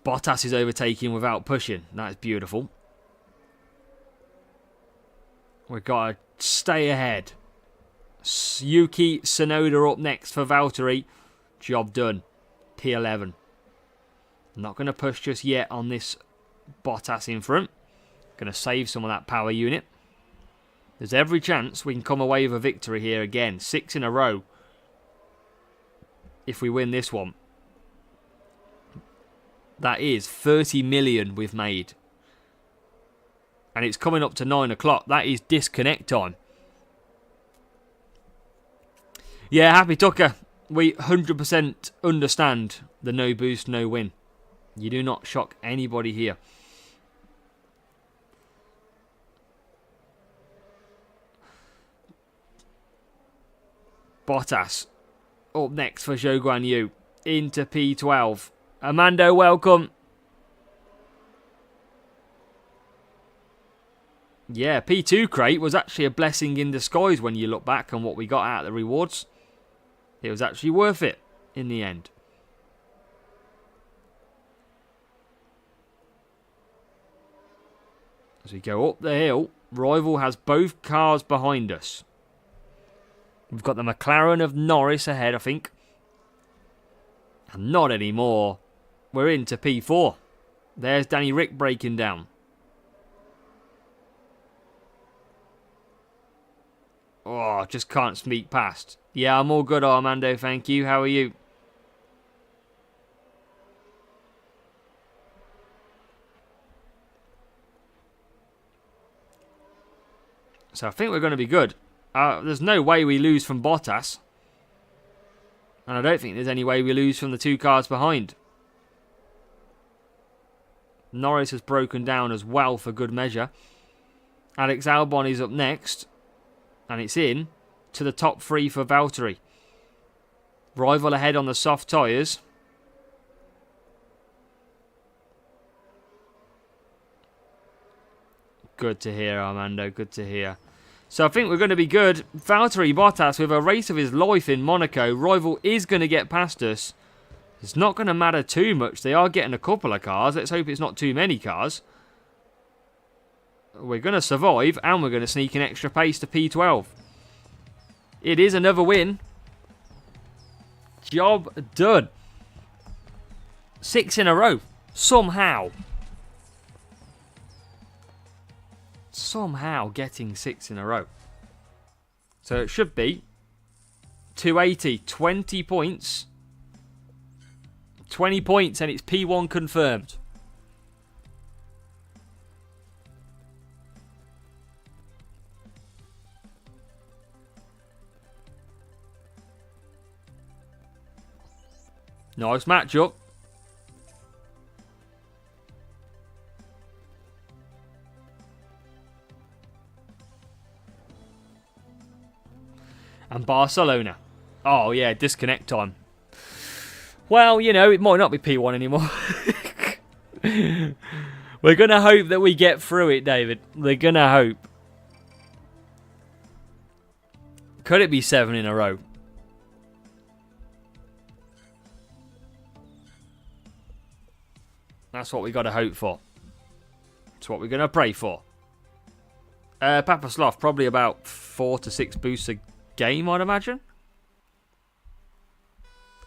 Bottas is overtaking without pushing. That's beautiful. We've got to stay ahead. Yuki Tsunoda up next for Valtteri. Job done. P11. Not going to push just yet on this Bottas in front. Going to save some of that power unit. There's every chance we can come away with a victory here again. 6 in a row. If we win this one. That is 30 million we've made. And it's coming up to 9 o'clock. That is disconnect time. Yeah, Happy Tucker. We 100% understand the no boost, no win. You do not shock anybody here. Bottas up next for Zhou Guanyu. Into P12. Amando, welcome. Yeah, P2 crate was actually a blessing in disguise when you look back on what we got out of the rewards. It was actually worth it in the end. As we go up the hill, rival has both cars behind us. We've got the McLaren of Norris ahead, I think. And not anymore. We're into P4. There's Danny Rick breaking down. Oh, just can't sneak past. Yeah, I'm all good, Armando, thank you. How are you? So I think we're going to be good. There's no way we lose from Bottas. And I don't think there's any way we lose from the 2 cars behind. Norris has broken down as well for good measure. Alex Albon is up next. And it's in to the top 3 for Valtteri. Rival ahead on the soft tyres. Good to hear, Armando. Good to hear. So I think we're going to be good. Valtteri Bottas with a race of his life in Monaco. Rival is going to get past us. It's not going to matter too much. They are getting a couple of cars. Let's hope it's not too many cars. We're going to survive and we're going to sneak an extra pace to P12. It is another win. Job done. 6 in a row. Somehow getting 6 in a row. So it should be 280, 20 points. 20 points and it's P1 confirmed. Nice matchup. And Barcelona. Oh, yeah, disconnect time. Well, you know, it might not be P1 anymore. We're going to hope that we get through it, David. We're going to hope. Could it be 7 in a row? That's what we got to hope for. That's what we're going to pray for. Papa Sloth, probably about 4 to 6 boosts a game, I'd imagine.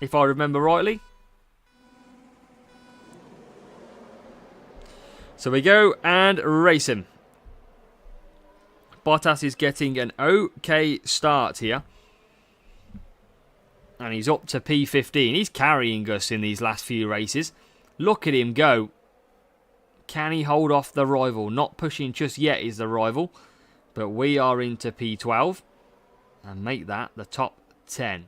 If I remember rightly. So we go and race him. Bottas is getting an okay start here. And he's up to P15. He's carrying us in these last few races. Look at him go. Can he hold off the rival? Not pushing just yet is the rival. But we are into P12. And make that the top 10.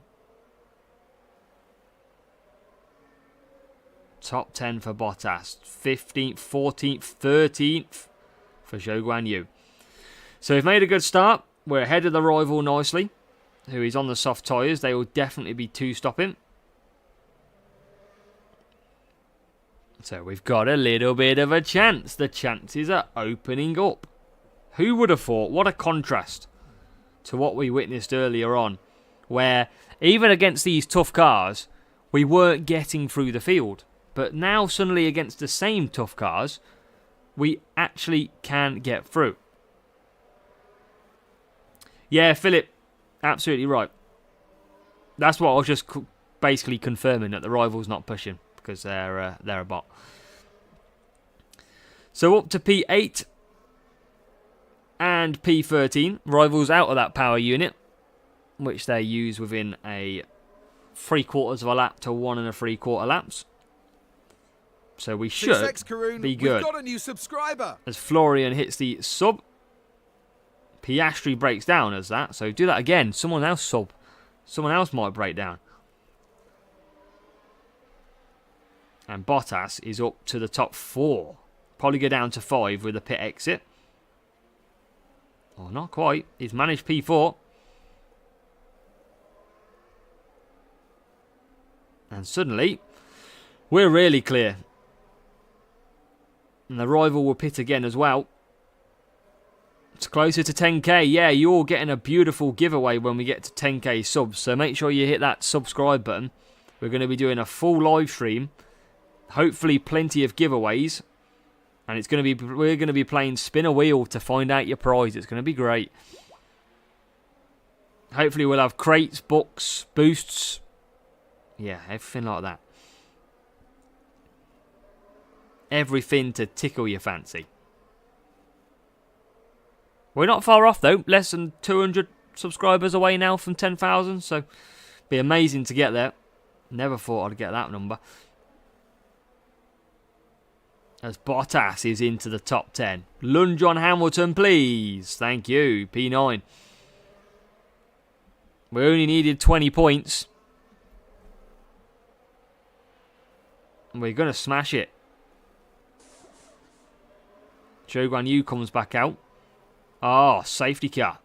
Top 10 for Bottas. 15th, 14th, 13th for Zhou Guan Yu. So we've made a good start. We're ahead of the rival nicely. Who is on the soft tyres. They will definitely be 2-stopping. So we've got a little bit of a chance. The chances are opening up. Who would have thought? What a contrast to what we witnessed earlier on. Where even against these tough cars, we weren't getting through the field. But now suddenly against the same tough cars, we actually can get through. Yeah, Philip, absolutely right. That's what I was just basically confirming, that the rival's not pushing because they're a bot. So up to P8 and P13. Rivals out of that power unit, which they use within a 3/4 of a lap to 1 3/4 laps. So we should be good. We've got a new subscriber. As Florian hits the sub, Piastri breaks down as that. So do that again. Someone else sub. Someone else might break down. And Bottas is up to the top 4. Probably go down to 5 with a pit exit. Oh, not quite. He's managed P4. And suddenly, we're really clear. And the rival will pit again as well. It's closer to 10k. Yeah, you're getting a beautiful giveaway when we get to 10k subs. So make sure you hit that subscribe button. We're going to be doing a full live stream. Hopefully plenty of giveaways. And we're going to be playing spin a wheel to find out your prize. It's going to be great. Hopefully we'll have crates, books, boosts. Yeah, everything like that. Everything to tickle your fancy. We're not far off though. Less than 200 subscribers away now from 10,000. So be amazing to get there. Never thought I'd get that number. As Bottas is into the top 10. Lunge on Hamilton, please. Thank you. P9. We only needed 20 points. We're going to smash it. Zhou Guan Yu comes back out. Oh, safety car.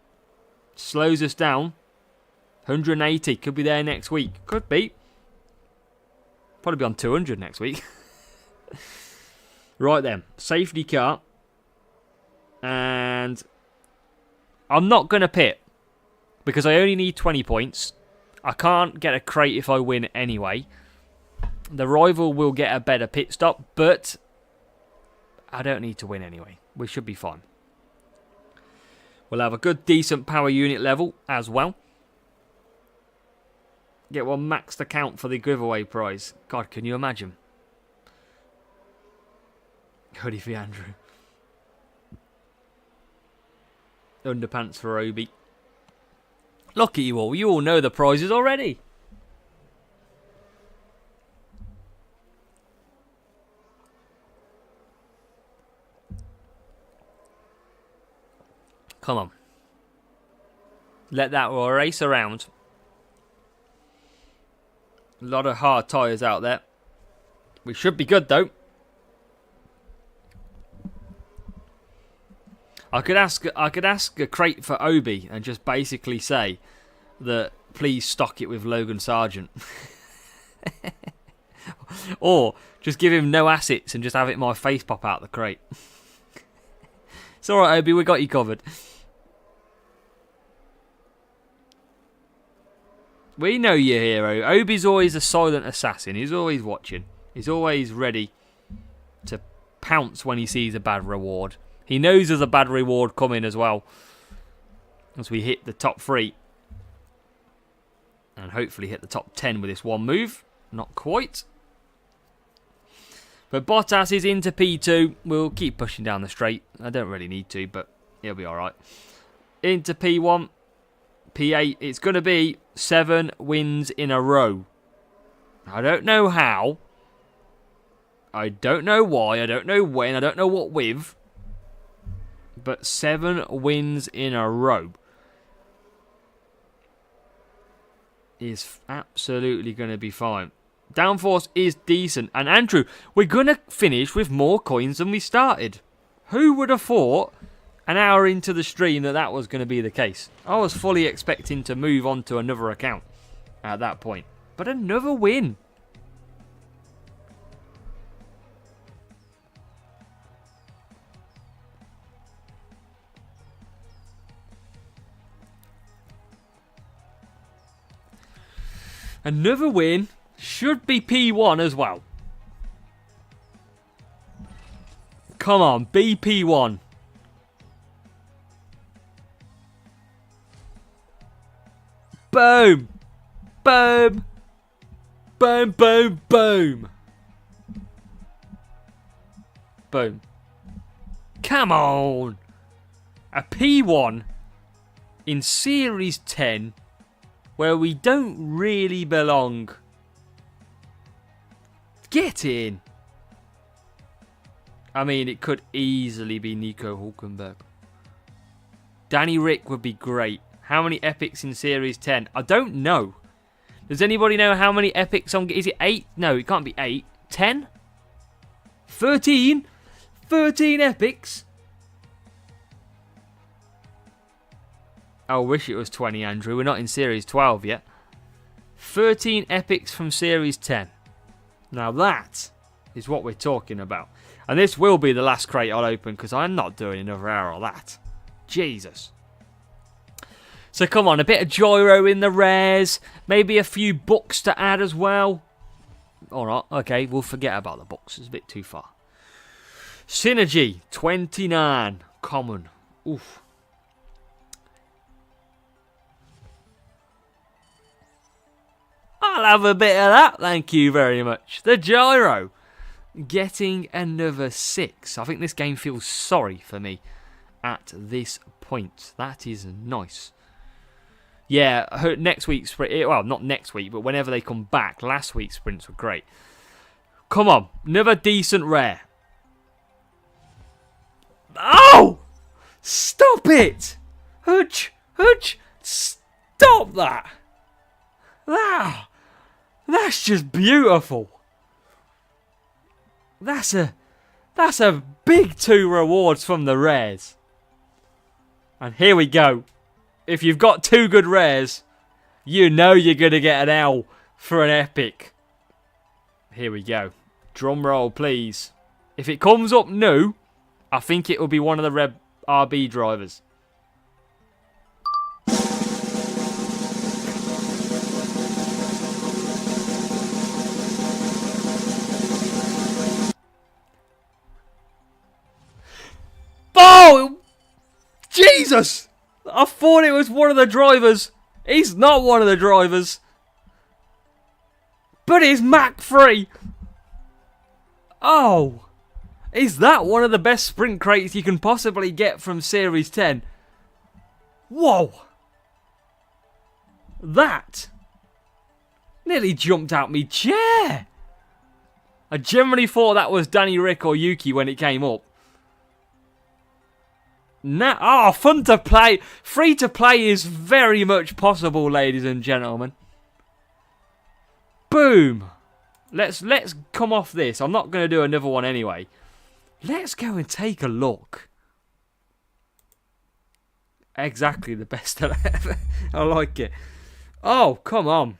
Slows us down. 180. Could be there next week. Could be. Probably be on 200 next week. Right then. Safety car. And I'm not going to pit. Because I only need 20 points. I can't get a crate if I win anyway. The rival will get a better pit stop. But I don't need to win anyway. We should be fine. We'll have a good, decent power unit level as well. Get one maxed account for the giveaway prize. God, can you imagine? Hoodie for Andrew. Underpants for Obi. Look at you all. You all know the prizes already. Come on. Let that race around. A lot of hard tyres out there. We should be good though. I could ask a crate for Obi and just basically say that please stock it with Logan Sargent. Or just give him no assets and just have it my face pop out the crate. It's alright, Obi, we got you covered. We know you're hero. Obi's always a silent assassin. He's always watching. He's always ready to pounce when he sees a bad reward. He knows there's a bad reward coming as well. As we hit the top 3. And hopefully hit the top 10 with this one move. Not quite. But Bottas is into P2. We'll keep pushing down the straight. I don't really need to, but he'll be alright. Into P1. P8. It's going to be 7 wins in a row. I don't know how. I don't know why. I don't know when. I don't know what with. But 7 wins in a row is absolutely going to be fine. Downforce is decent. And Andrew, we're going to finish with more coins than we started. Who would have thought an hour into the stream that was going to be the case? I was fully expecting to move on to another account at that point. But another win. Another win. Should be P1 as well. Come on, BP1. Boom. Boom. Boom, boom, boom. Boom. Come on. A P1 in Series 10 where we don't really belong. Get in. I mean, it could easily be Nico Hulkenberg. Danny Rick would be great. How many epics in Series 10? I don't know. Does anybody know how many epics on... Is it 8? No, it can't be 8. 10? 13? 13 epics? I wish it was 20, Andrew. We're not in Series 12 yet. 13 epics from Series 10. Now that is what we're talking about. And this will be the last crate I'll open because I'm not doing another hour of that. Jesus. So come on, a bit of gyro in the rares. Maybe a few books to add as well. Alright, okay, we'll forget about the books. It's a bit too far. Synergy, 29. Common. Oof. I'll have a bit of that, thank you very much. The gyro. Getting another 6. I think this game feels sorry for me at this point. That is nice. Yeah, next week's sprint, well, not next week, but whenever they come back, last week's sprints were great. Come on, another decent rare. Oh! Stop it! Hutch, stop that! Wow, that's just beautiful. That's That's a big 2 rewards from the rares. And here we go. If you've got 2 good rares, you know you're going to get an L for an epic. Here we go. Drum roll, please. If it comes up new, I think it will be one of the Red RB drivers. Oh! Jesus! I thought it was one of the drivers. He's not one of the drivers. But it's Mac 3. Oh. Is that one of the best sprint crates you can possibly get from Series 10? Whoa. That nearly jumped out me chair. I generally thought that was Danny Rick or Yuki when it came up. Now, fun to play. Free to play is very much possible, ladies and gentlemen. Boom. Let's come off this. I'm not going to do another one anyway. Let's go and take a look. Exactly the best ever. I like it. Oh, come on.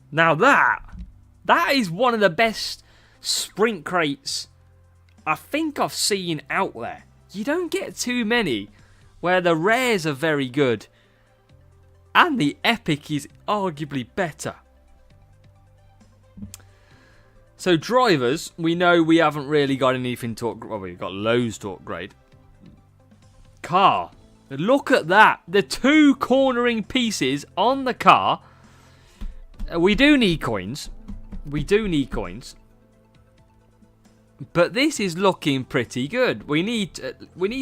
Now that is one of the best sprint crates I think I've seen out there. You don't get too many where the rares are very good and the epic is arguably better. So drivers, we know we haven't really got anything to upgrade. Well, we've got loads to upgrade. Car. Look at that. The 2 cornering pieces on the car. We do need coins. We do need coins. But this is looking pretty good. We need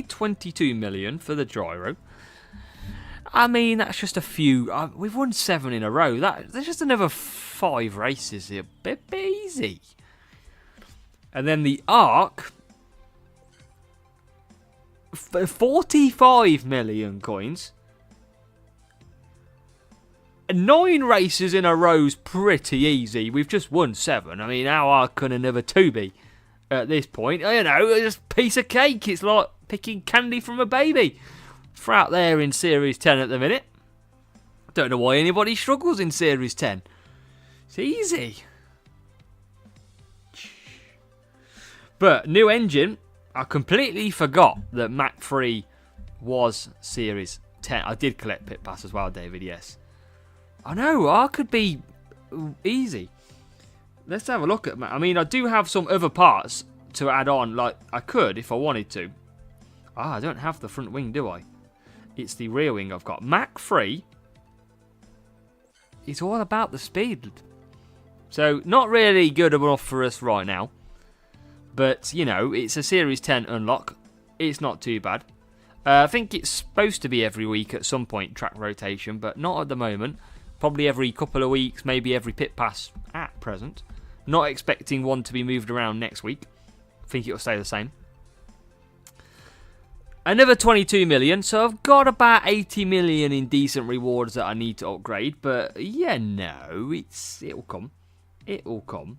22 million for the gyro. I mean, that's just a few. We've won 7 in a row. There's just another 5 races here. Bit easy. And then the Arc. 45 million coins. 9 races in a row is pretty easy. We've just won 7. I mean, how hard can another 2 be at this point? You know, it's a piece of cake. It's like picking candy from a baby. For out there in Series 10 at the minute. Don't know why anybody struggles in Series 10. It's easy. But, new engine. I completely forgot that Mac 3 was Series 10. I did collect Pit Pass as well, David, yes. I know, I could be easy. Let's have a look at Mac. I mean, I do have some other parts to add on. Like, I could if I wanted to. I don't have the front wing, do I? It's the rear wing I've got. Mac 3. It's all about the speed. So, not really good enough for us right now. But, you know, it's a Series 10 unlock. It's not too bad. I think it's supposed to be every week at some point, track rotation, but not at the moment. Probably every couple of weeks, maybe every pit pass at present. Not expecting one to be moved around next week. I think it'll stay the same. Another 22 million, so I've got about 80 million in decent rewards that I need to upgrade. But yeah, no, it'll come. It'll come.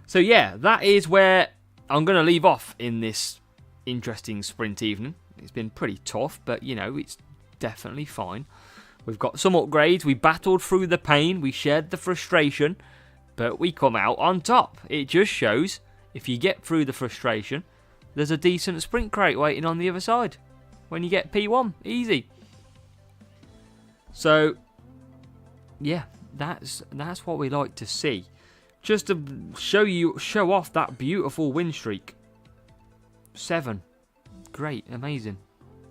So yeah, that is where I'm going to leave off in this interesting sprint evening. It's been pretty tough, but you know, it's definitely fine. We've got some upgrades. We battled through the pain. We shared the frustration, but we come out on top. It just shows if you get through the frustration, there's a decent sprint crate waiting on the other side when you get P1. Easy. So, yeah, that's what we like to see. Just to show off that beautiful win streak. 7. Great, amazing.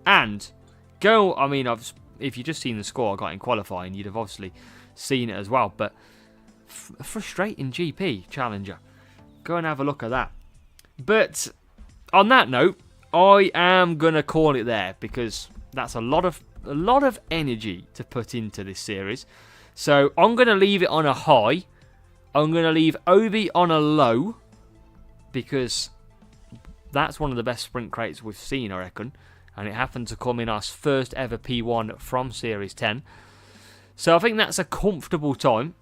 And, I mean, if you've just seen the score I got in qualifying, you'd have obviously seen it as well. But, frustrating GP challenger. Go and have a look at that. But, on that note, I am going to call it there. Because that's a lot of energy to put into this series. So, I'm going to leave it on a high. I'm going to leave Obi on a low, because that's one of the best sprint crates we've seen, I reckon. And it happened to come in our first ever P1 from Series 10. So I think that's a comfortable time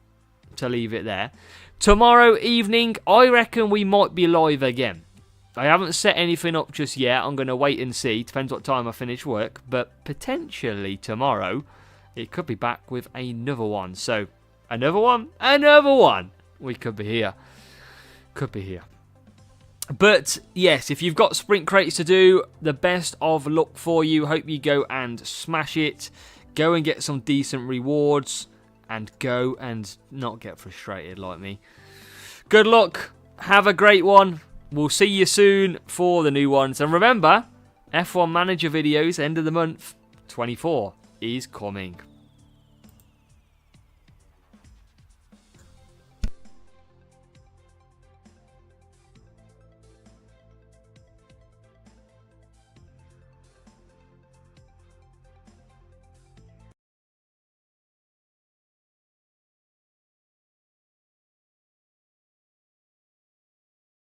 to leave it there. Tomorrow evening, I reckon we might be live again. I haven't set anything up just yet. I'm going to wait and see. Depends what time I finish work. But potentially tomorrow, it could be back with another one. So, another one. We could be here. But, yes, if you've got sprint crates to do, the best of luck for you. Hope you go and smash it. Go and get some decent rewards. And go and not get frustrated like me. Good luck. Have a great one. We'll see you soon for the new ones. And remember, F1 Manager videos, end of the month, 24, is coming.